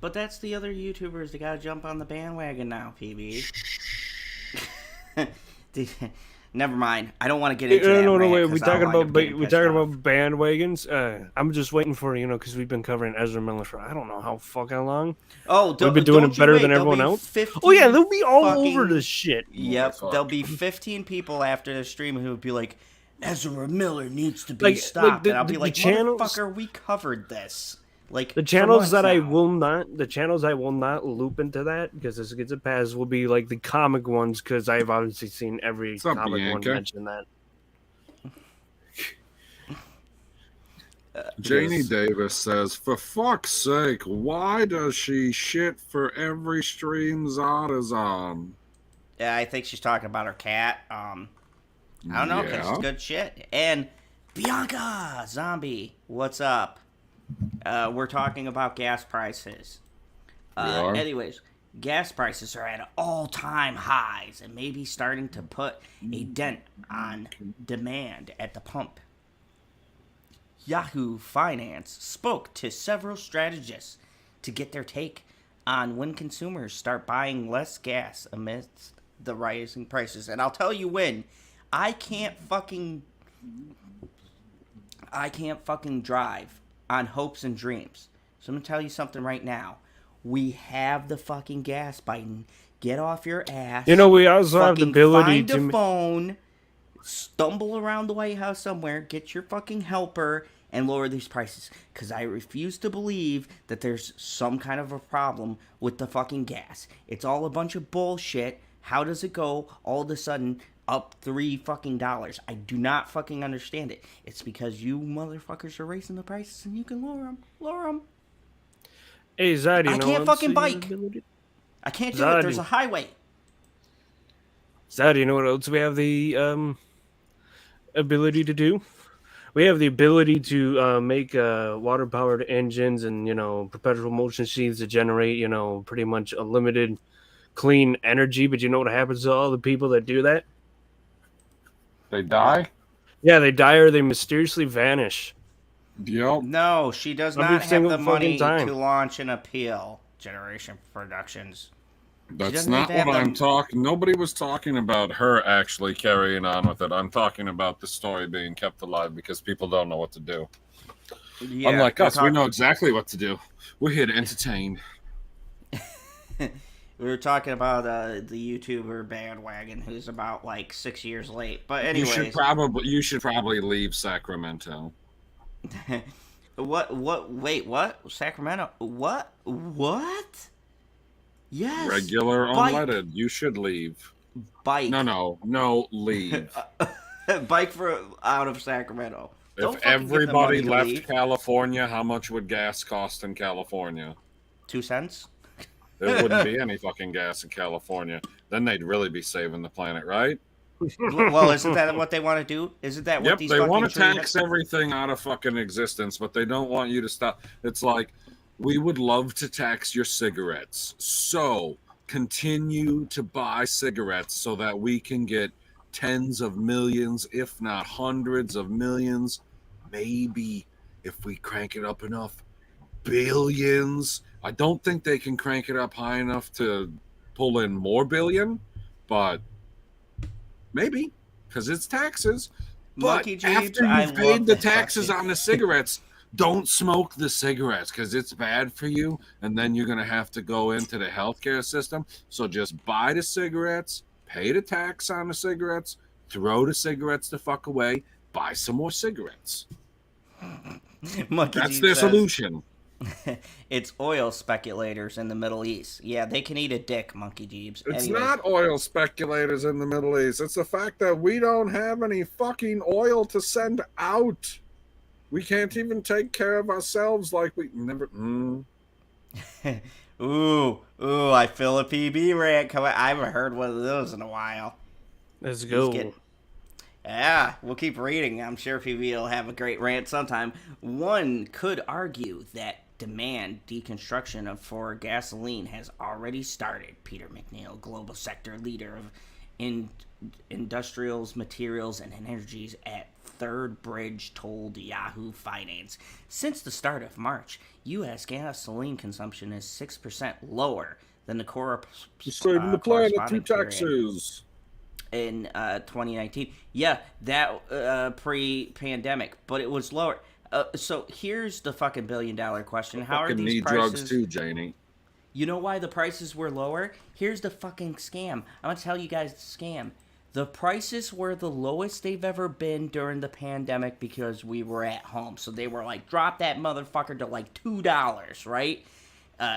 [SPEAKER 8] But that's the other YouTubers that gotta jump on the bandwagon now, PB. Never mind. I don't want to get into that.
[SPEAKER 3] No,
[SPEAKER 8] rant
[SPEAKER 3] wait.
[SPEAKER 8] 'cause
[SPEAKER 3] We talking
[SPEAKER 8] I'll wind
[SPEAKER 3] about
[SPEAKER 8] up getting pissed off.
[SPEAKER 3] bandwagons. I'm just waiting for because we've been covering Ezra Miller for I don't know how fucking long.
[SPEAKER 8] Oh,
[SPEAKER 3] we've been doing it better than everyone else. Oh yeah, they'll be all over this shit.
[SPEAKER 8] Yep, there'll be 15 people after the stream who would be like, Ezra Miller needs to be stopped, and I'll be like, motherfucker, we covered this. Like
[SPEAKER 3] the channels that I will not loop into that because this gets a pass will be like the comic ones because I've obviously seen every comic one mention that.
[SPEAKER 1] Janie Davis says, "For fuck's sake, why does she shit for every stream Zod is on?"
[SPEAKER 8] Yeah, I think she's talking about her cat. I don't know, because it's good shit. And Bianca Zombie, what's up? We're talking about gas prices. Anyways, gas prices are at all-time highs and maybe starting to put a dent on demand at the pump. Yahoo Finance spoke to several strategists to get their take on when consumers start buying less gas amidst the rising prices. And I'll tell you when. I can't fucking drive on hopes and dreams. So I'm going to tell you something right now. We have the fucking gas, Biden. Get off your ass.
[SPEAKER 3] You know, we also have the ability
[SPEAKER 8] to find a phone, stumble around the White House somewhere, get your fucking helper, and lower these prices. Because I refuse to believe that there's some kind of a problem with the fucking gas. It's all a bunch of bullshit. How does it go all of a sudden up $3 fucking? I do not fucking understand it. It's because you motherfuckers are raising the prices and you can lower them. Lower them.
[SPEAKER 3] Hey, Zod,
[SPEAKER 8] I can't fucking bike. I can't do it. There's a highway.
[SPEAKER 3] Zod, you know what else we have the ability to do? We have the ability to make water-powered engines and, perpetual motion sheaths to generate, pretty much unlimited clean energy. But you know what happens to all the people that do that?
[SPEAKER 1] They die?
[SPEAKER 3] Yeah, they die or they mysteriously vanish.
[SPEAKER 1] Yep.
[SPEAKER 8] No, she does
[SPEAKER 3] Every
[SPEAKER 8] not have
[SPEAKER 3] single
[SPEAKER 8] the money
[SPEAKER 3] fucking time.
[SPEAKER 8] to launch an appeal. Generation Productions.
[SPEAKER 1] That's
[SPEAKER 8] doesn't
[SPEAKER 1] not
[SPEAKER 8] even have
[SPEAKER 1] what I'm
[SPEAKER 8] them-
[SPEAKER 1] talking. Nobody was talking about her actually carrying on with it. I'm talking about the story being kept alive because people don't know what to do.
[SPEAKER 8] Yeah,
[SPEAKER 1] Unlike
[SPEAKER 8] we're
[SPEAKER 1] us, we know exactly what to do. We're here to entertain.
[SPEAKER 8] We were talking about the YouTuber bandwagon who's about like 6 years late. But anyways,
[SPEAKER 1] You should probably leave Sacramento.
[SPEAKER 8] Wait, what? Sacramento? What? Yes.
[SPEAKER 1] Regular
[SPEAKER 8] Bike.
[SPEAKER 1] unleaded. You should leave.
[SPEAKER 8] Bike.
[SPEAKER 1] No, leave.
[SPEAKER 8] Bike for out of Sacramento. Don't
[SPEAKER 1] If
[SPEAKER 8] fucking give them
[SPEAKER 1] everybody
[SPEAKER 8] money to
[SPEAKER 1] left
[SPEAKER 8] leave.
[SPEAKER 1] California, how much would gas cost in California?
[SPEAKER 8] 2 cents?
[SPEAKER 1] There wouldn't be any fucking gas in California. Then they'd really be saving the planet, right?
[SPEAKER 8] Well, isn't that what they want to do? Isn't that what
[SPEAKER 1] Yep,
[SPEAKER 8] these
[SPEAKER 1] they
[SPEAKER 8] fucking
[SPEAKER 1] want to
[SPEAKER 8] trees-
[SPEAKER 1] tax everything out of fucking existence, but they don't want you to stop. It's like, we would love to tax your cigarettes. So continue to buy cigarettes so that we can get tens of millions, if not hundreds of millions, maybe if we crank it up enough, billions. I don't think they can crank it up high enough to pull in more billion, but maybe, because it's taxes.
[SPEAKER 8] Monkey
[SPEAKER 1] But
[SPEAKER 8] Jeeves,
[SPEAKER 1] after
[SPEAKER 8] I
[SPEAKER 1] you've paid
[SPEAKER 8] love
[SPEAKER 1] the
[SPEAKER 8] that
[SPEAKER 1] taxes
[SPEAKER 8] fucking-
[SPEAKER 1] on the cigarettes, don't smoke the cigarettes because it's bad for you, and then you're going to have to go into the healthcare system. So just buy the cigarettes, pay the tax on the cigarettes, throw the cigarettes the fuck away, buy some more cigarettes.
[SPEAKER 8] Monkey
[SPEAKER 1] That's
[SPEAKER 8] Jeeves
[SPEAKER 1] their
[SPEAKER 8] says,
[SPEAKER 1] solution.
[SPEAKER 8] It's oil speculators in the Middle East. Yeah, they can eat a dick, Monkey Jeeves.
[SPEAKER 1] It's
[SPEAKER 8] Anyways,
[SPEAKER 1] not oil speculators in the Middle East. It's the fact that we don't have any fucking oil to send out. We can't even take care of ourselves like we never.
[SPEAKER 8] Ooh, I feel a PB rant coming. I haven't heard one of those in a while.
[SPEAKER 3] Let's go.
[SPEAKER 8] Yeah, we'll keep reading. I'm sure PB will have a great rant sometime. One could argue that demand deconstruction for gasoline has already started. Peter McNeil, global sector leader of industrials, materials, and energies at Third Bridge, told Yahoo Finance. Since the start of March, U.S. gasoline consumption is 6% lower than the
[SPEAKER 1] Saving the planet through
[SPEAKER 8] corresponding period
[SPEAKER 1] taxes.
[SPEAKER 8] in 2019. Yeah, that pre-pandemic, but it was lower. So here's the fucking billion-dollar question: how are
[SPEAKER 1] Fucking
[SPEAKER 8] these
[SPEAKER 1] need
[SPEAKER 8] prices?
[SPEAKER 1] drugs too, Janie.
[SPEAKER 8] You know why the prices were lower? Here's the fucking scam. I'm gonna tell you guys the scam. The prices were the lowest they've ever been during the pandemic because we were at home. So they were like, drop that motherfucker to like $2, right?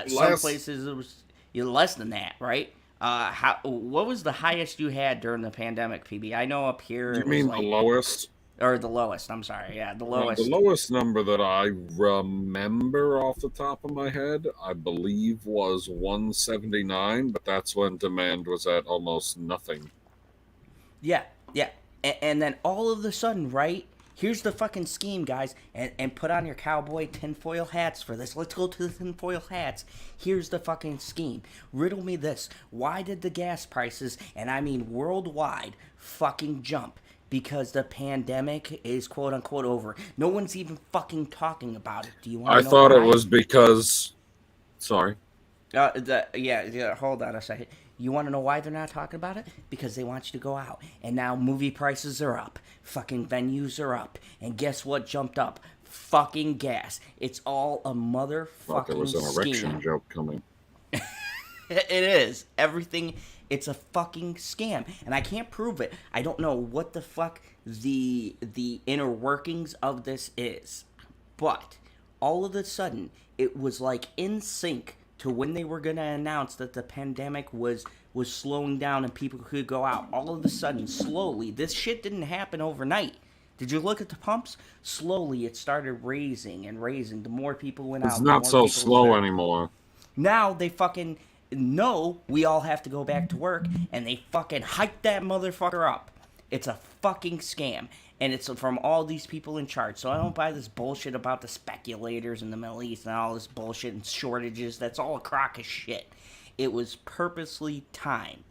[SPEAKER 8] Some places it was less than that, right? What was the highest you had during the pandemic, PB? I know up here
[SPEAKER 1] You
[SPEAKER 8] it
[SPEAKER 1] mean
[SPEAKER 8] was like,
[SPEAKER 1] the lowest?
[SPEAKER 8] or the lowest. I'm sorry, yeah, the lowest.
[SPEAKER 1] The lowest number that I remember off the top of my head, I believe, was 179, but that's when demand was at almost nothing.
[SPEAKER 8] Yeah. And then all of a sudden, right? Here's the fucking scheme, guys. And put on your cowboy tinfoil hats for this. Let's go to the tinfoil hats. Here's the fucking scheme. Riddle me this. Why did the gas prices, and I mean worldwide, fucking jump? Because the pandemic is quote unquote over. No one's even fucking talking about it. Do you want to know
[SPEAKER 1] I thought
[SPEAKER 8] why?
[SPEAKER 1] it was because. Sorry.
[SPEAKER 8] Yeah, hold on a second. You want to know why they're not talking about it? Because they want you to go out. And now movie prices are up. Fucking venues are up. And guess what jumped up? Fucking gas. It's all a motherfucking
[SPEAKER 1] There was an erection
[SPEAKER 8] scheme.
[SPEAKER 1] joke coming.
[SPEAKER 8] It is. Everything, it's a fucking scam. And I can't prove it. I don't know what the fuck the inner workings of this is. But all of a sudden, it was like in sync to when they were going to announce that the pandemic was slowing down and people could go out. All of a sudden, slowly, this shit didn't happen overnight. Did you look at the pumps? Slowly, it started raising and raising. The more people went out,
[SPEAKER 1] It's
[SPEAKER 8] the
[SPEAKER 1] not
[SPEAKER 8] more
[SPEAKER 1] so
[SPEAKER 8] people
[SPEAKER 1] slow
[SPEAKER 8] started.
[SPEAKER 1] anymore.
[SPEAKER 8] Now they fucking know we all have to go back to work, and they fucking hike that motherfucker up. It's a fucking scam, and it's from all these people in charge. So I don't buy this bullshit about the speculators in the Middle East and all this bullshit and shortages. That's all a crock of shit. It was purposely timed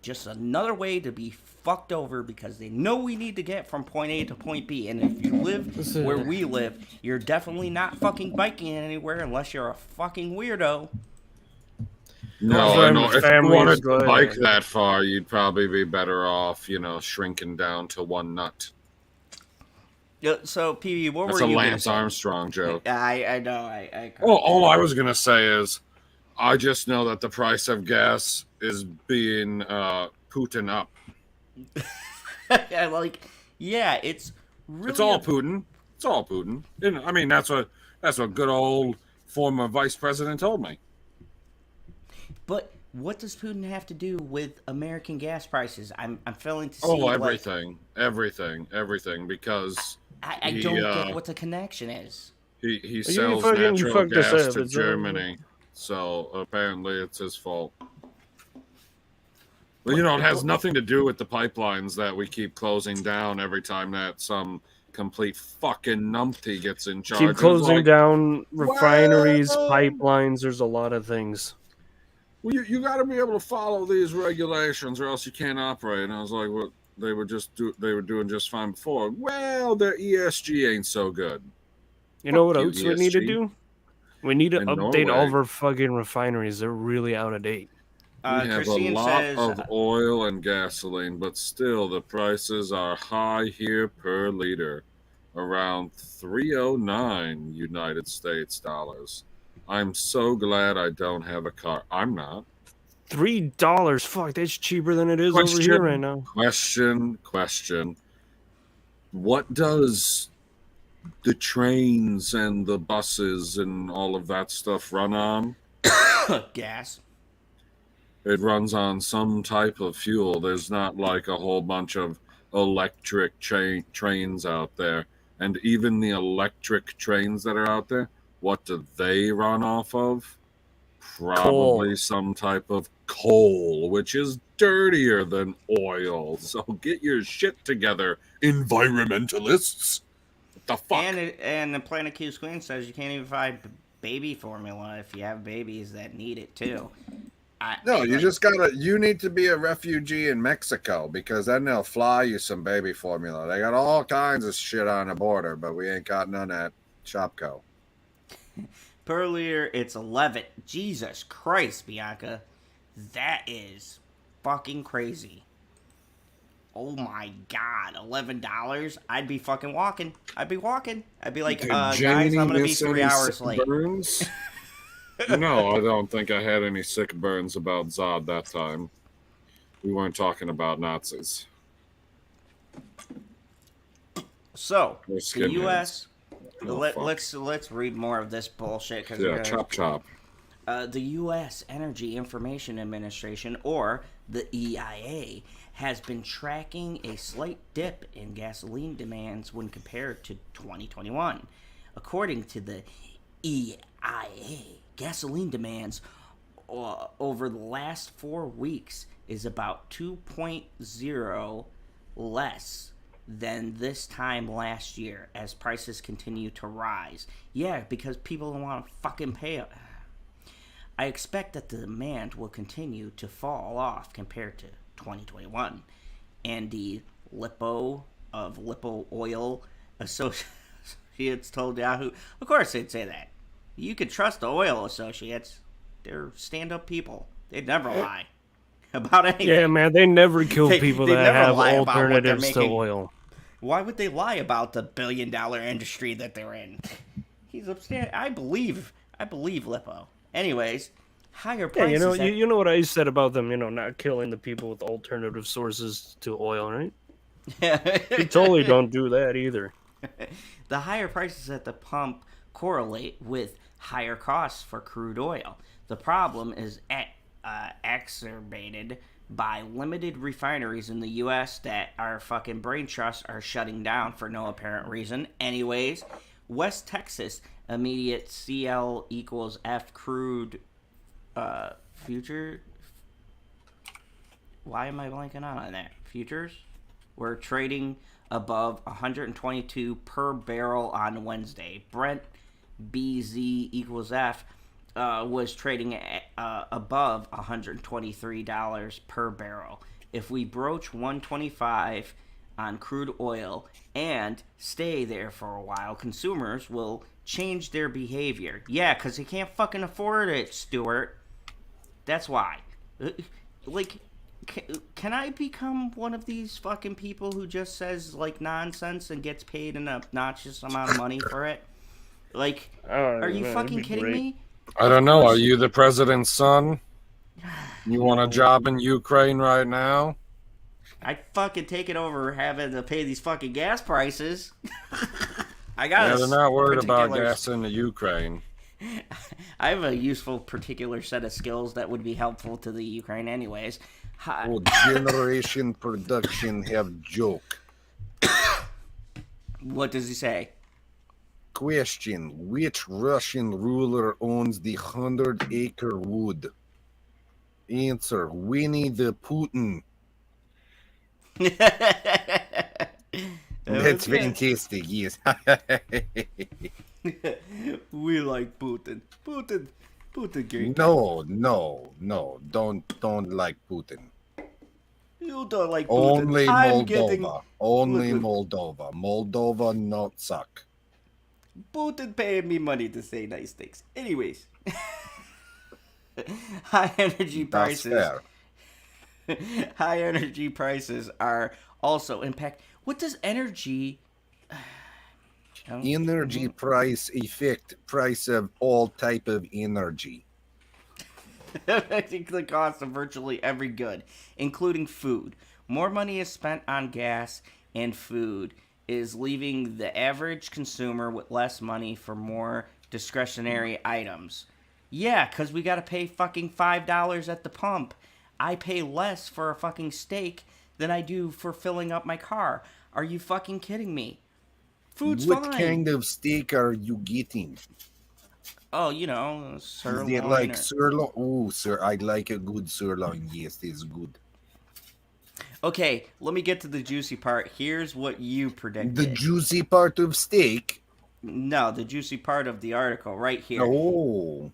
[SPEAKER 8] just another way to be fucked over because they know we need to get from point A to point B. And if you live where we live, you're definitely not fucking biking anywhere unless you're a fucking weirdo.
[SPEAKER 1] No, no. If you wanted to bike that far, you'd probably be better off, shrinking down to one nut.
[SPEAKER 8] So, PB, what
[SPEAKER 1] That's
[SPEAKER 8] were you
[SPEAKER 1] a Lance Armstrong joke.
[SPEAKER 8] I know.
[SPEAKER 1] All I was going to say is, I just know that the price of gas is being Putin up.
[SPEAKER 8] It's really...
[SPEAKER 1] It's all Putin. It's all Putin. I mean, that's what good old former vice president told me.
[SPEAKER 8] But what does Putin have to do with American gas prices? I'm failing to see.
[SPEAKER 1] Oh, everything, because
[SPEAKER 8] I don't get what the connection is.
[SPEAKER 1] He sells natural gas to Germany, so apparently it's his fault. Well, it has nothing to do with the pipelines that we keep closing down every time that some complete fucking numpty gets in charge.
[SPEAKER 3] Keep closing down refineries, pipelines. There's a lot of things.
[SPEAKER 1] Well, you got to be able to follow these regulations, or else you can't operate. And I was like, well, they were doing just fine before. Well, their ESG ain't so good.
[SPEAKER 3] You know what else we need to do? We need to update all of our fucking refineries. They're really out of date.
[SPEAKER 1] We have a lot of oil and gasoline, but still the prices are high here per liter, around $3.09 United States dollars. I'm so glad I don't have a car. I'm not.
[SPEAKER 3] $3? Fuck, that's cheaper than it is over here right now.
[SPEAKER 1] Question. What does the trains and the buses and all of that stuff run on?
[SPEAKER 8] Gas.
[SPEAKER 1] It runs on some type of fuel. There's not like a whole bunch of electric trains out there. And even the electric trains that are out there, what do they run off of? Probably some type of coal, which is dirtier than oil. So get your shit together, environmentalists. What the fuck?
[SPEAKER 8] And the Planet Q's Queen says you can't even find baby formula if you have babies that need it too.
[SPEAKER 4] You need to be a refugee in Mexico, because then they'll fly you some baby formula. They got all kinds of shit on the border, but we ain't got none at Shopco.
[SPEAKER 8] Per liter, it's 11. Jesus Christ, Bianca. That is fucking crazy. Oh my God, $11? I'd be fucking walking. I'd be like, guys, I'm gonna be 3 hours late.
[SPEAKER 1] No, I don't think I had any sick burns about Zod that time. We weren't talking about Nazis.
[SPEAKER 8] So, the U.S. Let's read more of this bullshit.
[SPEAKER 1] Chop.
[SPEAKER 8] The U.S. Energy Information Administration, or the EIA, has been tracking a slight dip in gasoline demands when compared to 2021. According to the EIA, gasoline demands over the last 4 weeks is about 2.0 less than this time last year as prices continue to rise. Yeah, because people don't want to fucking pay it. I expect that the demand will continue to fall off compared to 2021. Andy Lippo of Lippo Oil Associates told Yahoo. Of course they'd say that. You could trust the oil associates. They're stand-up people. They'd never lie about anything.
[SPEAKER 3] Yeah, man, they never kill people that have alternatives to oil.
[SPEAKER 8] Why would they lie about the billion-dollar industry that they're in? He's upstanding. I believe Lippo. Anyways, higher prices.
[SPEAKER 3] Yeah, you know what I said about them, not killing the people with alternative sources to oil, right? They totally don't do that either.
[SPEAKER 8] The higher prices at the pump correlate with higher costs for crude oil. The problem is exacerbated by limited refineries in the U.S. that our fucking brain trusts are shutting down for no apparent reason. Anyways, West Texas immediate CL equals F crude future. Why am I blanking out on that? Futures? We're trading above 122 per barrel on Wednesday. Brent BZ equals F was trading at, above $123 per barrel. if we broach 125 on crude oil and stay there for a while, consumers will change their behavior. Yeah, because they can't fucking afford it, Stuart. That's why. Like, can I become one of these fucking people who just says, like, nonsense and gets paid an obnoxious amount of money for it? Like, are you fucking kidding me?
[SPEAKER 1] I don't know. Are you the president's son? You want a job in Ukraine right now?
[SPEAKER 8] I'd fucking take it over having to pay these fucking gas prices. I got.
[SPEAKER 1] Yeah, they're not worried about gas in the Ukraine.
[SPEAKER 8] I have a useful particular set of skills that would be helpful to the Ukraine anyways.
[SPEAKER 4] Oh, generation production have joke.
[SPEAKER 8] What does he say?
[SPEAKER 4] Question: which Russian ruler owns the 100-acre wood? Answer: Winnie the Putin. That's fantastic, yes.
[SPEAKER 8] We like Putin. Putin great.
[SPEAKER 4] No, don't like Putin.
[SPEAKER 8] You don't like Putin.
[SPEAKER 4] Only Moldova. Only Moldova. Moldova not suck.
[SPEAKER 8] Putin paying me money to say nice things. Anyways. High energy prices.
[SPEAKER 4] That's fair.
[SPEAKER 8] High energy prices are also impact. What does energy?
[SPEAKER 4] Energy price affect price of all type of energy.
[SPEAKER 8] I think the cost of virtually every good, including food. More money is spent on gas and food is leaving the average consumer with less money for more discretionary items. Yeah, because we got to pay fucking $5 at the pump. I pay less for a fucking steak than I do for filling up my car. Are you fucking kidding me? Food's
[SPEAKER 4] what
[SPEAKER 8] fine.
[SPEAKER 4] What kind of steak are you getting?
[SPEAKER 8] Oh, you know, sirloin.
[SPEAKER 4] Is it like sirloin? Oh, sir, I like a good sirloin. Yes, it's good.
[SPEAKER 8] Okay, let me get to the juicy part. Here's what you predicted.
[SPEAKER 4] The juicy part of steak?
[SPEAKER 8] No, the juicy part of the article right here.
[SPEAKER 4] Oh.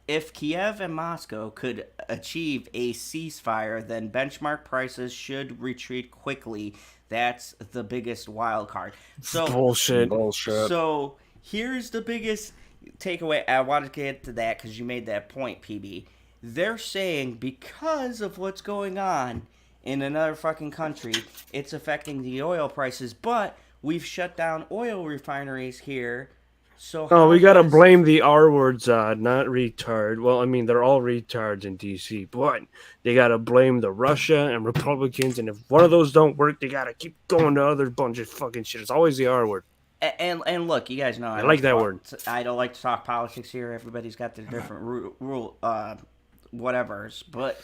[SPEAKER 8] If Kiev and Moscow could achieve a ceasefire, then benchmark prices should retreat quickly. That's the biggest wild card. So
[SPEAKER 3] bullshit.
[SPEAKER 8] So here's the biggest takeaway. I wanted to get to that because you made that point, PB. They're saying because of what's going on in another fucking country, it's affecting the oil prices, but we've shut down oil refineries here. So
[SPEAKER 3] we gotta blame the R word, Zod, not retard. Well, I mean, they're all retards in DC, but they gotta blame the Russia and Republicans, and if one of those don't work, they gotta keep going to other bunch of fucking shit. It's always the R word.
[SPEAKER 8] And look, you guys know
[SPEAKER 3] I like that word.
[SPEAKER 8] I don't like to talk politics here. Everybody's got their different rule whatevers, but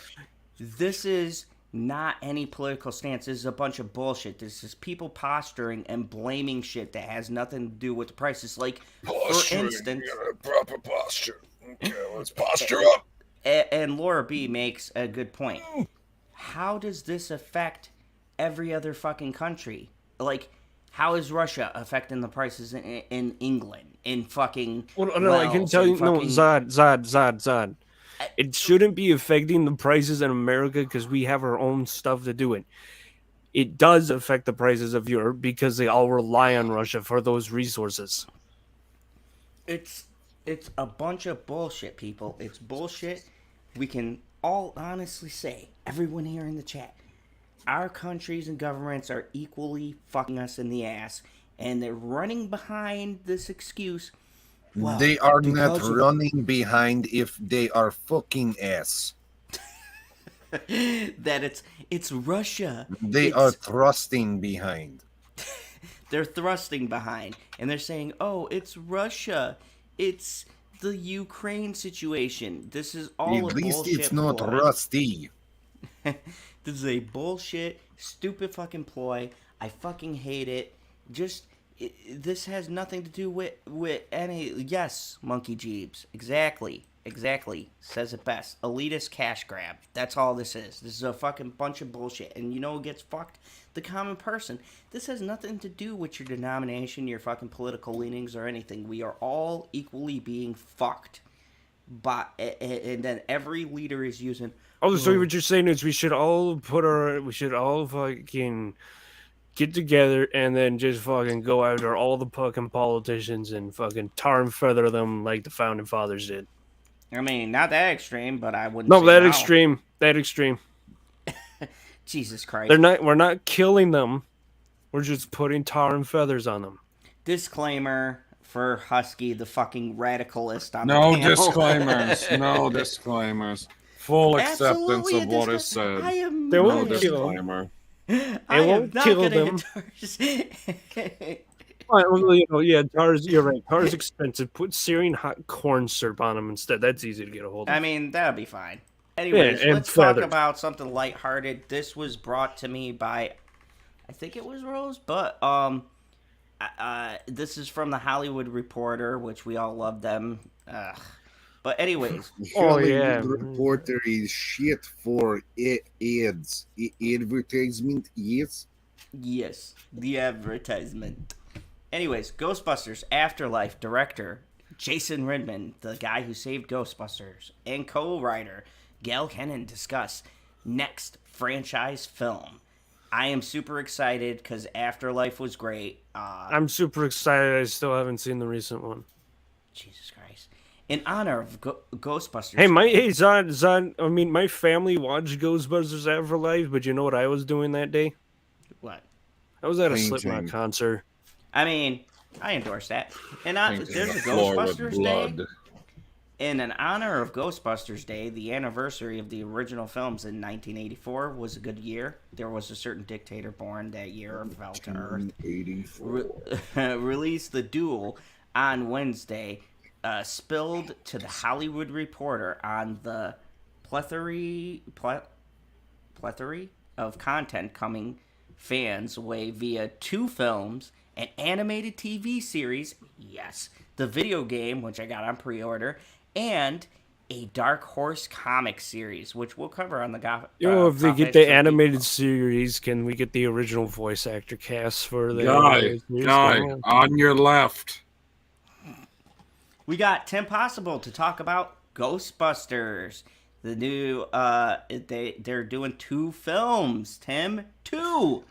[SPEAKER 8] this is not any political stance. This is a bunch of bullshit. This is people posturing and blaming shit that has nothing to do with the prices. Like,
[SPEAKER 1] Posturing,
[SPEAKER 8] for instance,
[SPEAKER 1] proper posture. Okay, let's posture up.
[SPEAKER 8] And Laura B makes a good point. How does this affect every other fucking country? Like, how is Russia affecting the prices in England? In fucking
[SPEAKER 3] I can tell you, fucking... Zod. It shouldn't be affecting the prices in America because we have our own stuff to do it. It does affect the prices of Europe because they all rely on Russia for those resources.
[SPEAKER 8] It's a bunch of bullshit, people. It's bullshit. We can all honestly say, everyone here in the chat, our countries and governments are equally fucking us in the ass, and they're running behind this excuse.
[SPEAKER 4] Well, they are not running behind if they are fucking ass.
[SPEAKER 8] That it's Russia.
[SPEAKER 4] They are thrusting behind.
[SPEAKER 8] They're thrusting behind. And they're saying, oh, it's Russia. It's the Ukraine situation. This is all a bullshit. At least it's not rusty. This is a bullshit, stupid fucking ploy. I fucking hate it. This has nothing to do with any... Yes, Monkey Jeeves. Exactly. Says it best. Elitist cash grab. That's all this is. This is a fucking bunch of bullshit. And you know who gets fucked? The common person. This has nothing to do with your denomination, your fucking political leanings, or anything. We are all equally being fucked. and then every leader is using.
[SPEAKER 3] Oh, so what you're saying is we should all fucking get together and then just fucking go after all the fucking politicians and fucking tar and feather them like the founding fathers did.
[SPEAKER 8] I mean, not that extreme, but I wouldn't.
[SPEAKER 3] No,
[SPEAKER 8] say
[SPEAKER 3] that
[SPEAKER 8] no.
[SPEAKER 3] extreme. That extreme.
[SPEAKER 8] Jesus Christ.
[SPEAKER 3] We're not killing them. We're just putting tar and feathers on them.
[SPEAKER 8] Disclaimer for Husky, the fucking radicalist on
[SPEAKER 1] No
[SPEAKER 8] the panel.
[SPEAKER 1] disclaimers. No disclaimers. Full acceptance
[SPEAKER 8] Absolutely
[SPEAKER 1] of what is said.
[SPEAKER 8] I am.
[SPEAKER 3] They
[SPEAKER 1] No
[SPEAKER 3] won't kill
[SPEAKER 1] disclaimer.
[SPEAKER 8] I
[SPEAKER 3] won't
[SPEAKER 8] am not
[SPEAKER 3] kill
[SPEAKER 8] gonna
[SPEAKER 3] them.
[SPEAKER 8] endorse.
[SPEAKER 3] Well, tar's. You're right. Tar's expensive. Put searing hot corn syrup on them instead. That's easy to get a hold of.
[SPEAKER 8] I mean, that'll be fine. Anyways,
[SPEAKER 3] and
[SPEAKER 8] let's talk
[SPEAKER 3] feathers.
[SPEAKER 8] about something lighthearted. This was brought to me by, I think it was Rose, but this is from the Hollywood Reporter, which we all love them. But anyways,
[SPEAKER 3] Yeah.
[SPEAKER 4] The reporter is shit for ads. Advertisement, yes.
[SPEAKER 8] yes, the advertisement. Anyways, Ghostbusters Afterlife director Jason Reitman, the guy who saved Ghostbusters, and co-writer Kenan discuss next franchise film. I am super excited because Afterlife was great.
[SPEAKER 3] I'm super excited. I still haven't seen the recent one.
[SPEAKER 8] Jesus Christ. In honor of Ghostbusters.
[SPEAKER 3] Hey, Zod. I mean, my family watched Ghostbusters Afterlife, but you know what I was doing that day?
[SPEAKER 8] What?
[SPEAKER 3] I was at a
[SPEAKER 4] Painting.
[SPEAKER 3] Slipknot concert.
[SPEAKER 8] I mean, I endorse that. And
[SPEAKER 1] Painting
[SPEAKER 8] there's
[SPEAKER 1] the
[SPEAKER 8] a
[SPEAKER 1] floor with
[SPEAKER 8] Ghostbusters Day.
[SPEAKER 1] blood.
[SPEAKER 8] In honor of Ghostbusters Day, the anniversary of the original films in 1984 was a good year. There was a certain dictator born that year and fell to Earth.
[SPEAKER 4] 84.
[SPEAKER 8] Released the duel on Wednesday, spilled to the Hollywood Reporter on the plethora of content coming fans' way via 2 films, an animated TV series, yes, the video game, which I got on pre-order, and a Dark Horse comic series, which we'll cover on the
[SPEAKER 3] If they get the animated series, can we get the original voice actor cast for the
[SPEAKER 1] Guy, on your left.
[SPEAKER 8] We got Tim Possible to talk about Ghostbusters. The new, they're doing 2 films, Tim. 2!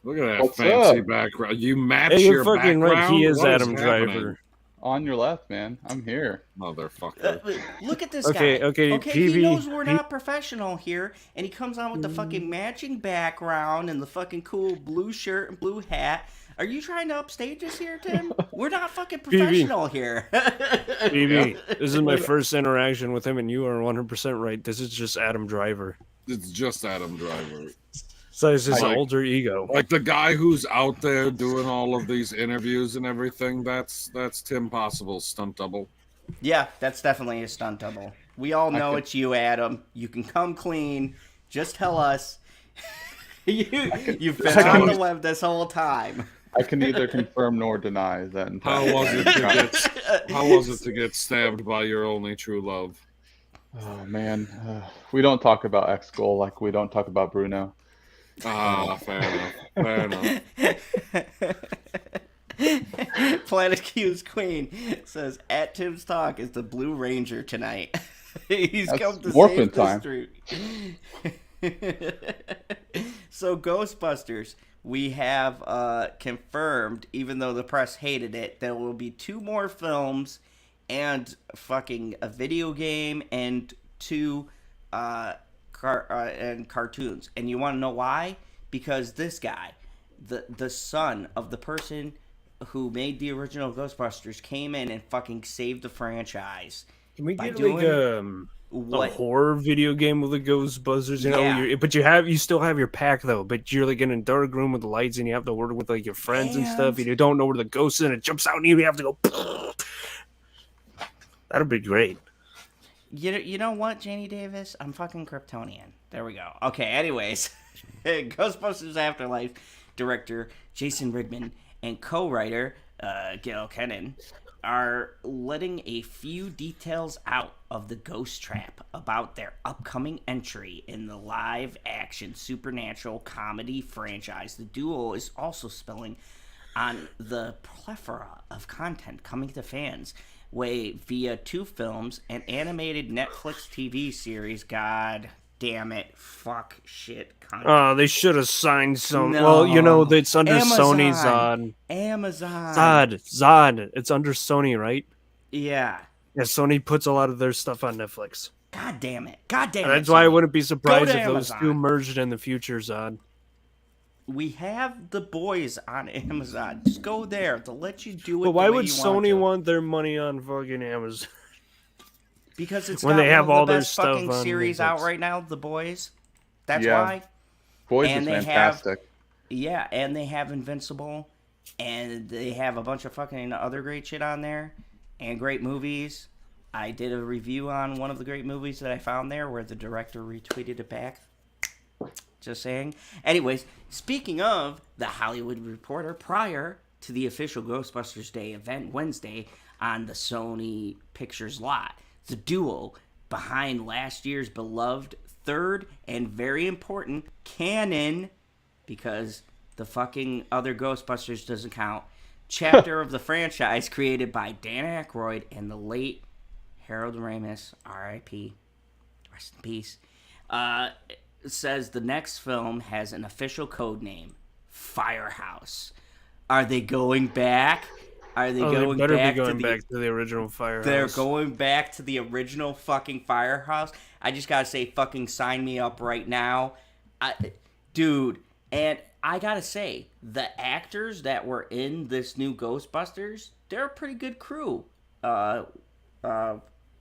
[SPEAKER 1] Look at that
[SPEAKER 9] What's
[SPEAKER 1] fancy
[SPEAKER 9] up?
[SPEAKER 1] background. You match
[SPEAKER 3] Hey,
[SPEAKER 1] your
[SPEAKER 3] you're fucking
[SPEAKER 1] background?
[SPEAKER 3] right. He is
[SPEAKER 1] What
[SPEAKER 3] Adam
[SPEAKER 1] happening?
[SPEAKER 3] Driver.
[SPEAKER 9] On your left, man. I'm here.
[SPEAKER 1] Motherfucker.
[SPEAKER 8] Look at this
[SPEAKER 3] Okay,
[SPEAKER 8] guy.
[SPEAKER 3] okay,
[SPEAKER 8] he
[SPEAKER 3] PB,
[SPEAKER 8] knows we're not professional here, and he comes on with the fucking matching background and the fucking cool blue shirt and blue hat. Are you trying to upstage us here, Tim? We're not fucking professional here.
[SPEAKER 3] BB, this is my first interaction with him, and you are 100% right. This is just Adam Driver.
[SPEAKER 1] It's just Adam Driver.
[SPEAKER 3] So it's his
[SPEAKER 1] Like-
[SPEAKER 3] alter ego.
[SPEAKER 1] Like the guy who's out there doing all of these interviews and everything, that's Tim Possible's stunt double.
[SPEAKER 8] Yeah, that's definitely a stunt double. We all know
[SPEAKER 9] can-
[SPEAKER 8] it's you, Adam. You can come clean. Just tell us. You've been on the web this whole time.
[SPEAKER 9] I can neither confirm nor deny that.
[SPEAKER 1] How was it to get stabbed by your only true love?
[SPEAKER 9] Oh man, we don't talk about X-Goal like we don't talk about Bruno.
[SPEAKER 1] Ah, fair enough.
[SPEAKER 8] Planet Q's Queen says, at Tim's talk is the Blue Ranger tonight. He's
[SPEAKER 9] That's
[SPEAKER 8] come to
[SPEAKER 9] morphin'
[SPEAKER 8] save
[SPEAKER 9] time.
[SPEAKER 8] the street. So Ghostbusters, we have confirmed, even though the press hated it, there will be 2 more films and fucking a video game and 2 and cartoons. And you want to know why? Because this guy, the son of the person who made the original Ghostbusters, came in and fucking saved the franchise.
[SPEAKER 3] Can we
[SPEAKER 8] by
[SPEAKER 3] get like a
[SPEAKER 8] what?
[SPEAKER 3] horror video game with the Ghostbusters? You know,
[SPEAKER 8] Yeah.
[SPEAKER 3] but you still have your pack though. But you're like in a dark room with the lights, and you have to work with like your friends and stuff. And you don't know where the ghost is, and it jumps out, and you have to go. That'd be great.
[SPEAKER 8] You know what, Janie Davis? I'm fucking Kryptonian. There we go. Okay, anyways. Ghostbusters Afterlife director Jason Reitman and co-writer Kenan are letting a few details out of the Ghost Trap about their upcoming entry in the live-action supernatural comedy franchise. The duo is also spilling on the plethora of content coming to fans way via 2 films, an animated Netflix TV series. God damn it. Fuck shit.
[SPEAKER 3] Oh, they should have signed some.
[SPEAKER 8] No.
[SPEAKER 3] Well, you know, it's under
[SPEAKER 8] Amazon.
[SPEAKER 3] Sony, Zod.
[SPEAKER 8] Amazon.
[SPEAKER 3] Zod. It's under Sony, right?
[SPEAKER 8] Yeah.
[SPEAKER 3] Yeah, Sony puts a lot of their stuff on Netflix.
[SPEAKER 8] God damn it. God damn it.
[SPEAKER 3] That's why I wouldn't be surprised if
[SPEAKER 8] Amazon.
[SPEAKER 3] those two merged in the future, Zod.
[SPEAKER 8] We have The Boys on Amazon. Just go there. They'll let you do it.
[SPEAKER 3] But why would
[SPEAKER 8] you
[SPEAKER 3] Sony want their money on fucking Amazon?
[SPEAKER 8] Because it's
[SPEAKER 3] when
[SPEAKER 8] got
[SPEAKER 3] they have
[SPEAKER 8] one of
[SPEAKER 3] all
[SPEAKER 8] the
[SPEAKER 3] their
[SPEAKER 8] best
[SPEAKER 3] stuff
[SPEAKER 8] fucking
[SPEAKER 3] on
[SPEAKER 8] series
[SPEAKER 3] Netflix.
[SPEAKER 8] out right now, The Boys. That's
[SPEAKER 9] Yeah.
[SPEAKER 8] why.
[SPEAKER 9] Boys
[SPEAKER 8] And
[SPEAKER 9] is
[SPEAKER 8] they
[SPEAKER 9] fantastic.
[SPEAKER 8] Yeah, and they have Invincible, and they have a bunch of fucking other great shit on there, and great movies. I did a review on one of the great movies that I found there where the director retweeted it back. Just saying. Anyways, speaking of the Hollywood Reporter, prior to the official Ghostbusters Day event Wednesday on the Sony Pictures lot, the duo behind last year's beloved third and very important canon, because the fucking other Ghostbusters doesn't count, chapter of the franchise created by Dan Aykroyd and the late Harold Ramis, R.I.P., rest in peace, says the next film has an official code name, Firehouse. Are they going back? Are they going
[SPEAKER 3] better
[SPEAKER 8] back
[SPEAKER 3] be going
[SPEAKER 8] to
[SPEAKER 3] back to the original Firehouse.
[SPEAKER 8] They're going back to the original fucking Firehouse. I just gotta say, fucking sign me up right now, dude. And I gotta say, the actors that were in this new Ghostbusters, they're a pretty good crew.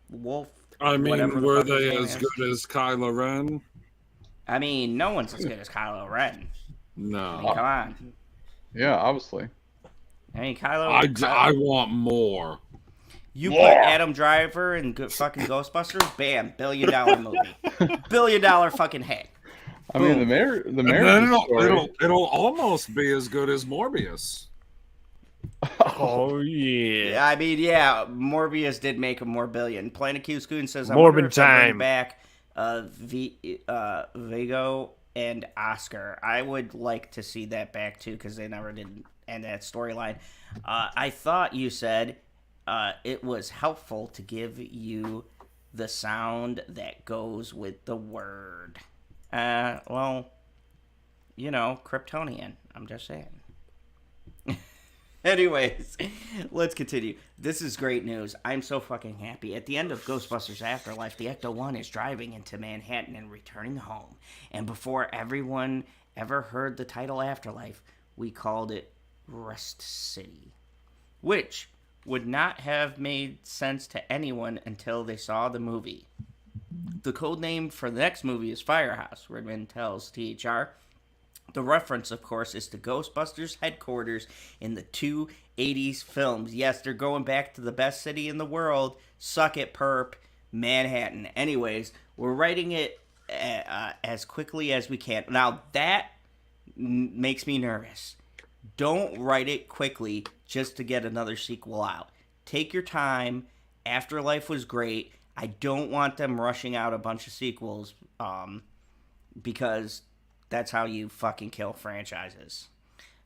[SPEAKER 8] Wolf.
[SPEAKER 1] I mean, were they as
[SPEAKER 8] is.
[SPEAKER 1] good as Kylo Ren?
[SPEAKER 8] I mean, no one's as good as Kylo Ren.
[SPEAKER 1] No.
[SPEAKER 8] I mean, come on.
[SPEAKER 9] Yeah, obviously.
[SPEAKER 8] I mean, Kylo.
[SPEAKER 1] I want more.
[SPEAKER 8] You put Adam Driver in fucking Ghostbusters, bam, $1 billion movie, $1 billion fucking hit.
[SPEAKER 9] I mean, the mayor
[SPEAKER 1] It'll almost be as good as Morbius.
[SPEAKER 3] Oh yeah.
[SPEAKER 8] I mean, yeah, Morbius did make a more billion. Planet Q Scoon says, "I'm
[SPEAKER 3] Morbid time
[SPEAKER 8] back." Vigo and Oscar. I would like to see that back too because they never did end that storyline. I thought you said it was helpful to give you the sound that goes with the word. Well, you know, Kryptonian. I'm just saying. Anyways, let's continue. This is great news. I'm so fucking happy. At the end of Ghostbusters Afterlife, the Ecto-1 is driving into Manhattan and returning home. And before everyone ever heard the title Afterlife, we called it Rest City. Which would not have made sense to anyone until they saw the movie. The code name for the next movie is Firehouse, Reitman tells THR. The reference, of course, is to Ghostbusters headquarters in the two 80s films. Yes, they're going back to the best city in the world. Suck it, perp. Manhattan. Anyways, we're writing it as quickly as we can. Now, that makes me nervous. Don't write it quickly just to get another sequel out. Take your time. Afterlife was great. I don't want them rushing out a bunch of sequels because that's how you fucking kill franchises.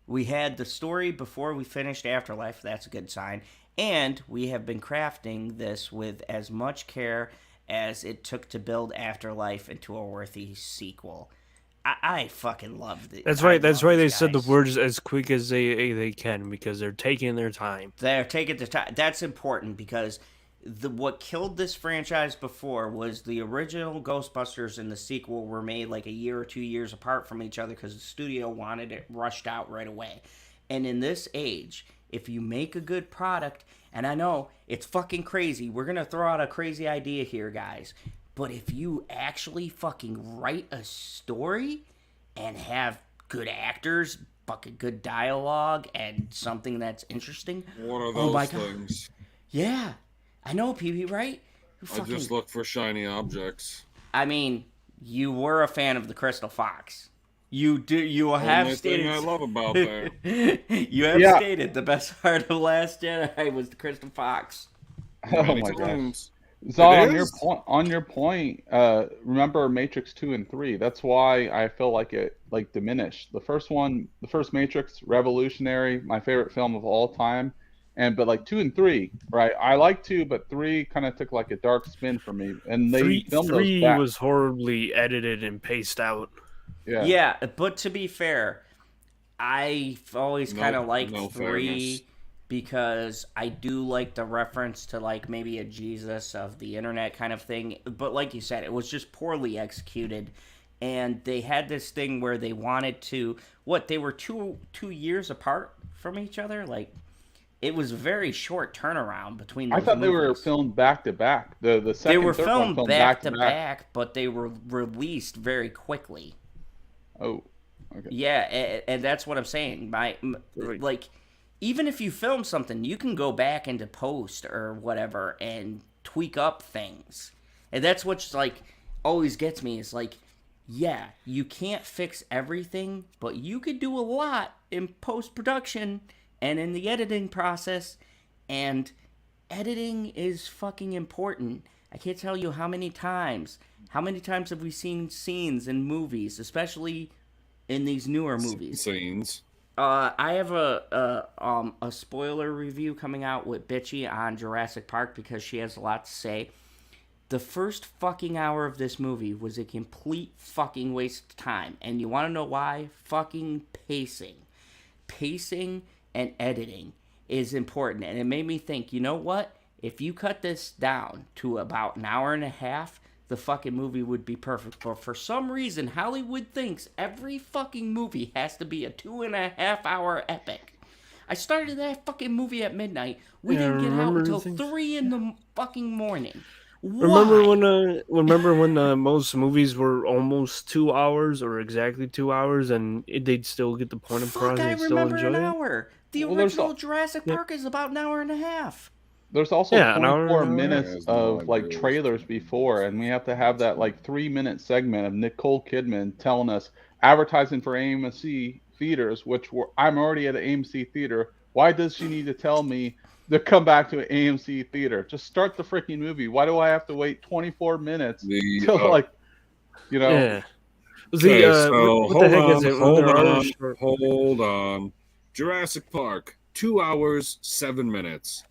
[SPEAKER 8] We had the story before we finished Afterlife. That's a good sign. And we have been crafting this with as much care as it took to build Afterlife into a worthy sequel. I fucking love it.
[SPEAKER 3] That's right. That's why they said the words as quick as they can, because they're taking their time.
[SPEAKER 8] They're taking their time. That's important because what killed this franchise before was the original Ghostbusters and the sequel were made like a year or 2 years apart from each other because the studio wanted it rushed out right away. And in this age, if you make a good product, and I know it's fucking crazy, we're going to throw out a crazy idea here, guys, but if you actually fucking write a story and have good actors, fucking good dialogue, and something that's interesting.
[SPEAKER 1] What are those things?
[SPEAKER 8] Yeah. I know, PB, right?
[SPEAKER 1] I just look for shiny objects.
[SPEAKER 8] I mean, you were a fan of the Crystal Fox. You have stated.
[SPEAKER 1] Thing I love about that.
[SPEAKER 8] You have stated the best part of Last Jedi was the Crystal Fox.
[SPEAKER 9] Oh my gosh. Zod, on your point, remember Matrix 2 and 3. That's why I feel like it diminished. The first Matrix, revolutionary, my favorite film of all time. But like 2 and 3, right? I like 2, but 3 kind of took like a dark spin for me. And they filmed those
[SPEAKER 3] three
[SPEAKER 9] back.
[SPEAKER 3] was horribly edited and paced out.
[SPEAKER 8] Yeah, but to be fair, I've always kind of liked 3
[SPEAKER 1] fairness.
[SPEAKER 8] because I do like the reference to like maybe a Jesus of the internet kind of thing. But like you said, it was just poorly executed. And they had this thing where they wanted to, they were two years apart from each other? Like, it was a very short turnaround between those
[SPEAKER 9] I thought
[SPEAKER 8] movies.
[SPEAKER 9] they were filmed back to back. The second,
[SPEAKER 8] they were
[SPEAKER 9] third
[SPEAKER 8] filmed
[SPEAKER 9] one
[SPEAKER 8] back to back, but they were released very quickly.
[SPEAKER 9] Oh, okay.
[SPEAKER 8] Yeah, and that's what I'm saying. Like, even if you film something, you can go back into post or whatever and tweak up things. And that's what's like always gets me is like, yeah, you can't fix everything, but you could do a lot in post production and in the editing process. And editing is fucking important. I can't tell you how many times have we seen scenes in movies, especially in these newer movies.
[SPEAKER 1] Scenes.
[SPEAKER 8] I have a spoiler review coming out with Bitchy on Jurassic Park because she has a lot to say. The first fucking hour of this movie was a complete fucking waste of time. And you want to know why? Fucking pacing. Pacing and editing is important. And it made me think, you know what? If you cut this down to about an hour and a half, the fucking movie would be perfect. But for some reason, Hollywood thinks every fucking movie has to be a 2.5 hour epic. I started that fucking movie at midnight. We didn't get out until 3 in the fucking morning. Why?
[SPEAKER 3] Remember when most movies were almost 2 hours or exactly 2 hours, and they'd still get the point across and still enjoy
[SPEAKER 8] an
[SPEAKER 3] it?
[SPEAKER 8] hour. The original Jurassic Park is about an hour and a half.
[SPEAKER 9] There's also 24 minutes of like trailers before, and we have to have that like 3-minute segment of Nicole Kidman telling us advertising for AMC theaters, I'm already at an AMC theater. Why does she need to tell me to come back to an AMC theater? Just start the freaking movie. Why do I have to wait 24 minutes till like, you know?
[SPEAKER 3] Yeah.
[SPEAKER 1] What the heck is it? Hold on. Jurassic Park, 2 hours, 7 minutes.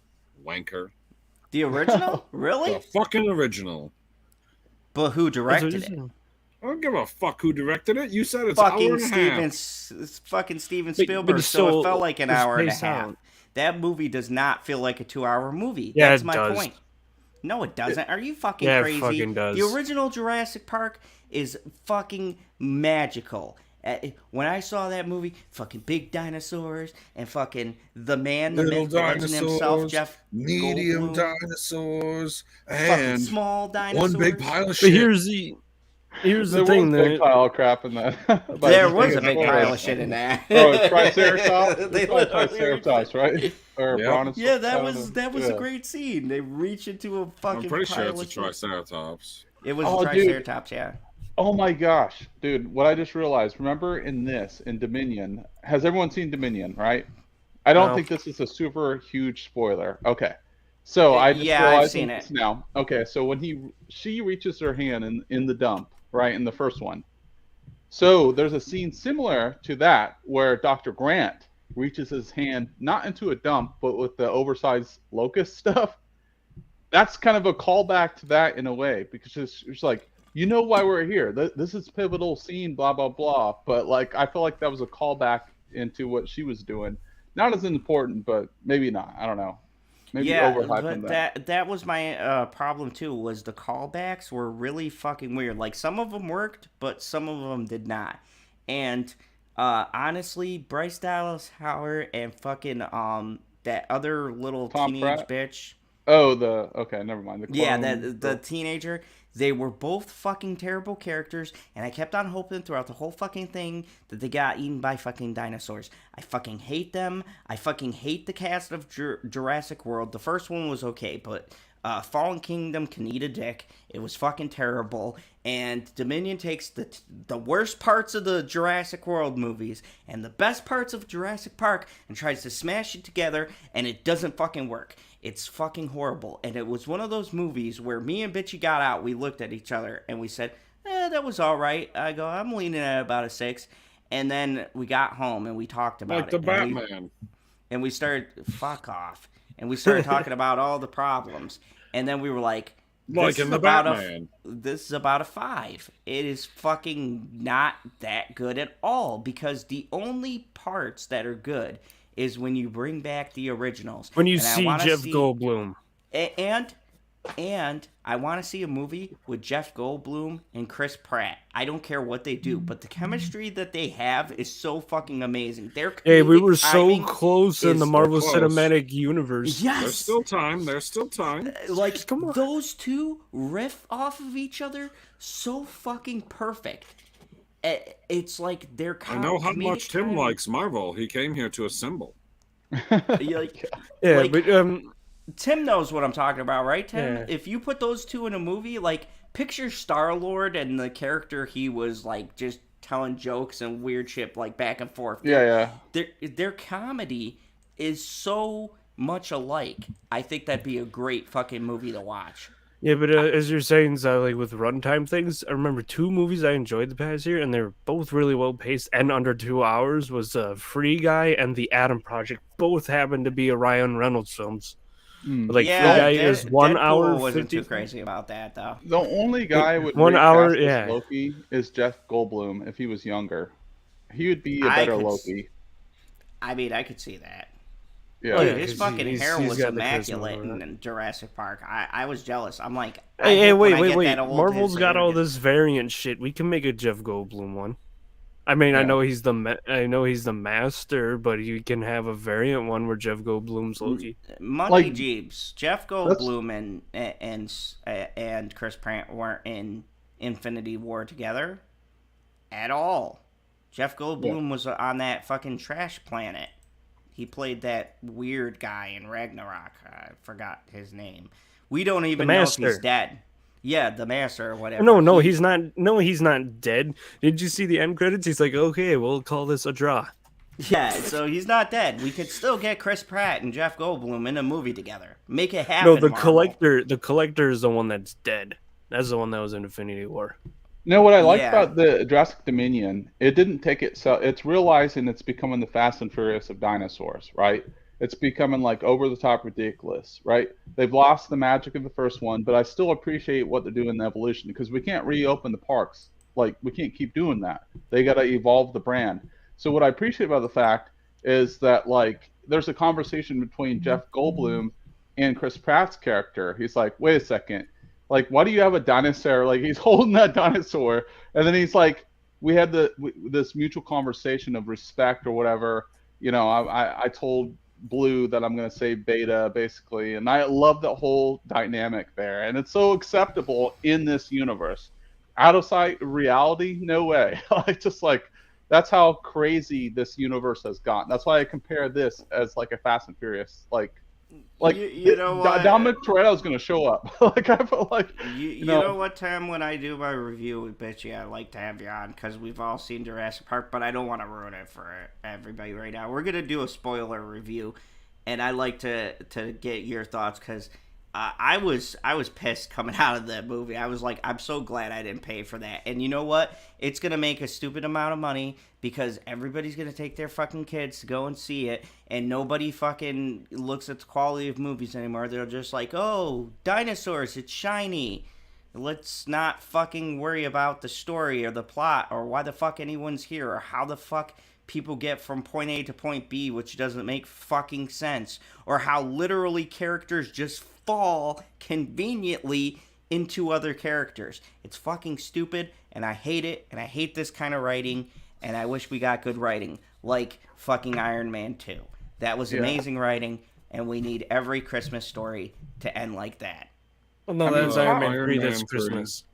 [SPEAKER 1] Wanker.
[SPEAKER 8] The original? Really?
[SPEAKER 1] The fucking original.
[SPEAKER 8] But who directed it?
[SPEAKER 1] I don't give a fuck who directed it. You said it's fucking hour and a half.
[SPEAKER 8] Fucking Steven Spielberg, so it felt like an hour and a half.
[SPEAKER 3] Out.
[SPEAKER 8] That movie does not feel like a 2-hour movie.
[SPEAKER 3] Yeah,
[SPEAKER 8] That's
[SPEAKER 3] it
[SPEAKER 8] my
[SPEAKER 3] does.
[SPEAKER 8] point. No, it doesn't. Are you fucking crazy?
[SPEAKER 3] It fucking does.
[SPEAKER 8] The original Jurassic Park is fucking magical. When I saw that movie, fucking big dinosaurs and fucking the man, the myth, the legend himself, Jeff
[SPEAKER 1] medium
[SPEAKER 8] Goldblum,
[SPEAKER 1] dinosaurs,
[SPEAKER 8] fucking
[SPEAKER 1] and
[SPEAKER 8] small dinosaurs.
[SPEAKER 1] one big pile of
[SPEAKER 3] But
[SPEAKER 1] shit.
[SPEAKER 3] here's the
[SPEAKER 9] There
[SPEAKER 3] thing.
[SPEAKER 9] was a big pile of crap in that.
[SPEAKER 8] There was a big pile of shit in that.
[SPEAKER 9] Oh, Triceratops?
[SPEAKER 8] They
[SPEAKER 9] Triceratops, right? Or
[SPEAKER 8] yeah, that was a great scene. They reach into a fucking
[SPEAKER 1] I'm pretty sure
[SPEAKER 8] pile
[SPEAKER 1] it's a
[SPEAKER 8] of
[SPEAKER 1] Triceratops.
[SPEAKER 8] It was a Triceratops, yeah.
[SPEAKER 9] Oh my gosh, dude, what I just realized, remember in Dominion, has everyone seen Dominion, right? I don't think this is a super huge spoiler. Okay. So I just realized
[SPEAKER 8] I've seen it
[SPEAKER 9] now. Okay, so when she reaches her hand in the dump, right, in the first one. So there's a scene similar to that where Dr. Grant reaches his hand not into a dump, but with the oversized locust stuff. That's kind of a callback to that in a way, because it's like, you know why we're here. This is pivotal scene, blah, blah, blah. But, like, I feel like that was a callback into what she was doing. Not as important, but maybe not. I don't know. Maybe overhyping
[SPEAKER 8] that. That was my problem, too, was the callbacks were really fucking weird. Like, some of them worked, but some of them did not. And, honestly, Bryce Dallas Howard and fucking, that other little teenage bitch.
[SPEAKER 9] Oh, okay, never mind.
[SPEAKER 8] The teenager. They were both fucking terrible characters, and I kept on hoping throughout the whole fucking thing that they got eaten by fucking dinosaurs. I fucking hate them. I fucking hate the cast of Jurassic World. The first one was okay, but Fallen Kingdom can eat a dick. It was fucking terrible. And Dominion takes the worst parts of the Jurassic World movies and the best parts of Jurassic Park and tries to smash it together, and it doesn't fucking work. It's fucking horrible. And it was one of those movies where me and Bitchy got out, we looked at each other, and we said, that was all right. I go, I'm leaning at about a 6. And then we got home, and we talked about
[SPEAKER 1] like the Batman.
[SPEAKER 8] And we started, fuck off. and we started talking about all the problems, and then we were like,
[SPEAKER 1] Like in the Batman.
[SPEAKER 8] this is about a 5. It is fucking not that good at all, because the only parts that are good is when you bring back the originals.
[SPEAKER 3] When you see Jeff Goldblum.
[SPEAKER 8] And I want to see a movie with Jeff Goldblum and Chris Pratt. I don't care what they do, but the chemistry that they have is so fucking amazing.
[SPEAKER 3] Hey, we were so close in the Marvel Cinematic Universe.
[SPEAKER 8] Yes.
[SPEAKER 1] There's still time. There's still time.
[SPEAKER 8] Like, come on. Those two riff off of each other so fucking perfect. It's like they're
[SPEAKER 1] I know how much Tim likes Marvel. He came here to assemble.
[SPEAKER 8] But Tim knows what I'm talking about, right, Tim?
[SPEAKER 3] Yeah.
[SPEAKER 8] If you put those two in a movie, like, picture Star-Lord and the character he was, like, just telling jokes and weird shit, like, back and forth.
[SPEAKER 9] Yeah.
[SPEAKER 8] Their comedy is so much alike. I think that'd be a great fucking movie to watch.
[SPEAKER 3] Yeah, but as you're saying, like, with runtime things, I remember 2 movies I enjoyed the past year, and they're both really well-paced and under 2 hours, was Free Guy and The Atom Project. Both happened to be Ryan Reynolds films. Like,
[SPEAKER 8] yeah,
[SPEAKER 3] Free Guy is 1 hour.
[SPEAKER 8] Wasn't too crazy about that though.
[SPEAKER 9] The only guy with
[SPEAKER 3] 1 hour,
[SPEAKER 9] Loki is Jeff Goldblum. If he was younger, he would be a better Loki.
[SPEAKER 8] I mean, I could see that.
[SPEAKER 9] Yeah,
[SPEAKER 8] dude, his fucking hair was immaculate in Jurassic Park. I was jealous. I'm like,
[SPEAKER 3] hey, wait. Marvel's got all this variant shit. We can make a Jeff Goldblum one. I mean, yeah. I know he's the master, but you can have a variant one where Jeff Goldblum's Loki.
[SPEAKER 8] Monkey Jeeves, Jeff Goldblum and Chris Pratt weren't in Infinity War together at all. Jeff Goldblum was on that fucking trash planet. He played that weird guy in Ragnarok. I forgot his name. We don't even know if he's dead. Yeah, the master or whatever.
[SPEAKER 3] No, he's not. No, he's not dead. Did you see the end credits? He's like, okay, we'll call this a draw.
[SPEAKER 8] Yeah, so he's not dead. We could still get Chris Pratt and Jeff Goldblum in a movie together. Make it happen.
[SPEAKER 3] No, the collector is the one that's dead. That's the one that was in Infinity War.
[SPEAKER 9] No, what I like about the Jurassic Dominion, it didn't take itself. It's realizing it's becoming the Fast and Furious of dinosaurs, right? It's becoming like over the top ridiculous, right? They've lost the magic of the first one, but I still appreciate what they're doing in the evolution, because we can't reopen the parks. Like, we can't keep doing that. They got to evolve the brand. So what I appreciate about the fact is that, like, there's a conversation between Jeff Goldblum and Chris Pratt's character. He's like, wait a second. Like, why do you have a dinosaur? Like, he's holding that dinosaur. And then he's like, we had this mutual conversation of respect or whatever. You know, I told Blue that I'm going to say Beta, basically. And I love the whole dynamic there. And it's so acceptable in this universe. Out of sight reality, no way. That's how crazy this universe has gotten. That's why I compare this as like a Fast and Furious. You know what? Dominic Toretto's going to show up. I feel like
[SPEAKER 8] you know what, Tim? When I do my review with Bitchy, I like to have you on because we've all seen Jurassic Park, but I don't want to ruin it for everybody right now. We're going to do a spoiler review, and I like to get your thoughts because I was pissed coming out of that movie. I was like, I'm so glad I didn't pay for that. And you know what? It's going to make a stupid amount of money because everybody's going to take their fucking kids to go and see it, and nobody fucking looks at the quality of movies anymore. They're just like, oh, dinosaurs, it's shiny. Let's not fucking worry about the story or the plot or why the fuck anyone's here or how the fuck people get from point A to point B, which doesn't make fucking sense, or how literally characters just fall conveniently into other characters. It's fucking stupid, and I hate it, and I hate this kind of writing, and I wish we got good writing, like fucking Iron Man 2. That was amazing writing, and we need every Christmas story to end like that.
[SPEAKER 3] Well, no, that was Iron Man 3 this Christmas.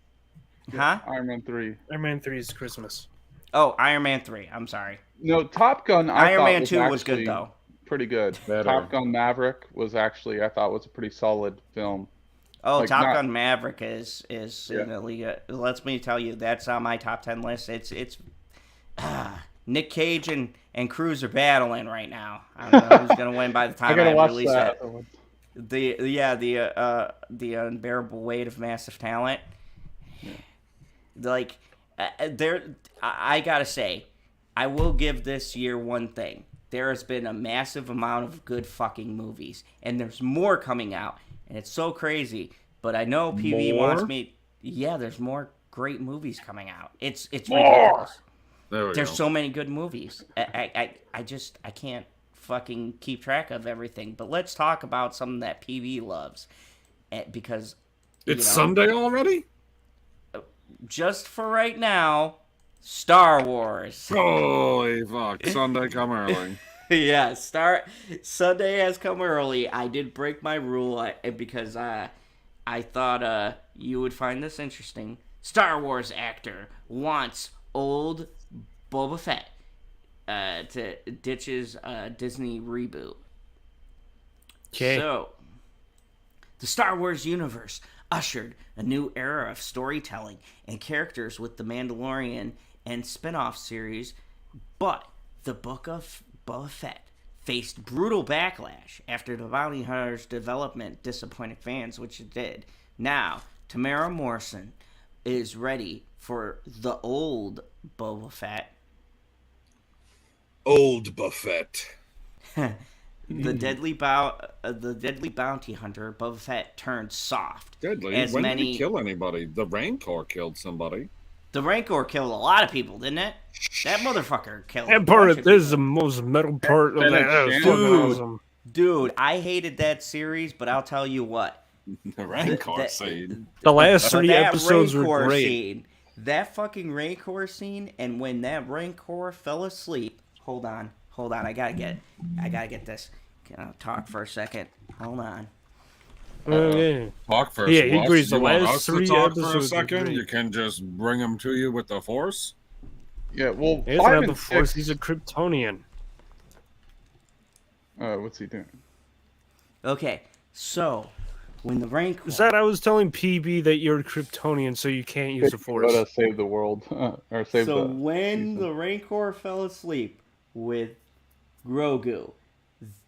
[SPEAKER 8] Huh?
[SPEAKER 9] Iron Man 3.
[SPEAKER 3] Iron Man 3 is Christmas.
[SPEAKER 8] Oh, Iron Man 3. I'm sorry.
[SPEAKER 9] No, Top Gun,
[SPEAKER 8] Iron Man 2 was good, though.
[SPEAKER 9] Pretty good. Top Gun Maverick was actually, I thought, was a pretty solid film.
[SPEAKER 8] Oh, Top Gun Maverick is in the league. Let me tell you, that's on my top 10 list. It's Nick Cage and Cruise are battling right now. I don't know who's gonna win by the time I release that. The unbearable weight of massive talent. I gotta say, I will give this year one thing. there has been a massive amount of good fucking movies. And there's more coming out. And it's so crazy. But I know PB wants me... Yeah, there's more great movies coming out. It's ridiculous. There's so many good movies. I can't fucking keep track of everything. But let's talk about something that PB loves. Because...
[SPEAKER 1] It's Sunday already?
[SPEAKER 8] Just for right now... Star Wars.
[SPEAKER 1] Holy fuck. Sunday come early.
[SPEAKER 8] Yeah, Sunday has come early. I did break my rule because I thought you would find this interesting. Star Wars actor wants old Boba Fett to ditch his Disney reboot.
[SPEAKER 3] Okay.
[SPEAKER 8] So, the Star Wars universe ushered a new era of storytelling and characters with The Mandalorian and spin-off series, but the Book of Boba Fett faced brutal backlash after the Bounty Hunter's development disappointed fans, which it did. Now, Tamara Morrison is ready for the old Boba Fett.
[SPEAKER 1] Old Buffett.
[SPEAKER 8] The deadly bounty hunter Boba Fett turned soft.
[SPEAKER 1] Deadly? When did he kill anybody? The Rancor killed somebody.
[SPEAKER 8] The Rancor killed a lot of people, didn't it? That motherfucker killed.
[SPEAKER 3] That part of this is the most metal part of that.
[SPEAKER 8] Dude, I hated that series, but I'll tell you what.
[SPEAKER 1] The Rancor scene.
[SPEAKER 3] The last 3 episodes were great.
[SPEAKER 8] Scene, that fucking Rancor scene, and when that Rancor fell asleep. Hold on. I gotta get this. Can I talk for a second? Hold on.
[SPEAKER 1] Talk first.
[SPEAKER 3] Yeah, he agrees. The
[SPEAKER 1] last
[SPEAKER 3] last 3
[SPEAKER 1] talk for a
[SPEAKER 3] episodes.
[SPEAKER 1] second. You can just bring them to you with the Force.
[SPEAKER 9] Yeah, well,
[SPEAKER 3] He doesn't have the Force. He's a Kryptonian.
[SPEAKER 9] What's he doing?
[SPEAKER 8] Okay, so when the Rancor...
[SPEAKER 3] Is that I was telling PB that you're a Kryptonian, so you can't use the Force.
[SPEAKER 9] Let us save the world. Or save
[SPEAKER 8] so
[SPEAKER 9] the
[SPEAKER 8] when the Rancor fell asleep with Grogu,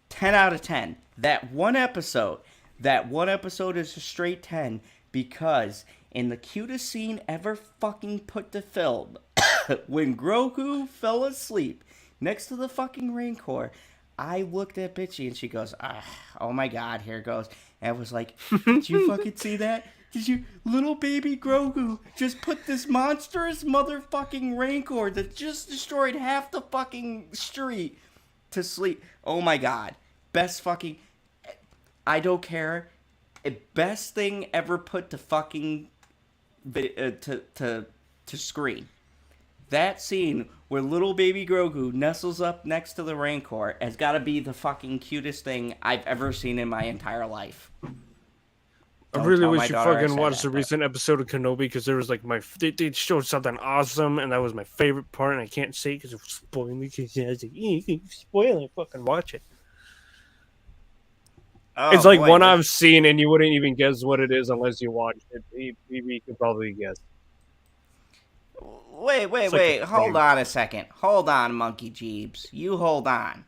[SPEAKER 8] 10 out of 10. That one episode is a straight 10 because in the cutest scene ever fucking put to film, when Grogu fell asleep next to the fucking Rancor, I looked at Bitchy and she goes, oh my god, here it goes. And I was like, did you fucking see that? Did you, little baby Grogu just put this monstrous motherfucking Rancor that just destroyed half the fucking street to sleep? Oh my god. Best fucking, I don't care. Best thing ever put to fucking, to screen. That scene where little baby Grogu nestles up next to the Rancor has got to be the fucking cutest thing I've ever seen in my entire life.
[SPEAKER 3] I really wish you fucking watched the recent episode of Kenobi because there was like they showed something awesome and that was my favorite part and I can't say it because it was spoiling because I was like, you can spoil it, fucking watch it. Oh, it's like one I've seen and you wouldn't even guess what it is unless you watched it. You could probably guess.
[SPEAKER 8] Wait. Hold on a second. Hold on, Monkey Jeebs. You hold on.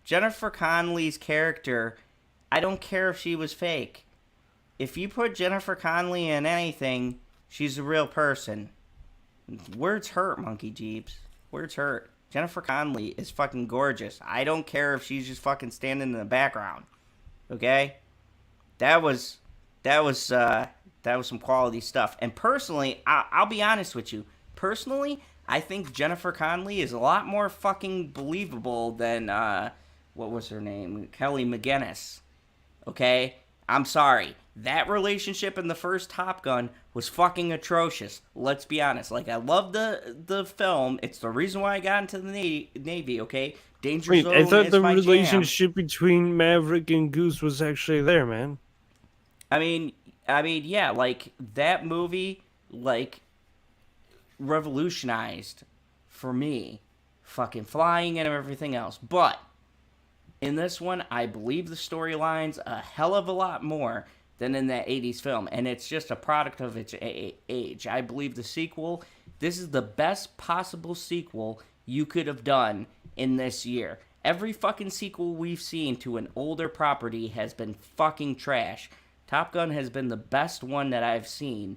[SPEAKER 8] Jennifer Connelly's character, I don't care if she was fake. If you put Jennifer Connelly in anything, she's a real person. Words hurt, Monkey Jeebs. Words hurt. Jennifer Connelly is fucking gorgeous. I don't care if she's just fucking standing in the background. Okay? That was some quality stuff. And personally, I'll be honest with you. Personally, I think Jennifer Connelly is a lot more fucking believable than, what was her name? Kelly McGinnis. Okay? I'm sorry. That relationship in the first Top Gun was fucking atrocious. Let's be honest. Like, I love the film. It's the reason why I got into the Navy, okay? Danger Zone
[SPEAKER 3] I thought
[SPEAKER 8] is
[SPEAKER 3] the
[SPEAKER 8] my
[SPEAKER 3] relationship
[SPEAKER 8] jam.
[SPEAKER 3] between Maverick and Goose was actually there, man.
[SPEAKER 8] I mean, yeah, like, that movie, like, revolutionized, for me, fucking flying and everything else. But in this one, I believe the storyline's a hell of a lot more than in that 80s film. And it's just a product of its age. I believe the sequel, this is the best possible sequel you could have done in this year. Every fucking sequel we've seen to an older property has been fucking trash. Top Gun has been the best one that I've seen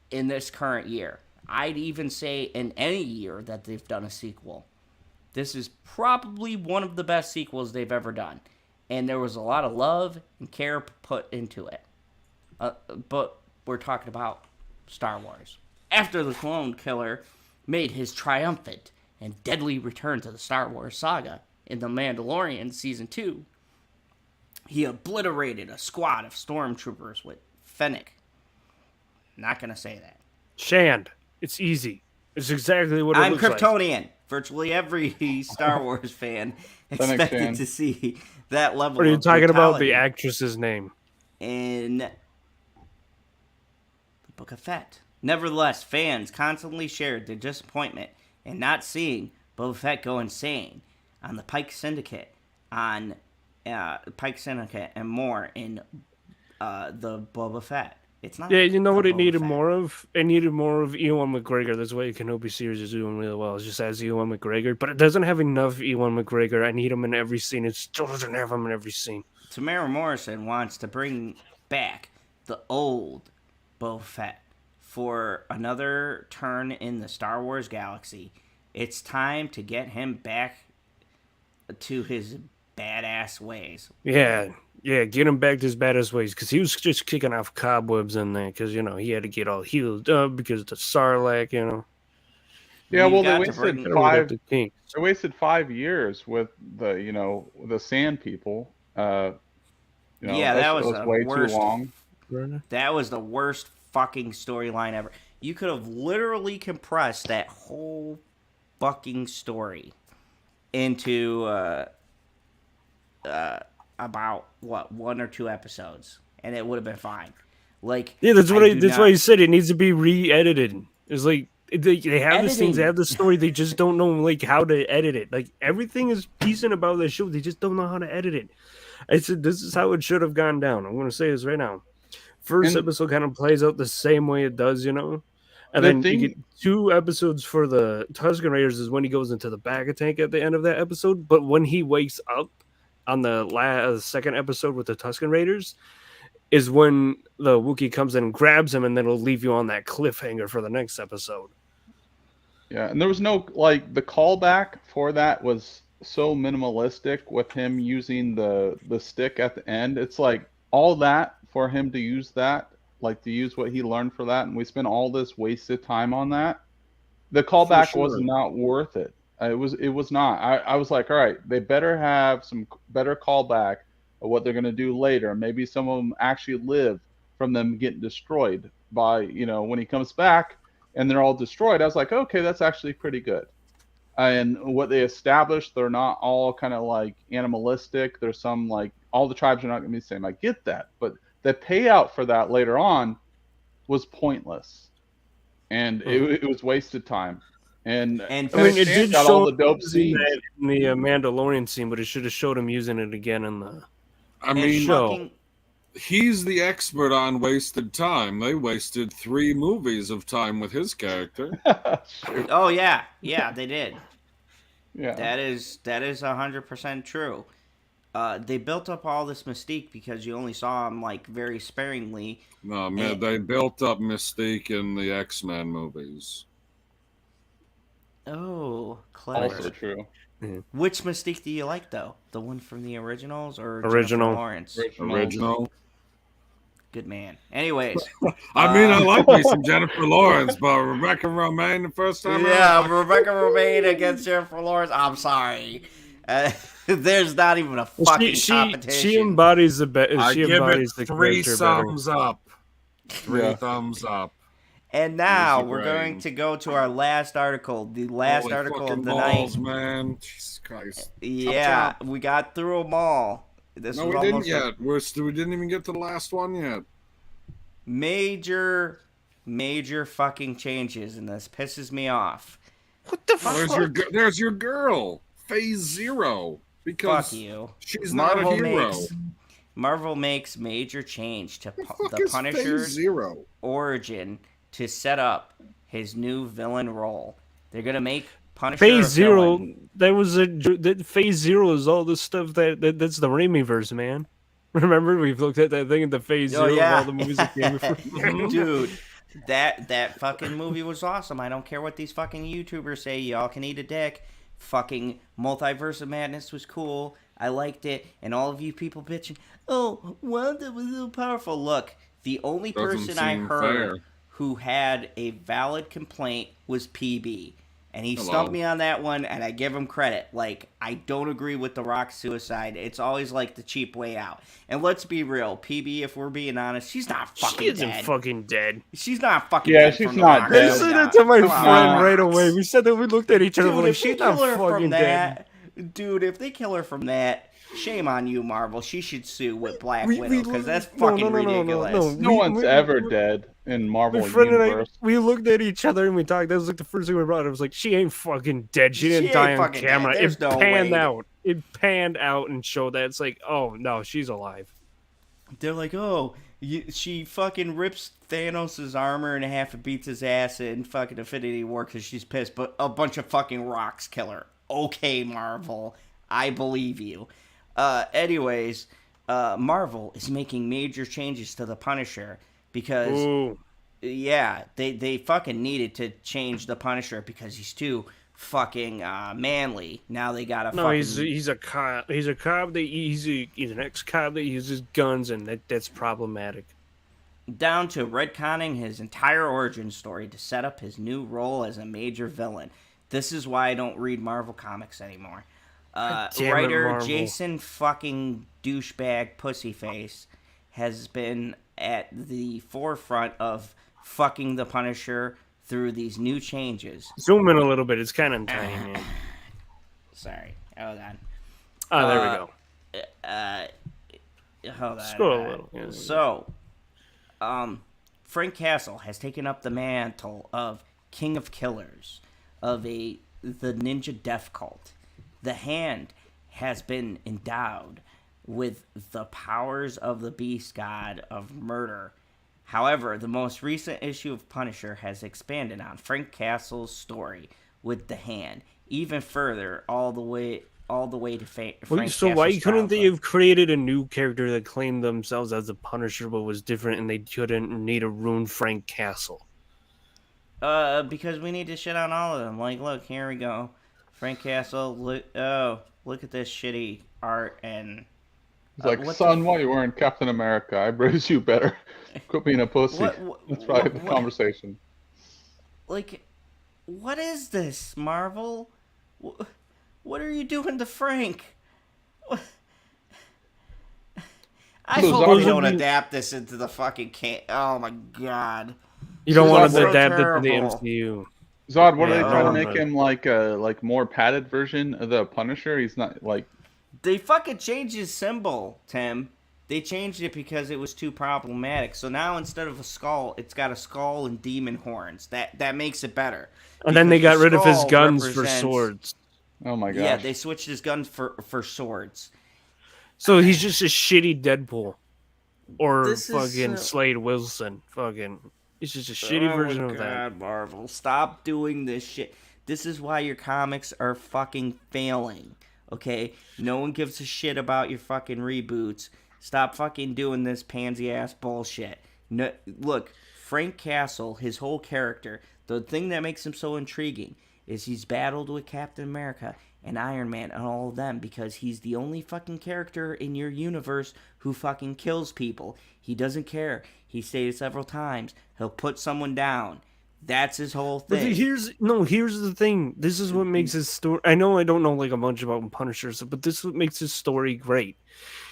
[SPEAKER 8] in this current year. I'd even say in any year that they've done a sequel. This is probably one of the best sequels they've ever done. And there was a lot of love and care put into it. But we're talking about Star Wars. After the Clone Killer made his triumphant and deadly return to the Star Wars saga in The Mandalorian Season 2, he obliterated a squad of stormtroopers with Fennec. Not going to say that.
[SPEAKER 3] Shand. It's easy. It's exactly what it
[SPEAKER 8] I'm
[SPEAKER 3] looks like.
[SPEAKER 8] Kryptonian. Virtually every Star Wars fan expected to see that level
[SPEAKER 3] What are you
[SPEAKER 8] of
[SPEAKER 3] talking about?
[SPEAKER 8] brutality
[SPEAKER 3] The actress's name?
[SPEAKER 8] in the Book of Fett. Nevertheless, fans constantly shared their disappointment in not seeing Boba Fett go insane on the Pike Syndicate, and more in the Boba Fett. It's not.
[SPEAKER 3] Yeah, you know what it
[SPEAKER 8] Boba
[SPEAKER 3] needed
[SPEAKER 8] Fett.
[SPEAKER 3] more of? It needed more of Ewan McGregor. That's why Kenobi series is doing really well. It just has Ewan McGregor, but it doesn't have enough Ewan McGregor. I need him in every scene. It still doesn't have him in every scene.
[SPEAKER 8] Tamara Morrison wants to bring back the old Boba Fett for another turn in the Star Wars galaxy. It's time to get him back to his badass ways.
[SPEAKER 3] Yeah, get him back to his badass ways, because he was just kicking off cobwebs in there, because, you know, he had to get all healed up because of the Sarlacc, you know.
[SPEAKER 9] Yeah, well, they
[SPEAKER 3] wasted
[SPEAKER 9] 5 years with the Sand People.
[SPEAKER 8] That was
[SPEAKER 9] way
[SPEAKER 8] worst,
[SPEAKER 9] too long.
[SPEAKER 8] That was the worst fucking storyline ever. You could have literally compressed that whole fucking story into about 1 or 2 episodes, and it would have been fine. Like,
[SPEAKER 3] yeah, that's why he said it needs to be re-edited. It's like they have these things, they have the story, they just don't know like how to edit it. Like, everything is decent about the show, they just don't know how to edit it. I said this is how it should have gone down. I'm going to say this right now. First episode kind of plays out the same way it does, you know, and then you get 2 episodes for the Tusken Raiders is when he goes into the bag tank at the end of that episode. But when he wakes up on the second episode with the Tusken Raiders is when the Wookiee comes in and grabs him, and then it'll leave you on that cliffhanger for the next episode.
[SPEAKER 9] Yeah, and there was no, like, the callback for that was so minimalistic with him using the stick at the end. It's like all that for him to use that, like to use what he learned for that, and we spent all this wasted time on that. The callback was not worth it. It was not. I was like, all right, they better have some better callback of what they're going to do later. Maybe some of them actually live from them getting destroyed by, when he comes back and they're all destroyed. I was like, okay, that's actually pretty good. And what they established, they're not all kind of like animalistic. There's some like all the tribes are not going to be the same. I get that. But the payout for that later on was pointless. And it was wasted time. And I mean,
[SPEAKER 3] it did
[SPEAKER 9] got
[SPEAKER 3] show
[SPEAKER 9] all the dope scenes
[SPEAKER 3] in the Mandalorian scene, but it should have showed him using it again in the
[SPEAKER 1] show. He's the expert on wasted time. They wasted 3 movies of time with his character.
[SPEAKER 8] Oh yeah, they did.
[SPEAKER 9] Yeah,
[SPEAKER 8] that is 100% true. They built up all this mystique because you only saw him like very sparingly.
[SPEAKER 1] No, man, they built up mystique in the X-Men movies.
[SPEAKER 8] Oh, clever.
[SPEAKER 9] Also true.
[SPEAKER 3] Mm-hmm.
[SPEAKER 8] Which Mystique do you like, though? The one from the originals or
[SPEAKER 3] original?
[SPEAKER 8] Jennifer Lawrence?
[SPEAKER 1] Original.
[SPEAKER 8] Good man. Anyways.
[SPEAKER 1] I like me some Jennifer Lawrence, but Rebecca Romaine the first time
[SPEAKER 8] Rebecca Romaine against Jennifer Lawrence. I'm sorry. There's not even a fucking competition.
[SPEAKER 3] She embodies the best.
[SPEAKER 1] I give it 3 thumbs up. 3 thumbs up.
[SPEAKER 8] And now we're going to go to our last article. The last article of the night.
[SPEAKER 1] Man. Jesus Christ.
[SPEAKER 8] Yeah, we got through them all.
[SPEAKER 1] We didn't yet. We didn't even get to the last one yet.
[SPEAKER 8] Major fucking changes, and this pisses me off.
[SPEAKER 3] What the fuck?
[SPEAKER 1] There's your girl, Phase Zero. Because
[SPEAKER 8] fuck you.
[SPEAKER 1] She's not a hero.
[SPEAKER 8] Marvel makes major change to the Punisher's origin to set up his new villain role. They're gonna make Punisher
[SPEAKER 3] Phase Zero. That Phase Zero is all the stuff that's the Raimiverse, man. Remember, we've looked at that thing in the Phase Zero of all the movies that came before.
[SPEAKER 8] Dude, that fucking movie was awesome. I don't care what these fucking YouTubers say. Y'all can eat a dick. Fucking Multiverse of Madness was cool. I liked it. And all of you people bitching, oh, Wanda was so powerful. Look, the only person I heard who had a valid complaint was PB. And he stumped me on that one, and I give him credit. Like, I don't agree with The Rock's suicide. It's always, like, the cheap way out. And let's be real. PB, if we're being honest, she's not fucking dead.
[SPEAKER 3] She isn't fucking dead.
[SPEAKER 8] She's not fucking dead.
[SPEAKER 9] Yeah, she's not dead.
[SPEAKER 3] I said it to my friend right away. We said that we looked at each other like, she's not fucking dead.
[SPEAKER 8] Dude, if they kill her from that, shame on you, Marvel. She should sue with Black Widow, because that's fucking ridiculous.
[SPEAKER 9] No one's ever dead in Marvel universe.
[SPEAKER 3] We looked at each other and we talked. That was like the first thing we brought. It was like, she ain't fucking dead. She didn't die on camera. It panned out. It panned out and showed that. It's like, oh no, she's alive.
[SPEAKER 8] They're like, oh, she fucking rips Thanos' armor in half and beats his ass in fucking Infinity War because she's pissed, but a bunch of fucking rocks kill her. Okay, Marvel, I believe you. Anyways, Marvel is making major changes to the Punisher because, yeah, they fucking needed to change the Punisher because he's too fucking manly. Now they gotta.
[SPEAKER 3] No, he's a cop. He's a cop. He's an ex-cop that uses guns, and that's problematic.
[SPEAKER 8] Down to retconning his entire origin story to set up his new role as a major villain. This is why I don't read Marvel comics anymore. Writer Jason fucking douchebag pussyface has been at the forefront of fucking the Punisher through these new changes.
[SPEAKER 3] Zoom in a little bit. It's kind of tiny, man.
[SPEAKER 8] Sorry. Hold on.
[SPEAKER 3] Oh, there we
[SPEAKER 8] go. Hold on.
[SPEAKER 3] Scroll a little. Yeah,
[SPEAKER 8] so, Frank Castle has taken up the mantle of King of Killers of the Ninja Death Cult. The Hand has been endowed with the powers of the beast god of murder. However, the most recent issue of Punisher has expanded on Frank Castle's story with The Hand, even further, all the way to Frank
[SPEAKER 3] So why couldn't they have created a new character that claimed themselves as a Punisher but was different, and they couldn't need to ruin Frank Castle?
[SPEAKER 8] Because we need to shit on all of them. Like, look, here we go. Frank Castle, look at this shitty art and...
[SPEAKER 9] He's like, son, why are you wearing Captain America? I raised you better. Quit being a pussy. That's probably the conversation.
[SPEAKER 8] Like, what is this, Marvel? What are you doing to Frank? I hope they don't adapt this into the fucking Oh my god.
[SPEAKER 3] You don't want to adapt it to the MCU.
[SPEAKER 9] Zod, what are they trying to make him like a more padded version of the Punisher? He's not like...
[SPEAKER 8] They fucking changed his symbol, Tim. They changed it because it was too problematic. So now instead of a skull, it's got a skull and demon horns. That makes it better.
[SPEAKER 3] And then they got rid of his guns for swords.
[SPEAKER 9] Oh my gosh.
[SPEAKER 8] Yeah, they switched his guns for swords.
[SPEAKER 3] So he's just a shitty Deadpool. Or fucking Slade Wilson. Fucking... It's just a shitty version of that.
[SPEAKER 8] Marvel, stop doing this shit. This is why your comics are fucking failing. Okay? No one gives a shit about your fucking reboots. Stop fucking doing this pansy-ass bullshit. No, look, Frank Castle, his whole character, the thing that makes him so intriguing is he's battled with Captain America and Iron Man and all of them because he's the only fucking character in your universe who fucking kills people. He doesn't care. He stated several times he'll put someone down. That's his whole thing.
[SPEAKER 3] But here's the thing. This is what makes his story... I know I don't know like a bunch about Punisher, but this is what makes his story great.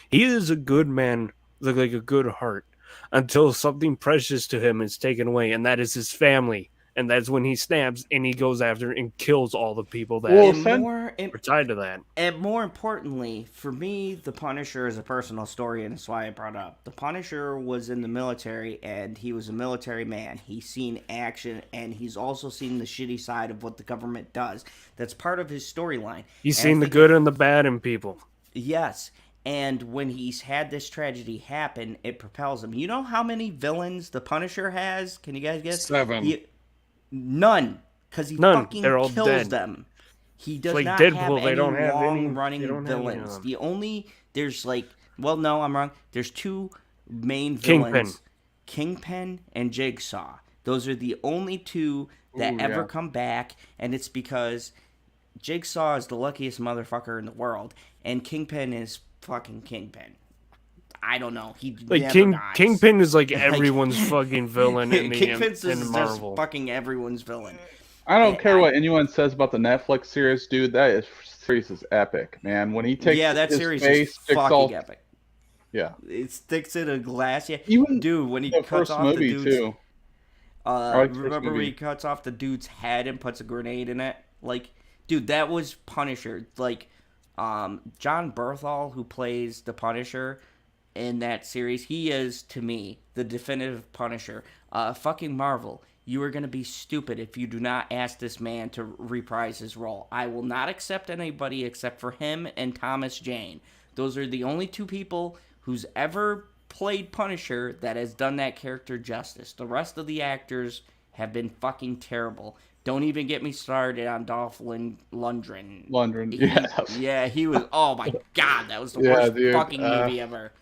[SPEAKER 3] He is a good man with like a good heart until something precious to him is taken away, and that is his family. And that's when he snaps and he goes after and kills all the people that are tied to that.
[SPEAKER 8] And more importantly, for me, the Punisher is a personal story, and that's why I brought up. The Punisher was in the military, and he was a military man. He's seen action, and he's also seen the shitty side of what the government does. That's part of his storyline.
[SPEAKER 3] He's seen the good and the bad in people.
[SPEAKER 8] Yes. And when he's had this tragedy happen, it propels him. You know how many villains the Punisher has? Can you guys guess?
[SPEAKER 1] 7.
[SPEAKER 8] None, because he fucking kills them. He does not
[SPEAKER 3] Deadpool,
[SPEAKER 8] have any long-running villains. There's like, well, no, I'm wrong. There's 2 main villains, Kingpin and Jigsaw. Those are the only 2 that ever come back, and it's because Jigsaw is the luckiest motherfucker in the world, and Kingpin is fucking Kingpin. I don't know. He
[SPEAKER 3] like
[SPEAKER 8] never dies.
[SPEAKER 3] Kingpin is like everyone's fucking villain in the
[SPEAKER 8] Kingpin's
[SPEAKER 3] in Marvel.
[SPEAKER 8] just fucking everyone's villain.
[SPEAKER 9] I don't care what anyone says about the Netflix series, dude. Series is epic, man. When he takes
[SPEAKER 8] that
[SPEAKER 9] his
[SPEAKER 8] series
[SPEAKER 9] face,
[SPEAKER 8] is fucking epic.
[SPEAKER 9] Yeah,
[SPEAKER 8] it sticks in a glass. Yeah,
[SPEAKER 9] even
[SPEAKER 8] dude, when he
[SPEAKER 9] the
[SPEAKER 8] cuts
[SPEAKER 9] first
[SPEAKER 8] off
[SPEAKER 9] movie
[SPEAKER 8] the dude's,
[SPEAKER 9] too.
[SPEAKER 8] remember when he cuts off the dude's head and puts a grenade in it? Like, dude, that was Punisher. Like, John Berthal, who plays the Punisher in that series, he is, to me, the definitive Punisher. Fucking Marvel, you are going to be stupid if you do not ask this man to reprise his role. I will not accept anybody except for him and Thomas Jane. Those are the only two people who's ever played Punisher that has done that character justice. The rest of the actors have been fucking terrible. Don't even get me started on Dolph Lundgren.
[SPEAKER 9] Yeah,
[SPEAKER 8] he was. Oh my god, that was the worst fucking movie ever.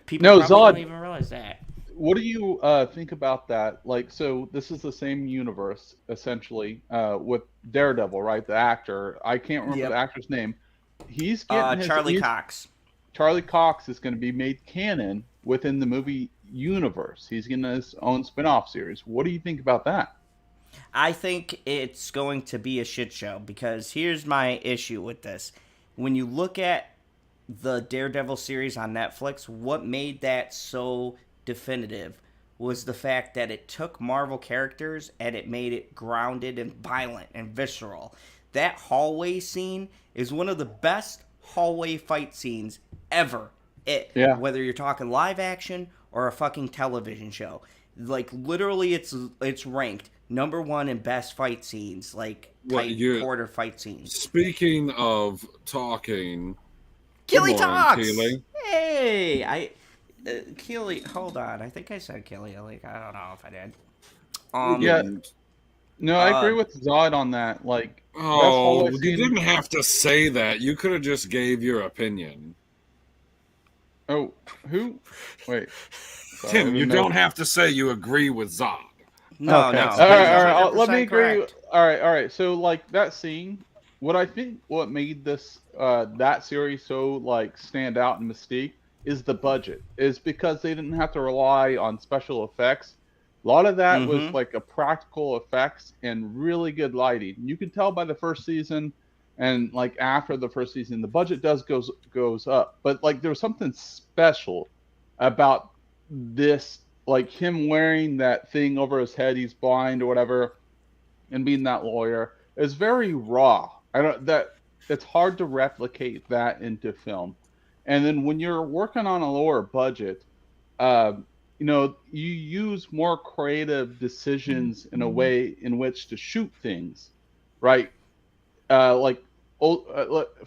[SPEAKER 8] People probably
[SPEAKER 9] Zod,
[SPEAKER 8] don't even realize that.
[SPEAKER 9] What do you think about that? Like, so this is the same universe essentially with Daredevil, right? The actor, I can't remember the actor's name. He's getting
[SPEAKER 8] Charlie Cox.
[SPEAKER 9] Charlie Cox is going to be made canon within the movie universe. He's getting his own spin-off series. What do you think about that?
[SPEAKER 8] I think it's going to be a shit show because here's my issue with this. When you look at the Daredevil series on Netflix, what made that so definitive was the fact that it took Marvel characters and it made it grounded and violent and visceral. That hallway scene is one of the best hallway fight scenes ever. Whether you're talking live action or a fucking television show. Like, literally, it's ranked number 1 in best fight scenes, like tight quarter fight scenes.
[SPEAKER 1] Speaking of talking,
[SPEAKER 8] Keely talks.
[SPEAKER 1] Keely.
[SPEAKER 8] Hey, Keely, hold on. I think I said Keely. Like, I don't know if I did.
[SPEAKER 9] No, I agree with Zod on that. Like,
[SPEAKER 1] you didn't have to say that. You could have just gave your opinion.
[SPEAKER 9] Oh, who? Wait.
[SPEAKER 1] Tim, you don't have to say you agree with Zod.
[SPEAKER 8] No.
[SPEAKER 9] All right. Let me agree.
[SPEAKER 8] Correct.
[SPEAKER 9] All right. So, like, that scene, what made this that series so like stand out in mystique is the budget. Is because they didn't have to rely on special effects. A lot of that was like a practical effects and really good lighting. You can tell by the first season, and like after the first season, the budget goes up. But like there was something special about this, like him wearing that thing over his head, he's blind or whatever, and being that lawyer is very raw. It's hard to replicate that into film. And then when you're working on a lower budget, you use more creative decisions in a way in which to shoot things, right? For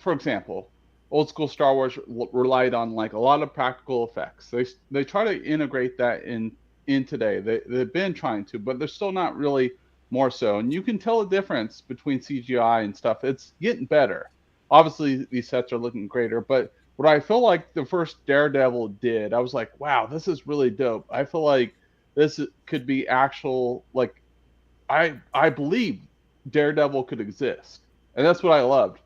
[SPEAKER 9] example, old school Star Wars relied on like a lot of practical effects. They try to integrate that in today. They've been trying to, but they're still not really more so. And you can tell the difference between CGI and stuff. It's getting better. Obviously, these sets are looking greater, but what I feel like the first Daredevil did, I was like, wow, this is really dope. I feel like this could be actual, like, I believe Daredevil could exist. And that's what I loved.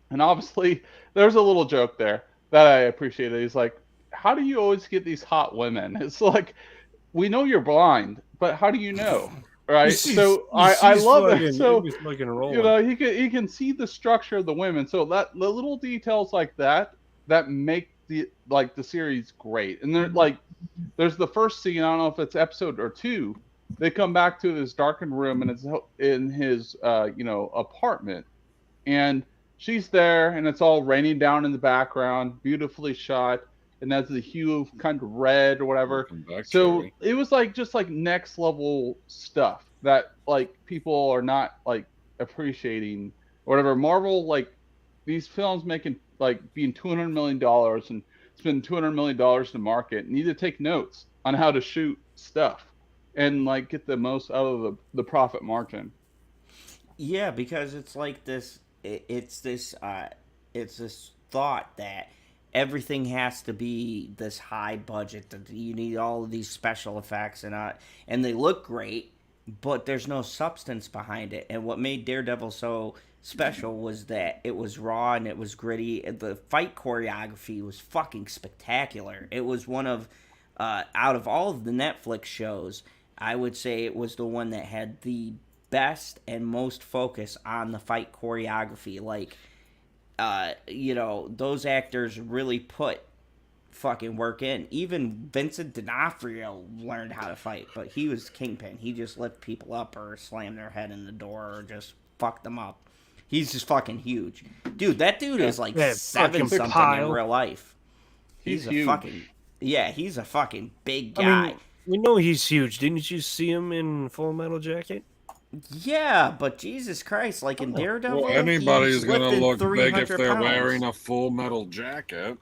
[SPEAKER 9] And obviously, there's a little joke there that I appreciated. He's like, how do you always get these hot women? It's like, we know you're blind, but how do you know? Right? So I love it. So, he can see the structure of the women. So the little details like that make the series great. And there's the first scene, I don't know if it's episode or 2, they come back to this darkened room and it's in his apartment, and she's there and it's all raining down in the background, beautifully shot, and that's the hue of kind of red or whatever. So it was like just like next level stuff that like people are not like appreciating or whatever. Marvel, like these films making like being $200 million and spend $200 million to market, need to take notes on how to shoot stuff and like get the most out of the profit margin.
[SPEAKER 8] Yeah, because it's like this. It's this thought that everything has to be this high budget, that you need all of these special effects and they look great, but there's no substance behind it. And what made Daredevil so special was that it was raw and it was gritty. The fight choreography was fucking spectacular. It was one of, out of all of the Netflix shows, I would say it was the one that had the best and most focus on the fight choreography. Like, those actors really put fucking work in. Even Vincent D'Onofrio learned how to fight, but he was Kingpin. He just lift people up or slam their head in the door or just fuck them up. He's just fucking huge. Dude, that dude is like 7-something in real life. He's a
[SPEAKER 9] huge.
[SPEAKER 8] he's a fucking big guy. I mean,
[SPEAKER 3] we know he's huge. Didn't you see him in Full Metal Jacket?
[SPEAKER 8] Yeah, but Jesus Christ, like in Daredevil,
[SPEAKER 1] well, anybody's gonna look big if they're
[SPEAKER 8] pounds.
[SPEAKER 1] wearing a Full Metal Jacket.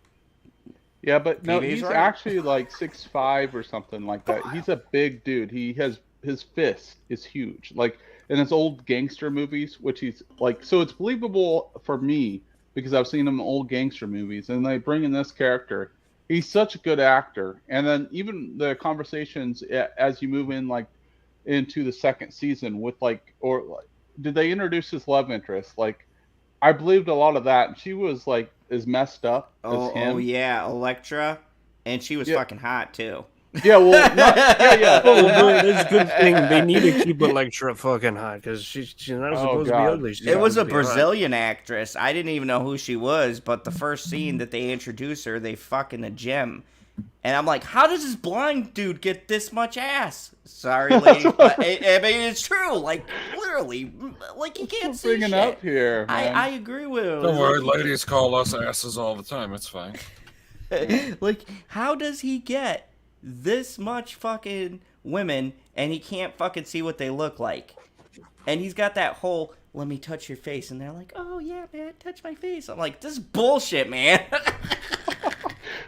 [SPEAKER 9] Yeah, but no,
[SPEAKER 8] PB's
[SPEAKER 9] he's
[SPEAKER 8] right.
[SPEAKER 9] actually like 6'5" or something like that. He's a big dude. He has his fist is huge. Like in his old gangster movies, which he's like, so it's believable for me because I've seen him in old gangster movies, and they bring in this character. He's such a good actor, and then even the conversations as you move in, like into the second season with did they introduce his love interest? Like, I believed a lot of that, and she was like as messed up as him.
[SPEAKER 8] Oh yeah, Elektra, and she was fucking hot too.
[SPEAKER 9] Yeah, well, yeah.
[SPEAKER 3] That's a good thing. They need to keep Elektra fucking hot because she's not supposed to be ugly.
[SPEAKER 8] It was a Brazilian actress. I didn't even know who she was, but the first scene that they introduced her, they fuck in the gym. And I'm like, how does this blind dude get this much ass? Sorry, lady. But I mean, it's true. Like, literally. Like, he can't see
[SPEAKER 9] bringing
[SPEAKER 8] shit.
[SPEAKER 9] up here, man.
[SPEAKER 8] I agree with him.
[SPEAKER 1] Don't worry, ladies call us asses all the time. It's fine.
[SPEAKER 8] Like, how does he get this much fucking women and he can't fucking see what they look like? And he's got that whole, let me touch your face. And they're like, oh, yeah, man, touch my face. I'm like, this is bullshit, man.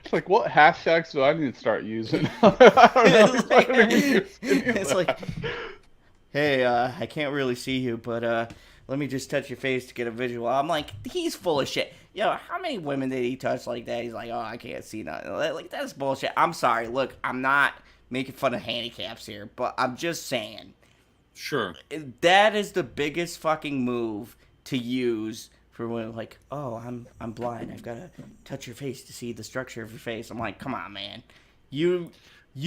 [SPEAKER 9] It's like, what hashtags do I need to start using?
[SPEAKER 8] It's like, hey, I can't really see you, but let me just touch your face to get a visual. I'm like, he's full of shit. Yo, how many women did he touch like that? He's like, oh, I can't see nothing. Like, that's bullshit. I'm sorry. Look, I'm not making fun of handicaps here, but I'm just saying.
[SPEAKER 1] Sure.
[SPEAKER 8] That is the biggest fucking move to use for when, like, oh, I'm blind. I've got to touch your face to see the structure of your face. I'm like, come on, man. You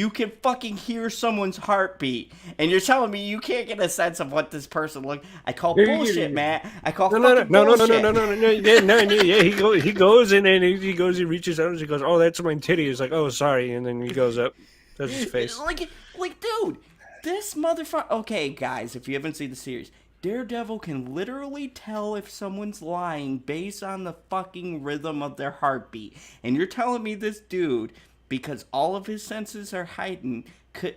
[SPEAKER 8] can fucking hear someone's heartbeat, and you're telling me you can't get a sense of what this person looks. I call bullshit, Matt. I call bullshit.
[SPEAKER 3] No. Yeah, he goes and then he reaches out and he goes, oh, that's my titty. He's like, oh, sorry, and then he goes up, does his face.
[SPEAKER 8] Like, dude, this motherfucker. Okay, guys, if you haven't seen the series, Daredevil can literally tell if someone's lying based on the fucking rhythm of their heartbeat, and you're telling me this dude, because all of his senses are heightened,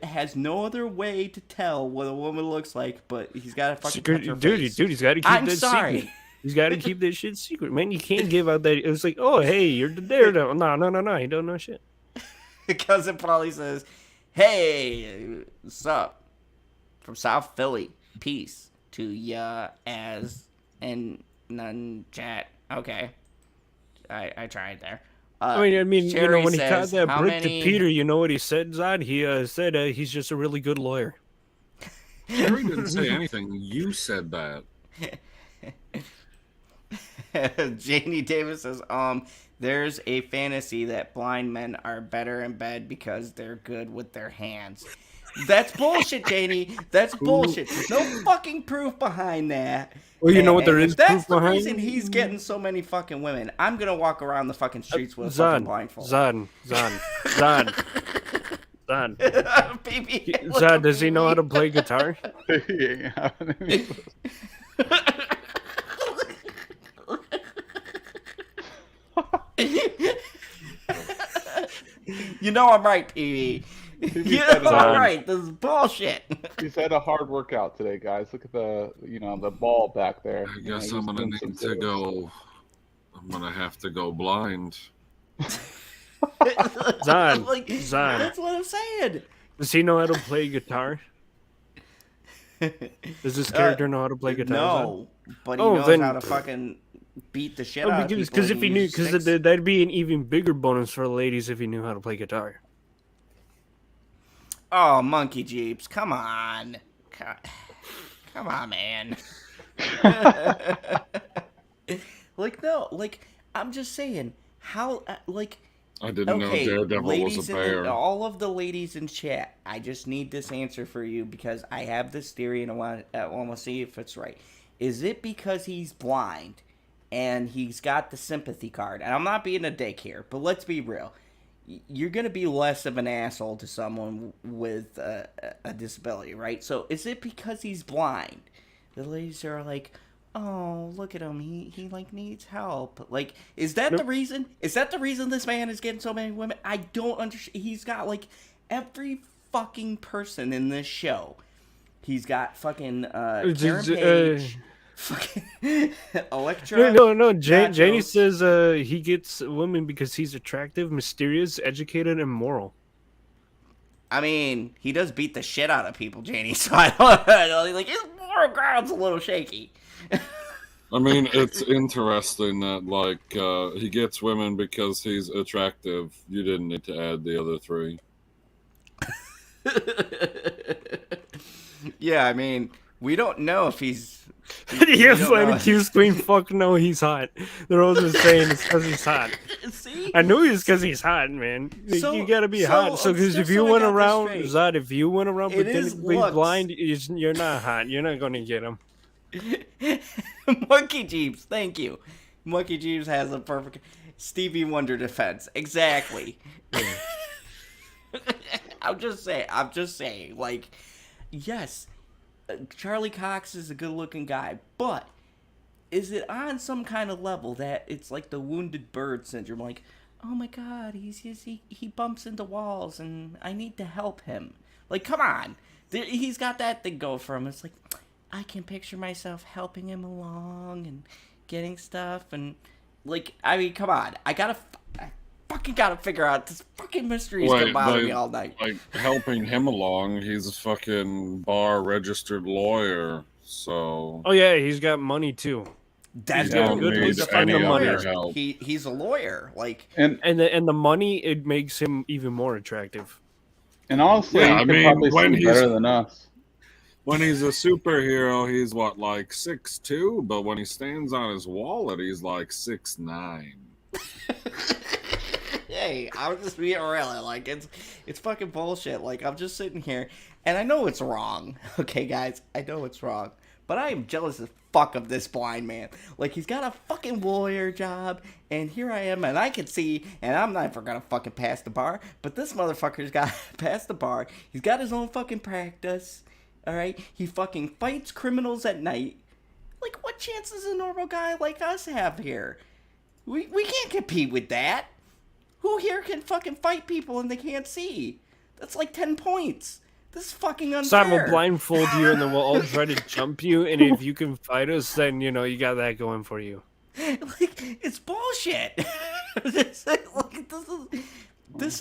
[SPEAKER 8] has no other way to tell what a woman looks like, but he's got to fucking touch her face.
[SPEAKER 3] Dude, he's got to keep that secret. He's got to keep that shit secret, man. You can't give out that. It's like, oh, hey, you're the Daredevil. No, he don't know shit.
[SPEAKER 8] Because it probably says, hey, what's up? From South Philly. Peace to ya as and none chat. Okay. I tried there.
[SPEAKER 3] I mean,
[SPEAKER 8] Jerry
[SPEAKER 3] when he
[SPEAKER 8] says,
[SPEAKER 3] caught that brick to Peter, you know what he said, Zod? He said he's just a really good lawyer.
[SPEAKER 1] Jerry didn't say anything. You said that.
[SPEAKER 8] Janie Davis says, there's a fantasy that blind men are better in bed because they're good with their hands. That's bullshit, Janie. That's bullshit. There's no fucking proof behind that.
[SPEAKER 3] Well, you know what there is proof behind?
[SPEAKER 8] That's the reason he's getting so many fucking women. I'm going to walk around the fucking streets with a fucking blindfold.
[SPEAKER 3] Zod.
[SPEAKER 8] Baby,
[SPEAKER 3] Zod, does he know how to play guitar?
[SPEAKER 9] Yeah.
[SPEAKER 8] You know I'm right, PB. You know I'm right. This is bullshit.
[SPEAKER 9] He's had a hard workout today, guys. Look at the ball back there.
[SPEAKER 1] I guess I'm gonna need to go. I'm gonna have to go blind.
[SPEAKER 3] Zod.
[SPEAKER 8] That's what I'm saying.
[SPEAKER 3] Does he know how to play guitar? Does this character know how to play guitar?
[SPEAKER 8] No, but he knows how to fucking beat the shit out of people.
[SPEAKER 3] Because if he knew, because that'd be an even bigger bonus for the ladies if he knew how to play guitar.
[SPEAKER 8] Oh, monkey jeeps! Come on. Come on, man. Like, no, like, I'm just saying, how, like,
[SPEAKER 1] I didn't know Daredevil was a bear.
[SPEAKER 8] All of the ladies in chat, I just need this answer for you because I have this theory and I want to see if it's right. Is it because he's blind and he's got the sympathy card? And I'm not being a dick here, but let's be real. You're going to be less of an asshole to someone with a disability, right? So is it because he's blind? The ladies are like, oh, look at him. He like needs help. Like, is that the reason? Is that the reason this man is getting so many women? I don't understand. He's got like every fucking person in this show. He's got fucking Karen Page, fucking Electra.
[SPEAKER 3] No. Janie says he gets women because he's attractive, mysterious, educated, and moral.
[SPEAKER 8] I mean, he does beat the shit out of people, Janie. So I don't like his moral ground's a little shaky.
[SPEAKER 1] I mean, it's interesting that like he gets women because he's attractive. You didn't need to add the other three.
[SPEAKER 8] Yeah, I mean, we don't know if he's.
[SPEAKER 3] Yes, like Q scream, fuck no, he's hot. They're all just saying it's because he's hot.
[SPEAKER 8] See?
[SPEAKER 3] I knew it's because he's hot, man.
[SPEAKER 8] So,
[SPEAKER 3] you gotta be hot. So, because if you went around, Zod, if you went around pretending to be blind, you're not hot. You're not gonna get him.
[SPEAKER 8] Monkey Jeeves, thank you. Monkey Jeeves has a perfect Stevie Wonder defense. Exactly. I'm just saying, like, yes, Charlie Cox is a good-looking guy, but is it on some kind of level that it's like the wounded bird syndrome? Like, oh my God, he bumps into walls, and I need to help him. Like, come on, he's got that thing going for him. It's like, I can picture myself helping him along and getting stuff, and like, I mean, come on, I fucking gotta figure out this fucking mystery is gonna bother me all night.
[SPEAKER 1] Like helping him along, he's a fucking bar registered lawyer, so.
[SPEAKER 3] Oh yeah, he's got money too.
[SPEAKER 8] That's
[SPEAKER 3] good.
[SPEAKER 8] He's a lawyer, like,
[SPEAKER 3] and the money, it makes him even more attractive.
[SPEAKER 9] And honestly,
[SPEAKER 1] yeah,
[SPEAKER 9] he could probably see better than us.
[SPEAKER 1] When he's a superhero, he's what, like 6'2", but when he stands on his wallet, he's like 6'9".
[SPEAKER 8] Hey, I'm just being real. Like, it's fucking bullshit. Like, I'm just sitting here, and I know it's wrong. Okay, guys, I know it's wrong, but I am jealous as fuck of this blind man. Like, he's got a fucking lawyer job, and here I am, and I can see, and I'm never gonna fucking pass the bar, but this motherfucker's got past the bar. He's got his own fucking practice. All right, he fucking fights criminals at night. Like, what chance does a normal guy like us have here? We can't compete with that. Who here can fucking fight people and they can't see? That's like 10 points. This is fucking unfair.
[SPEAKER 3] So we'll blindfold you and then we'll all try to jump you. And if you can fight us, then, you know, you got that going for you.
[SPEAKER 8] Like, it's bullshit. This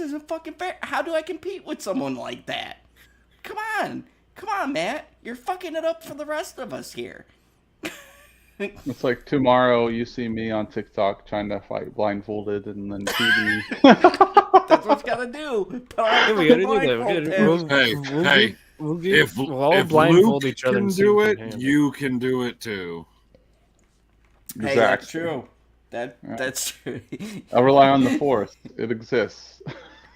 [SPEAKER 8] isn't fucking fair. How do I compete with someone like that? Come on, Matt. You're fucking it up for the rest of us here.
[SPEAKER 9] It's like tomorrow you see me on TikTok trying to fight blindfolded, and then TV.
[SPEAKER 8] That's what you gotta do.
[SPEAKER 3] We gotta do that.
[SPEAKER 1] If
[SPEAKER 3] blindfold
[SPEAKER 1] Luke
[SPEAKER 3] each other
[SPEAKER 1] can do it, you can do it too.
[SPEAKER 8] Hey, that's true. That's true.
[SPEAKER 9] I rely on the Force. It exists.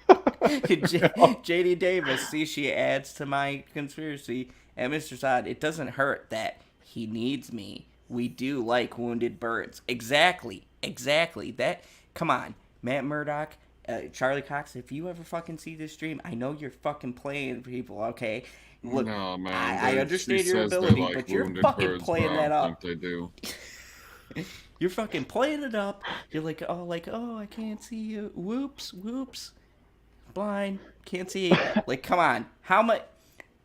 [SPEAKER 8] JD Davis, see, she adds to my conspiracy. And Mr. Zod, it doesn't hurt that he needs me. We do like wounded birds. Exactly. That. Come on, Matt Murdock, Charlie Cox. If you ever fucking see this stream, I know you're fucking playing people. Okay, look,
[SPEAKER 1] no, man,
[SPEAKER 8] I understand your ability, like, but you're fucking
[SPEAKER 1] birds,
[SPEAKER 8] playing that up.
[SPEAKER 1] They do.
[SPEAKER 8] You're fucking playing it up. You're like, oh, I can't see you. Whoops. Blind, can't see. Like, come on. How much?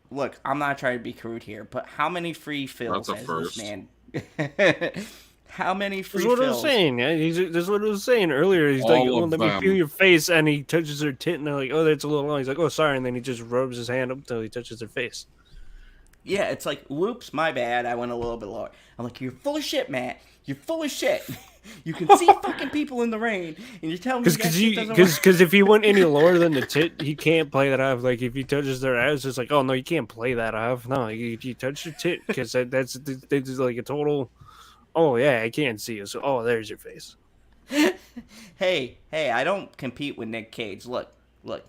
[SPEAKER 8] Look, I'm not trying to be crude here, but how many free fills has this man? How many free fills?
[SPEAKER 3] That's what I was saying. Yeah, that's what I was saying earlier. He's like, oh, let me feel your face, and he touches her tit, and they're like, oh, that's a little long. He's like, oh, sorry, and then he just rubs his hand up until he touches her face.
[SPEAKER 8] Yeah, it's like, whoops, my bad. I went a little bit lower. I'm like, you're full of shit, Matt. You're full of shit. You can see fucking people in the rain, and you're telling me that shit doesn't work.
[SPEAKER 3] Because if he went any lower than the tit, he can't play that off. Like if he touches their ass, it's like, oh no, you can't play that off. No, you touch the tit because that's like a total. Oh yeah, I can't see you. So there's your face.
[SPEAKER 8] Hey, I don't compete with Nick Cage. Look.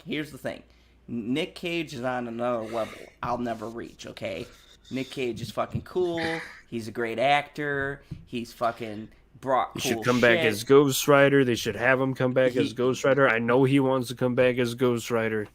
[SPEAKER 8] Here's the thing. Nick Cage is on another level I'll never reach, okay? Nick Cage is fucking cool. He's a great actor. He's fucking brought cool
[SPEAKER 3] He should come back as Ghost Rider. They should have him come back as Ghost Rider. I know he wants to come back as Ghost Rider.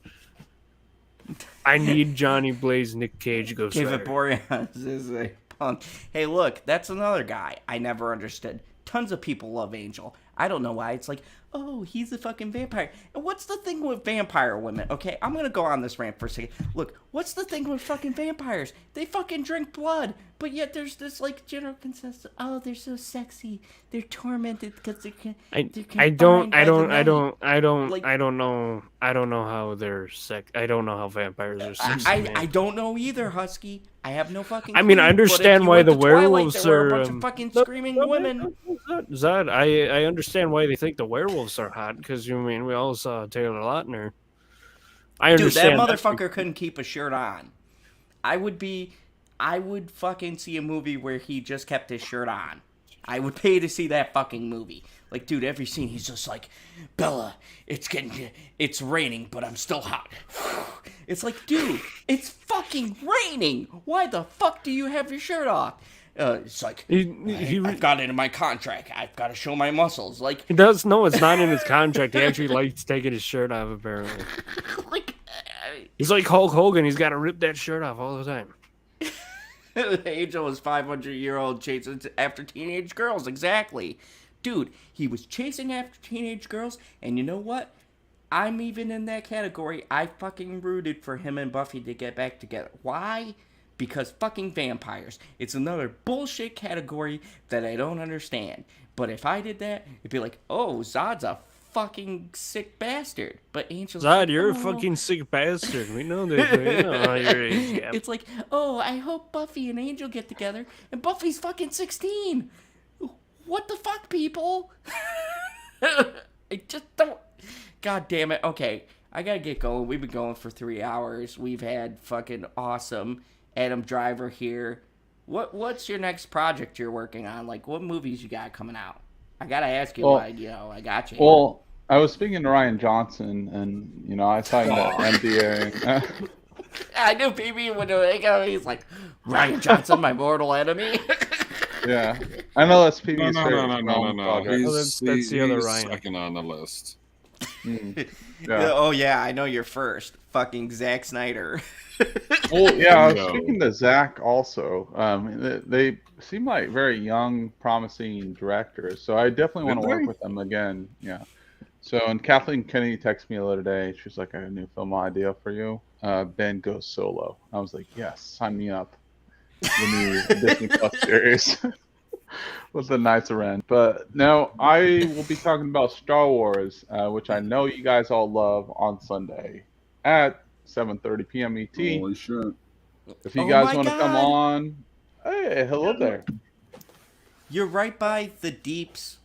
[SPEAKER 3] I need Johnny Blaze, Nick Cage, Ghost Rider.
[SPEAKER 8] David Boreanaz is a punk. Hey, look, that's another guy I never understood. Tons of people love Angel. I don't know why. It's like, oh, he's a fucking vampire. And what's the thing with vampire women? Okay, I'm going to go on this rant for a second. Look, what's the thing with fucking vampires? They fucking drink blood. But yet there's this, like, general consensus. Oh, they're so sexy. They're tormented because
[SPEAKER 3] I don't know how they're sex. I don't know how vampires are sexy.
[SPEAKER 8] I don't know either, Husky. I have no fucking clue.
[SPEAKER 3] I mean, I understand why the werewolves
[SPEAKER 8] there were
[SPEAKER 3] are
[SPEAKER 8] a bunch of fucking screaming women.
[SPEAKER 3] Zod, I understand why they think the werewolves are hot, because you mean we all saw Taylor Lautner. I understand.
[SPEAKER 8] Dude, that motherfucker couldn't keep a shirt on. I would fucking see a movie where he just kept his shirt on. I would pay to see that fucking movie. Like, dude, every scene he's just like, Bella, it's raining, but I'm still hot. It's like, dude, it's fucking raining. Why the fuck do you have your shirt off? It's like, I've got it in my contract. I've got to show my muscles. Like,
[SPEAKER 3] he does. No, it's not in his contract. He actually likes taking his shirt off, apparently.
[SPEAKER 8] Like,
[SPEAKER 3] he's like Hulk Hogan. He's got to rip that shirt off all the time.
[SPEAKER 8] Angel was 500-year-old chasing after teenage girls. Exactly. Dude, he was chasing after teenage girls, and you know what? I'm even in that category. I fucking rooted for him and Buffy to get back together. Why? Because fucking vampires. It's another bullshit category that I don't understand. But if I did that, it'd be like, oh, Zod's a fucking sick bastard. But Angel's
[SPEAKER 3] Zod,
[SPEAKER 8] like,
[SPEAKER 3] you're a fucking sick bastard. We know that. We know how your age gap.
[SPEAKER 8] It's like, oh, I hope Buffy and Angel get together. And Buffy's fucking 16. What the fuck, people? I just don't... God damn it. Okay, I gotta get going. We've been going for 3 hours. We've had fucking awesome Adam Driver here. What's your next project you're working on? Like, what movies you got coming out? I gotta ask you, I got you.
[SPEAKER 9] Well, I was speaking to Ryan Johnson, and, I signed that NDA.
[SPEAKER 8] I knew PB would do it. He's like, Ryan Johnson, my mortal enemy.
[SPEAKER 9] Yeah. I know that's PB's favorite.
[SPEAKER 1] No.
[SPEAKER 3] That's the other Ryan.
[SPEAKER 1] Second on the list.
[SPEAKER 9] Yeah.
[SPEAKER 8] Oh, yeah, I know you're first. Fucking Zack Snyder.
[SPEAKER 9] Well, yeah, I was speaking to Zach also. They seem like very young, promising directors, so I definitely want to work with them again. Yeah. So, and Kathleen Kennedy texted me the other day. She's like, I have a new film idea for you. Ben goes solo. I was like, yes, sign me up. The new Disney Plus series with the Knights of Ren. But no, I will be talking about Star Wars, which I know you guys all love, on Sunday at 7:30 p.m. ET.
[SPEAKER 1] Holy shit.
[SPEAKER 9] If you guys want to come on, hey, hello there.
[SPEAKER 8] You're right by the deeps.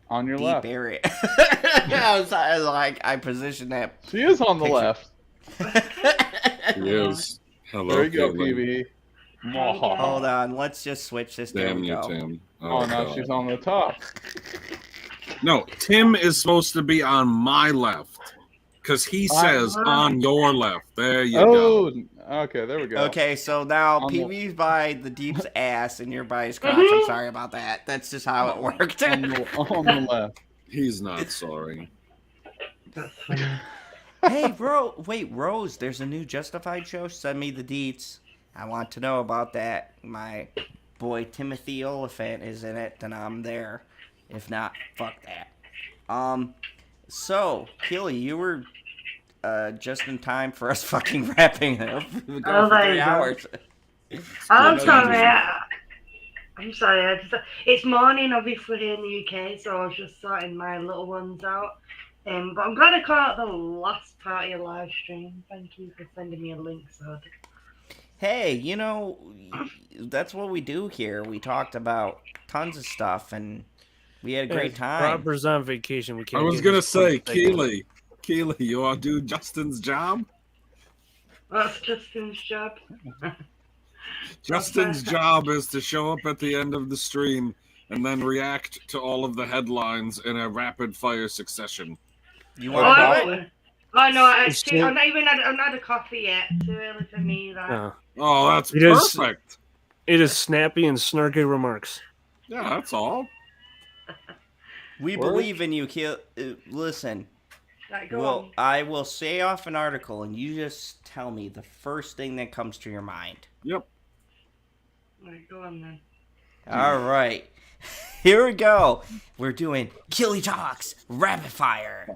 [SPEAKER 9] On your
[SPEAKER 8] deep
[SPEAKER 9] left.
[SPEAKER 8] Area. I was like, I positioned that.
[SPEAKER 9] She is on the
[SPEAKER 8] picture.
[SPEAKER 9] Left.
[SPEAKER 1] He is. Hello,
[SPEAKER 9] There you go,
[SPEAKER 1] Caitlin.
[SPEAKER 9] PB.
[SPEAKER 8] Hold on, let's just switch this. There
[SPEAKER 1] Damn
[SPEAKER 8] we
[SPEAKER 1] you,
[SPEAKER 8] go.
[SPEAKER 1] Tim.
[SPEAKER 9] Oh, now
[SPEAKER 1] God.
[SPEAKER 9] she's on the top.
[SPEAKER 1] No, Tim is supposed to be on my left. Because he says on your left. There you go.
[SPEAKER 9] Okay, there we go.
[SPEAKER 8] Okay, so now
[SPEAKER 9] On
[SPEAKER 8] PB's by the deep's ass and you're by his crotch. I'm sorry about that. That's just how it worked.
[SPEAKER 9] On the left.
[SPEAKER 1] He's not sorry.
[SPEAKER 8] Hey, bro. Wait, Rose, there's a new Justified show. Send me the deets. I want to know about that. My boy Timothy Oliphant is in it, then I'm there. If not, fuck that. So, Keely, you were just in time for us fucking wrapping up. We've been going for 3 hours.
[SPEAKER 10] I'm sorry. I'm sorry. It's morning, obviously, here in the UK, so I was just sorting my little ones out. But I'm glad I caught the last part of your live stream. Thank you for sending me a link, so.
[SPEAKER 8] Hey, you know, that's what we do here. We talked about tons of stuff, and we had a great time.
[SPEAKER 3] Robert's on vacation. We can't.
[SPEAKER 1] I was gonna say, Keely, you want to do Justin's job?
[SPEAKER 10] That's Justin's job.
[SPEAKER 1] Justin's job is to show up at the end of the stream and then react to all of the headlines in a rapid fire succession.
[SPEAKER 8] You want to
[SPEAKER 10] Oh no, I'm not had a coffee yet. Too early for me. That.
[SPEAKER 1] Oh, that's perfect.
[SPEAKER 3] It is snappy and snarky remarks.
[SPEAKER 1] Yeah, that's all.
[SPEAKER 8] We believe in you, listen.
[SPEAKER 10] Right, on.
[SPEAKER 8] I will say off an article, and you just tell me the first thing that comes to your mind.
[SPEAKER 1] Yep.
[SPEAKER 10] Right, go on then.
[SPEAKER 8] All right. Here we go. We're doing Killy Talks Rapid Fire.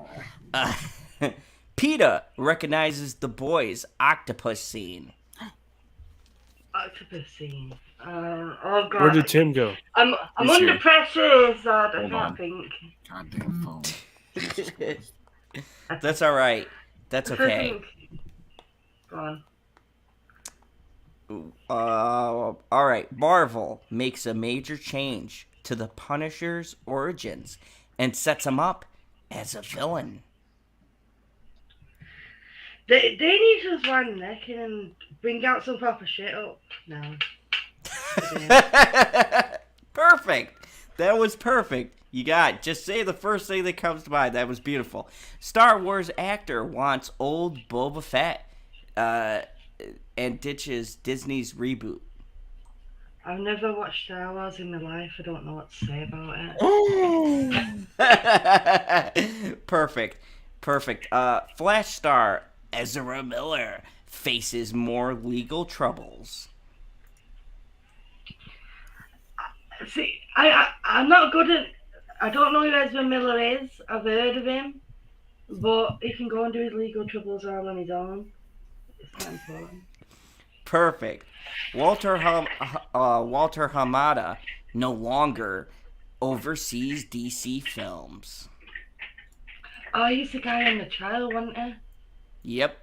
[SPEAKER 8] PETA recognizes the boys' octopus scene.
[SPEAKER 10] Octopus scene. Oh god.
[SPEAKER 3] Where did Tim go?
[SPEAKER 10] I'm under pressure, so I can't think.
[SPEAKER 1] Goddamn phone.
[SPEAKER 8] That's all right. That's okay.
[SPEAKER 10] Go on.
[SPEAKER 8] All right. Marvel makes a major change to the Punisher's origins and sets him up as a villain.
[SPEAKER 10] They need to just run neck and bring out some proper shit up now.
[SPEAKER 8] Perfect. That was perfect. You got it. Just say the first thing that comes to mind. That was beautiful. Star Wars actor wants old Boba Fett and ditches Disney's Reboot.
[SPEAKER 10] I've never watched Star Wars in my life. I don't know what to say about
[SPEAKER 8] it. Perfect. Flash star Ezra Miller faces more legal troubles.
[SPEAKER 10] See, I'm not good at... I don't know who Ezra Miller is. I've heard of him. But he can go and do his legal troubles all on his own. It's not important.
[SPEAKER 8] Perfect. Walter Hamada no longer oversees DC films.
[SPEAKER 10] Oh, he's the guy in the trial, wasn't he?
[SPEAKER 8] Yep.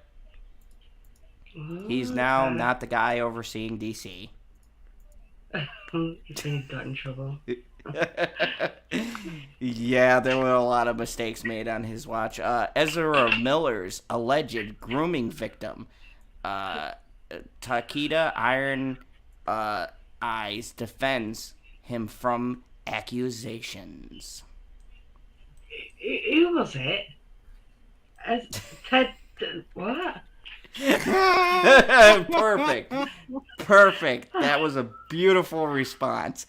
[SPEAKER 10] Ooh,
[SPEAKER 8] he's now not the guy overseeing DC.
[SPEAKER 10] He got in trouble.
[SPEAKER 8] Yeah, there were a lot of mistakes made on his watch. Ezra Miller's alleged grooming victim, Tokata Iron Eyes, defends him from accusations.
[SPEAKER 10] Who was it? Ted... What?
[SPEAKER 8] Perfect. That was a beautiful response.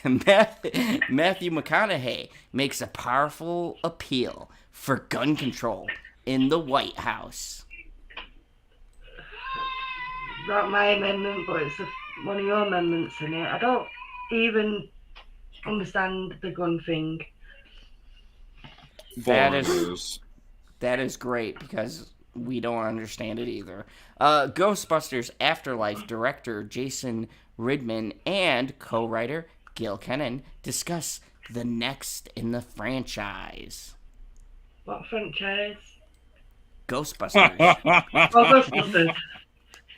[SPEAKER 8] Matthew McConaughey makes a powerful appeal for gun control in the White House.
[SPEAKER 10] Not my amendment, but it's one of your amendments in it. I don't even understand the gun thing.
[SPEAKER 8] That is great because we don't understand it either. Ghostbusters Afterlife director Jason Reitman and co-writer Kenan discuss the next in the franchise.
[SPEAKER 10] What franchise?
[SPEAKER 8] Ghostbusters.
[SPEAKER 10] Ghostbusters.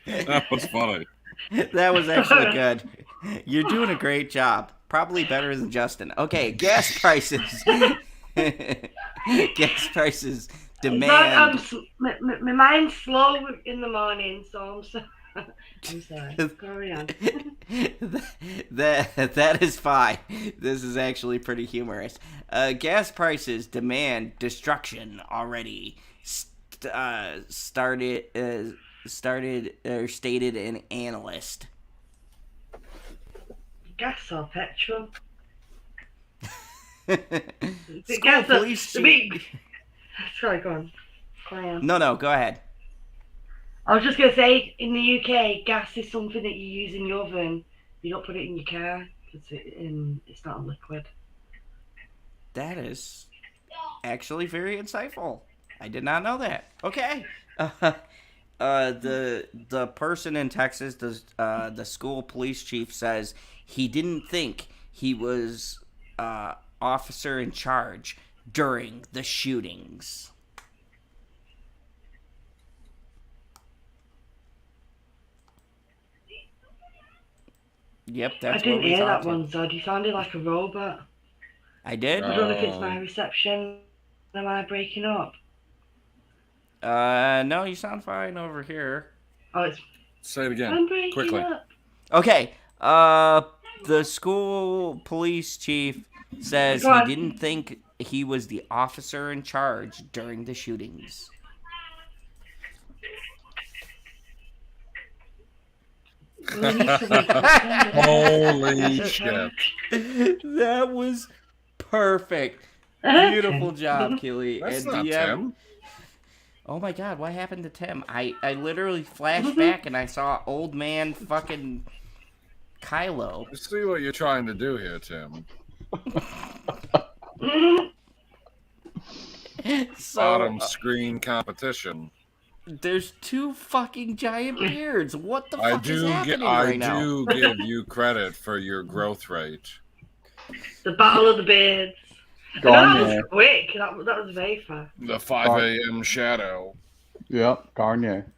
[SPEAKER 1] That was funny.
[SPEAKER 8] That was actually good. You're doing a great job. Probably better than Justin. Okay, gas prices. Gas prices demand.
[SPEAKER 10] My mind's slow in the morning, so I'm sorry. Carry on.
[SPEAKER 8] That is fine. This is actually pretty humorous. Gas prices demand destruction already. Stated an analyst.
[SPEAKER 10] Gas or petrol? Sorry, go on.
[SPEAKER 8] No, go ahead.
[SPEAKER 10] I was just going to say, in the UK, gas is something that you use in your oven. You don't put it in your car because it's not a liquid.
[SPEAKER 8] That is actually very insightful. I did not know that. Okay. The person in Texas, the school police chief, says he didn't think he was officer in charge during the shootings. Yep,
[SPEAKER 10] I
[SPEAKER 8] that's
[SPEAKER 10] didn't
[SPEAKER 8] what we
[SPEAKER 10] hear
[SPEAKER 8] thought
[SPEAKER 10] that one, Zod. You sounded like a robot.
[SPEAKER 8] I did?
[SPEAKER 10] I don't know if it's my reception. Am I breaking up?
[SPEAKER 8] No, you sound fine over here.
[SPEAKER 10] Oh, it's...
[SPEAKER 1] Say it again,
[SPEAKER 10] I'm breaking
[SPEAKER 1] quickly.
[SPEAKER 10] up.
[SPEAKER 8] Okay, the school police chief says
[SPEAKER 10] Go
[SPEAKER 8] he
[SPEAKER 10] on.
[SPEAKER 8] didn't think he was the officer in charge during the shootings.
[SPEAKER 10] We need to wake up then.
[SPEAKER 1] Holy
[SPEAKER 10] Is it
[SPEAKER 1] shit.
[SPEAKER 8] That was perfect. Beautiful job, Keely.
[SPEAKER 1] That's
[SPEAKER 8] And
[SPEAKER 1] not
[SPEAKER 8] do you have-
[SPEAKER 1] Tim.
[SPEAKER 8] Oh my god, what happened to Tim? I literally flashed back and I saw old man fucking Kylo.
[SPEAKER 1] I see what you're trying to do here, Tim.
[SPEAKER 8] So,
[SPEAKER 1] Bottom screen competition.
[SPEAKER 8] there's two fucking giant beards. What the
[SPEAKER 1] I
[SPEAKER 8] fuck is happening
[SPEAKER 1] I
[SPEAKER 8] right now?
[SPEAKER 1] do give you credit for your growth rate.
[SPEAKER 10] The Battle of the Beards. That
[SPEAKER 9] Garnier.
[SPEAKER 10] was quick. That was very fast.
[SPEAKER 1] The 5 a.m. shadow.
[SPEAKER 9] Yep, Garnier.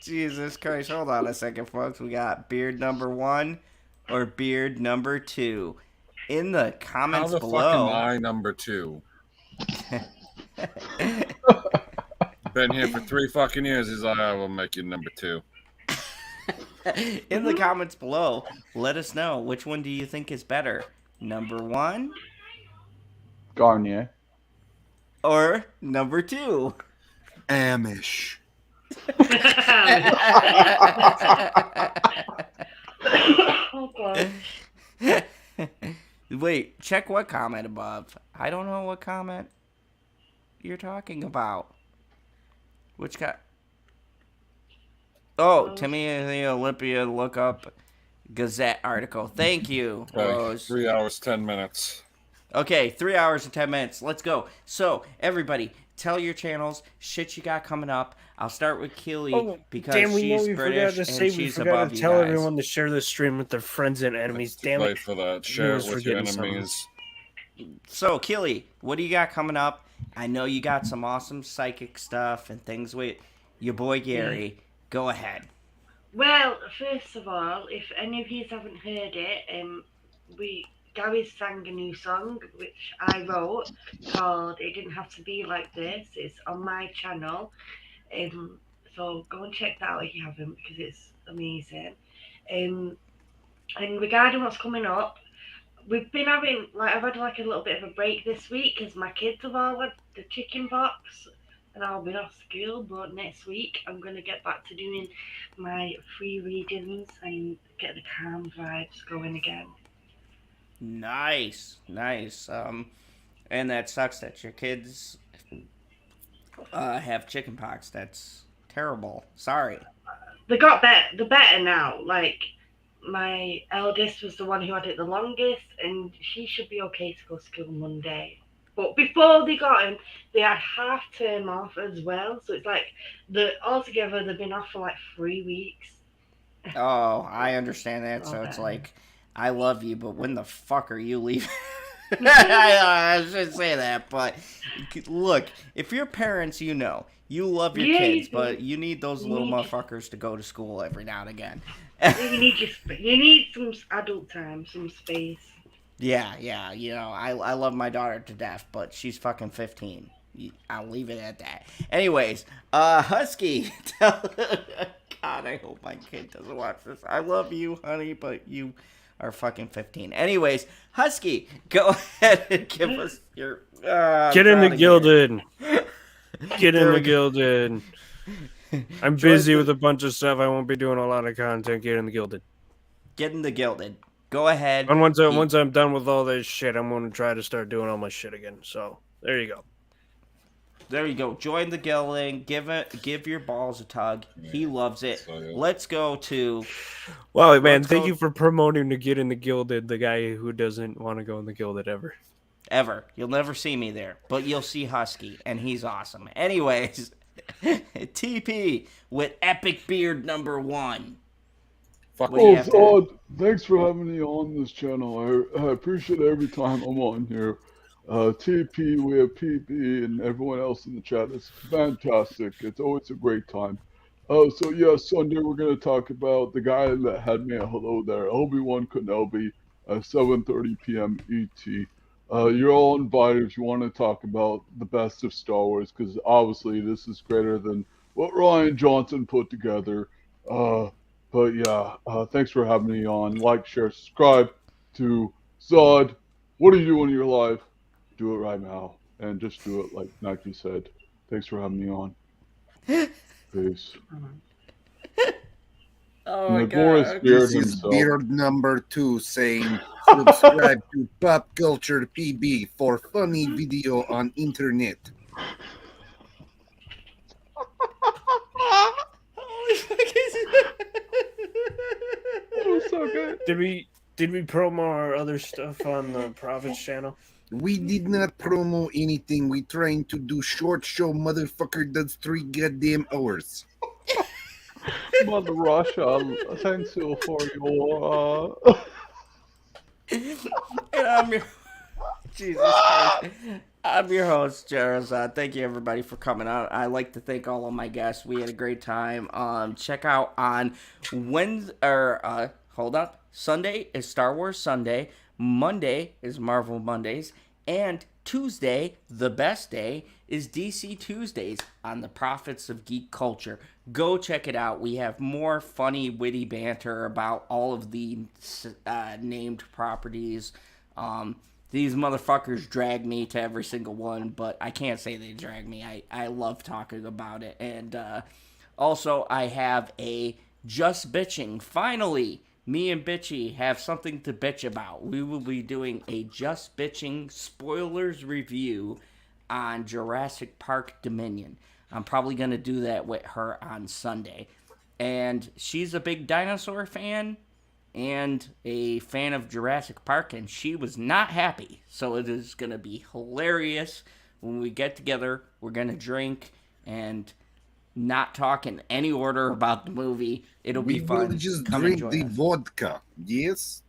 [SPEAKER 8] Jesus Christ, hold on a second, folks. We got beard number 1 or beard number 2. In the
[SPEAKER 1] How
[SPEAKER 8] comments
[SPEAKER 1] the fuck am
[SPEAKER 8] below.
[SPEAKER 1] I number 2? Been here for 3 fucking years. He's like, I will make you number 2.
[SPEAKER 8] In the comments below, let us know which one do you think is better, number 1
[SPEAKER 9] Garnier.
[SPEAKER 8] or number 2.
[SPEAKER 4] Amish.
[SPEAKER 10] Oh, God.
[SPEAKER 8] Wait, check what comment above. I don't know what comment you're talking about. Which guy? Oh, Timmy and the Olympia look up Gazette article. Thank you, Rose.
[SPEAKER 1] 3 hours, 10 minutes.
[SPEAKER 8] Okay, 3 hours and 10 minutes. Let's go. So, everybody, tell your channels, shit you got coming up. I'll start with Keely because she's British and she's above you
[SPEAKER 3] tell
[SPEAKER 8] guys.
[SPEAKER 3] everyone to share the stream with their friends and enemies. Damn
[SPEAKER 1] Wait
[SPEAKER 3] it.
[SPEAKER 1] for that. Share it
[SPEAKER 3] Always
[SPEAKER 1] with your
[SPEAKER 3] forgetting
[SPEAKER 1] enemies.
[SPEAKER 8] So, Keely, what do you got coming up? I know you got some awesome psychic stuff and things with your boy Gary. Go ahead.
[SPEAKER 10] Well, first of all, if any of you haven't heard it, Gary sang a new song which I wrote called "It Didn't Have to Be Like This." It's on my channel, so go and check that out if you haven't because it's amazing. And regarding what's coming up, we've been having I've had a little bit of a break this week because my kids have all had the chicken pox. And I'll be off school, but next week I'm going to get back to doing my free readings and get the calm vibes going again.
[SPEAKER 8] Nice. And that sucks that your kids have chickenpox. That's terrible. Sorry.
[SPEAKER 10] They got better. They're better now. Like, my eldest was the one who had it the longest, and she should be okay to go to school Monday. But before they got him, they had half term off as well. So it's altogether they've been off for 3 weeks.
[SPEAKER 8] Oh, I understand that. So it's like, I love you, but when the fuck are you leaving? I should say that, but look, if your parents, you love your kids, but you need those little motherfuckers to go to school every now and again.
[SPEAKER 10] You need some adult time, some space.
[SPEAKER 8] Yeah, I love my daughter to death, but she's fucking 15. I'll leave it at that. Anyways, Husky, God, I hope my kid doesn't watch this. I love you, honey, but you are fucking 15. Anyways, Husky, go ahead and give us your...
[SPEAKER 3] Get in the Gilded. Get in the Gilded. I'm busy with a bunch of stuff. I won't be doing a lot of content. Get in the Gilded.
[SPEAKER 8] Get in the Gilded. Go ahead.
[SPEAKER 3] And once I'm done with all this shit, I'm going to try to start doing all my shit again. So, there you go.
[SPEAKER 8] There you go. Join the Gilding. Give your balls a tug. He loves it. Let's go to...
[SPEAKER 3] Wow, man, thank you for promoting to Get in the Gilded, the guy who doesn't want to go in the Gilded ever.
[SPEAKER 8] Ever. You'll never see me there, but you'll see Husky, and he's awesome. Anyways, TP with Epic Beard number 1.
[SPEAKER 9] Thanks for having me on this channel. I appreciate it every time I'm on here. TP, we have PP, and everyone else in the chat. It's fantastic. It's always a great time. So yeah, Sunday we're gonna talk about the guy that had me at Hello There, Obi-Wan Kenobi, 7:30 p.m. ET. You're all invited if you want to talk about the best of Star Wars, because obviously this is greater than what Ryan Johnson put together. But yeah, thanks for having me on. Like, share, subscribe to Zod. What are you doing in your life? Do it right now, and just do it like Nike said. Thanks for having me on. Peace.
[SPEAKER 8] Oh my
[SPEAKER 9] Boris
[SPEAKER 8] god.
[SPEAKER 9] Beard
[SPEAKER 4] This is
[SPEAKER 9] himself.
[SPEAKER 4] Beard number 2 saying, subscribe to Pop Culture PB for funny video on internet.
[SPEAKER 9] That was so good.
[SPEAKER 3] Did we promo our other stuff on the Prophets channel?
[SPEAKER 4] We did not promo anything. We trying to do short show. Motherfucker does 3 goddamn hours.
[SPEAKER 9] Mother Russia, thank you for your.
[SPEAKER 8] And I'm your Jesus Christ. I'm your host, Jared. Thank you everybody for coming out. I like to thank all of my guests. We had a great time. Check out on Sunday is Star Wars Sunday. Monday is Marvel Mondays. And Tuesday, the best day, is DC Tuesdays on the Prophets of Geek Culture. Go check it out. We have more funny, witty banter about all of the named properties. These motherfuckers drag me to every single one, but I can't say they drag me. I love talking about it. And also, I have a Just Bitching. Finally, me and Bitchy have something to bitch about. We will be doing a Just Bitching spoilers review on Jurassic Park Dominion. I'm probably going to do that with her on Sunday. And she's a big dinosaur fan and a fan of Jurassic Park, and she was not happy. So it is going to be hilarious. When we get together, we're going to drink and not talk in any order about the movie. It'll be fun.
[SPEAKER 4] We will just
[SPEAKER 8] Come
[SPEAKER 4] drink
[SPEAKER 8] enjoy
[SPEAKER 4] the
[SPEAKER 8] us.
[SPEAKER 4] vodka. Yes?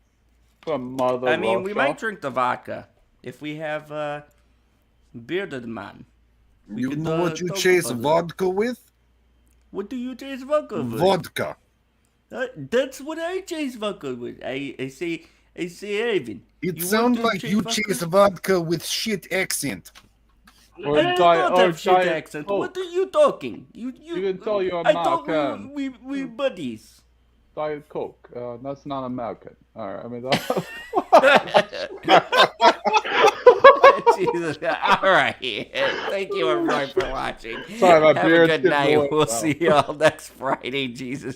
[SPEAKER 9] Mother
[SPEAKER 8] I mean, we
[SPEAKER 9] Russia.
[SPEAKER 8] might drink the vodka if we have Bearded Man. We
[SPEAKER 4] You
[SPEAKER 8] could,
[SPEAKER 4] know what you
[SPEAKER 8] talk
[SPEAKER 4] chase
[SPEAKER 8] about it.
[SPEAKER 4] vodka with?
[SPEAKER 8] What do you chase vodka with?
[SPEAKER 4] Vodka.
[SPEAKER 8] That's what I chase vodka with. I say, Ivan.
[SPEAKER 4] It
[SPEAKER 8] you
[SPEAKER 4] sounds
[SPEAKER 8] want to
[SPEAKER 4] like you
[SPEAKER 8] vodka?
[SPEAKER 4] chase vodka with shit accent.
[SPEAKER 9] Or
[SPEAKER 8] I
[SPEAKER 9] Diet-
[SPEAKER 8] don't
[SPEAKER 9] or
[SPEAKER 8] have shit
[SPEAKER 9] Diet
[SPEAKER 8] accent.
[SPEAKER 9] Coke.
[SPEAKER 8] What are you talking? You
[SPEAKER 9] can tell you're
[SPEAKER 8] I thought
[SPEAKER 9] American.
[SPEAKER 8] we buddies.
[SPEAKER 9] Diet Coke. That's not American. All right. I mean, that...
[SPEAKER 8] Jesus. All right. Thank you everybody for watching.
[SPEAKER 9] Sorry, my
[SPEAKER 8] Have a
[SPEAKER 9] beard's
[SPEAKER 8] good
[SPEAKER 9] getting
[SPEAKER 8] night.
[SPEAKER 9] wet
[SPEAKER 8] We'll
[SPEAKER 9] now.
[SPEAKER 8] see y'all next Friday. Jesus